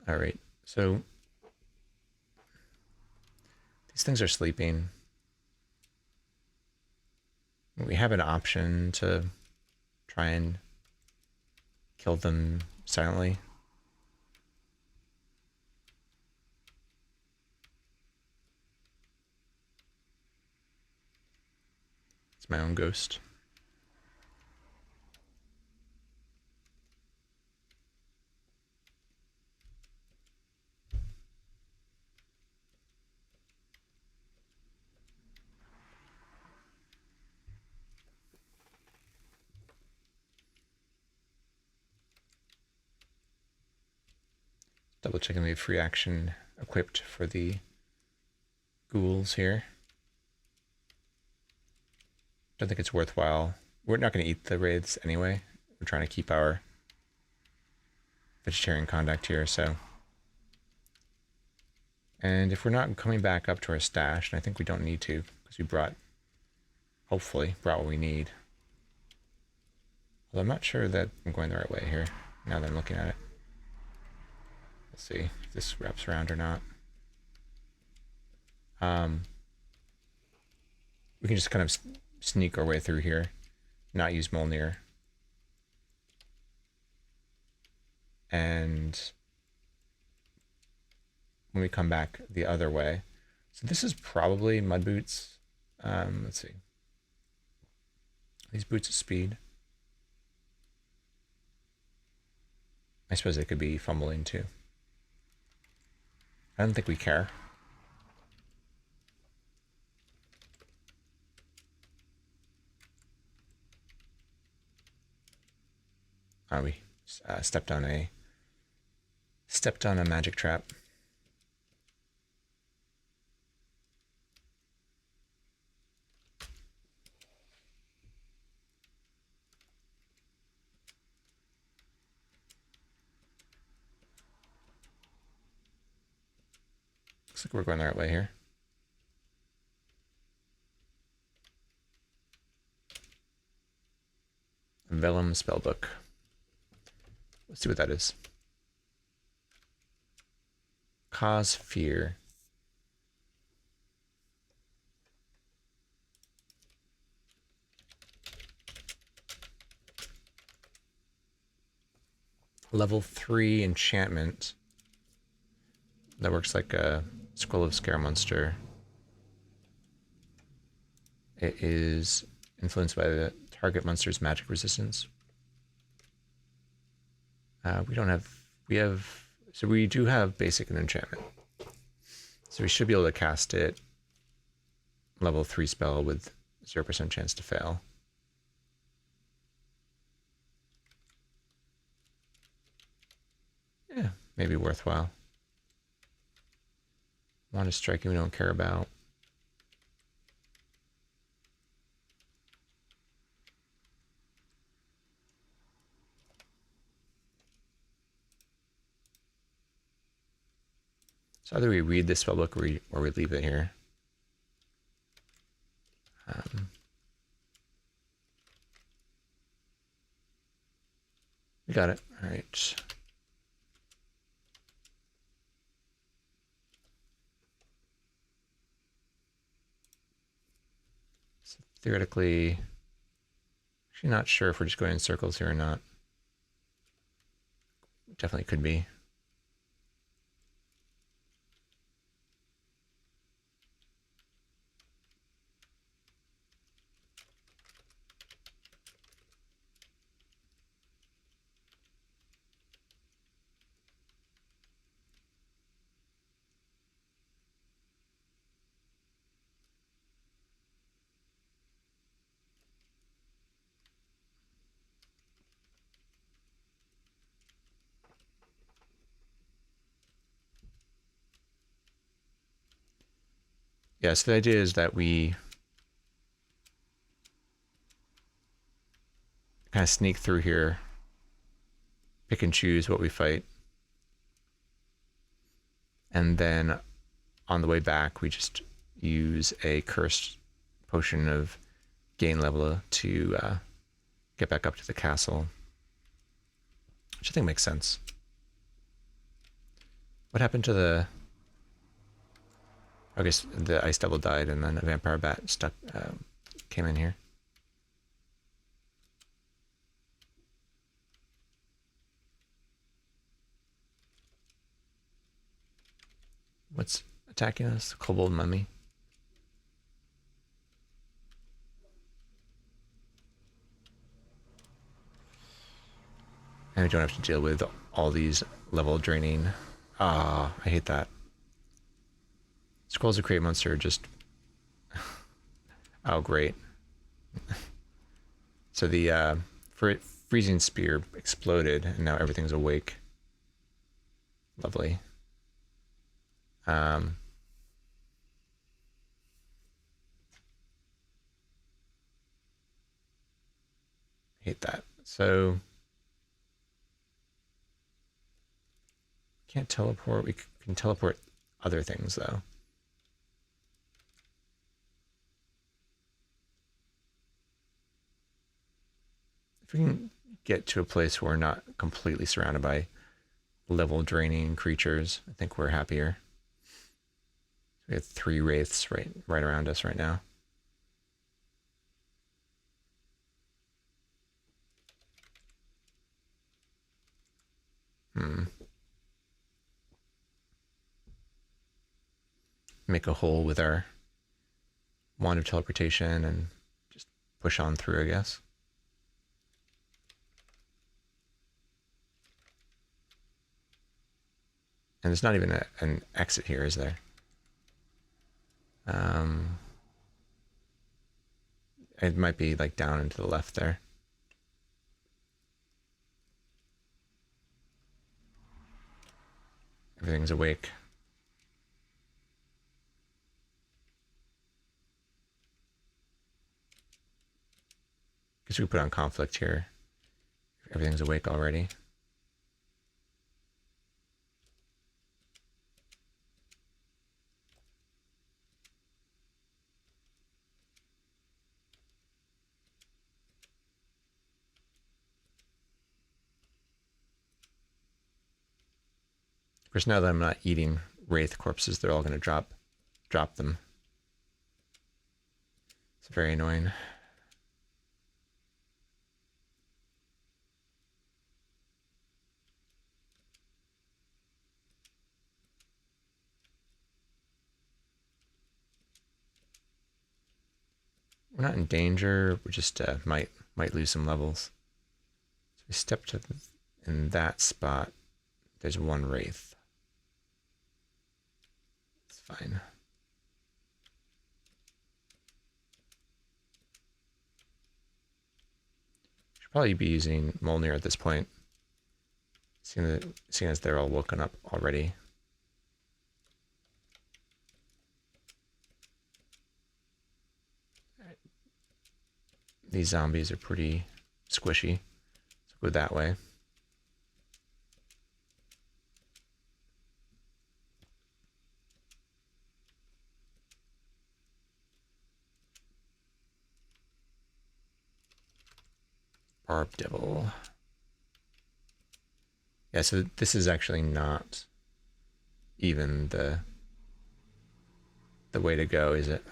All right, so these things are sleeping. We have an option to try and kill them silently. It's my own ghost. Double checking we have free action equipped for the ghouls here. Don't think it's worthwhile. We're not going to eat the wraiths anyway. We're trying to keep our vegetarian conduct here, so. And if we're not coming back up to our stash, and I think we don't need to, because we hopefully brought what we need. Well, I'm not sure that I'm going the right way here, now that I'm looking at it. Let's see if this wraps around or not. We can just kind of sneak our way through here, not use Mjolnir. And when we come back the other way, so this is probably mud boots. Let's see. These boots of speed. I suppose they could be fumbling too. I don't think we care. We stepped on a magic trap. Looks like we're going the right way here. Vellum spellbook. Let's see what that is. Cause fear. Level 3 enchantment. That works like a Scroll of Scaremonster. It is influenced by the target monster's magic resistance. So we do have basic and enchantment. So we should be able to cast it level 3 spell with 0% chance to fail. Yeah, maybe worthwhile. Wand of striking we don't care about. So either we read this spellbook or we leave it here. We got it. All right. So theoretically, actually not sure if we're just going in circles here or not. Definitely could be. Yeah, so the idea is that we kind of sneak through here, pick and choose what we fight, and then on the way back we just use a cursed potion of gain level to get back up to the castle, which I think makes sense. What happened to the... I guess the ice devil died and then a vampire bat came in here. What's attacking us? Kobold mummy. And we don't have to deal with all these level draining. Ah, I hate that. Scrolls of Create Monster just... Oh, great. So the freezing spear exploded and now everything's awake. Lovely. Um, hate that. So can't teleport. We can teleport other things though. If we can get to a place where we're not completely surrounded by level draining creatures, I think we're happier. We have 3 wraiths right around us right now. Make a hole with our wand of teleportation and just push on through, I guess. And there's not even an exit here, is there? It might be like down and to the left there. Everything's awake. Guess we put on conflict here. Everything's awake already. Of course, now that I'm not eating wraith corpses, they're all going to drop them. It's very annoying. We're not in danger. We just might lose some levels. So we step to in that spot. There's 1 wraith. It's fine. Should probably be using Molnir at this point, seeing as they're all woken up already. These zombies are pretty squishy. Let's go that way. Barb Devil. Yeah, so this is actually not even the way to go, is it?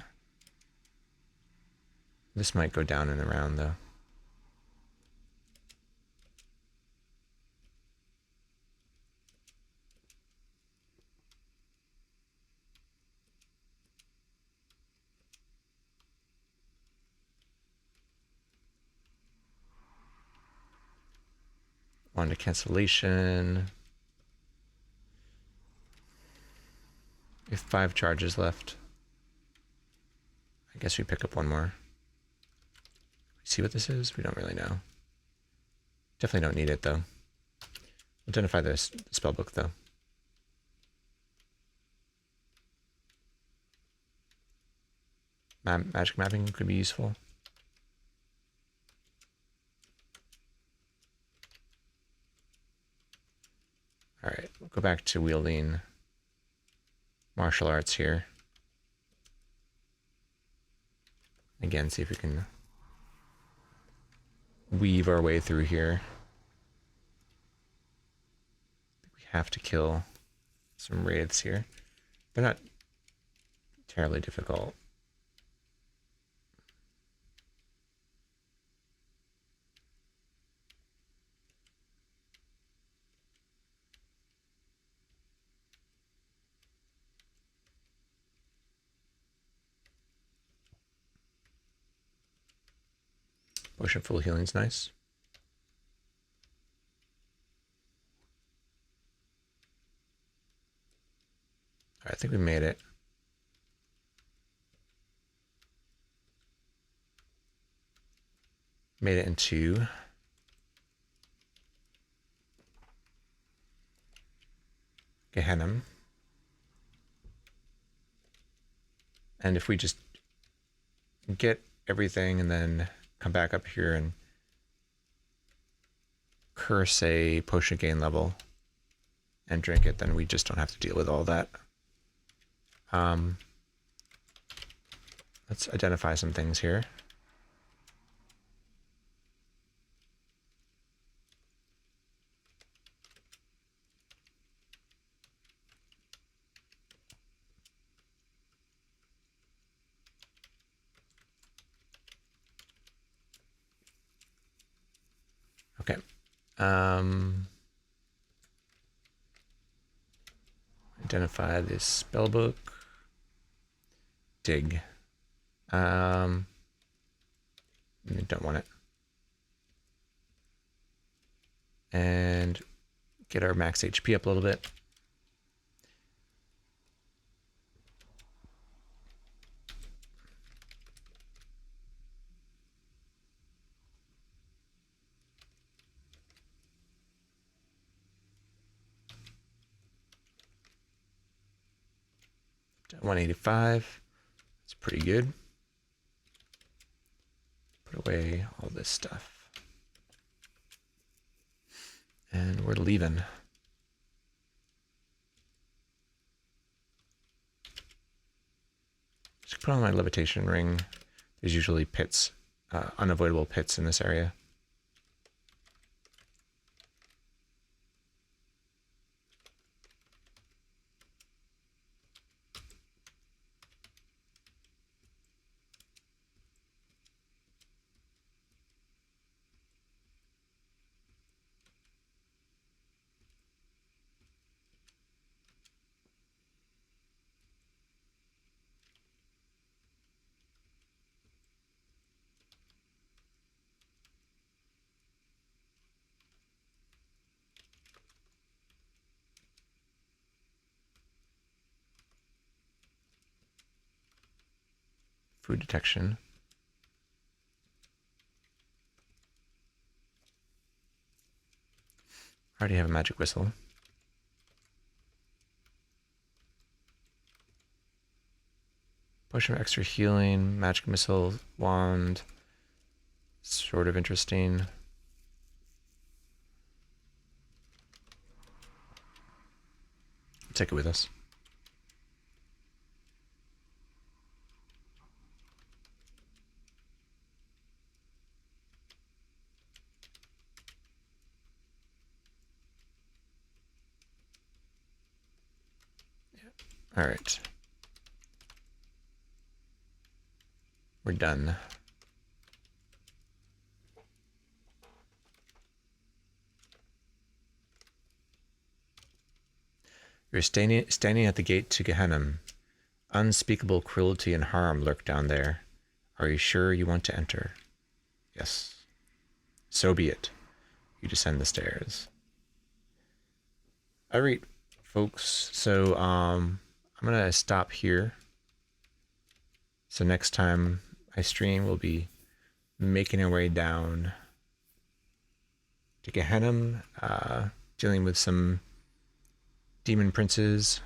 This might go down and around though. On to cancellation. We have 5 charges left. I guess we pick up 1 more. See what this is? We don't really know. Definitely don't need it though. Identify this spellbook though. Magic mapping could be useful. All right, we'll go back to wielding martial arts here. Again, see if we can weave our way through here. I think we have to kill some wraiths here. They're not terribly difficult. Potion full healing's nice. All right, I think we made it. Made it into Gehenna. And if we just get everything and then come back up here and curse a potion gain level and drink it, then we just don't have to deal with all that. Let's identify some things here. Okay. Identify this spell book. Dig. Don't want it. And get our max HP up a little bit. To 185. It's pretty good. Put away all this stuff. And we're leaving. Just put on my levitation ring. There's usually pits, unavoidable pits in this area. Food detection. I already have a magic whistle. Potion of extra healing, magic missile, wand. Sort of interesting. Take it with us. All right. We're done. You're standing at the gate to Gehenna. Unspeakable cruelty and harm lurk down there. Are you sure you want to enter? Yes. So be it. You descend the stairs. All right, folks. So I'm gonna stop here. So next time I stream, we'll be making our way down to Gehenna, dealing with some demon princes,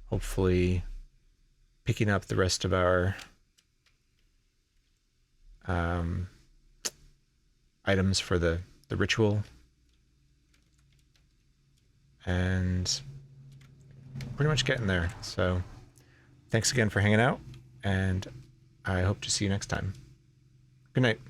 hopefully picking up the rest of our items for the ritual, and pretty much getting there. So thanks again for hanging out, and I hope to see you next time. Good night.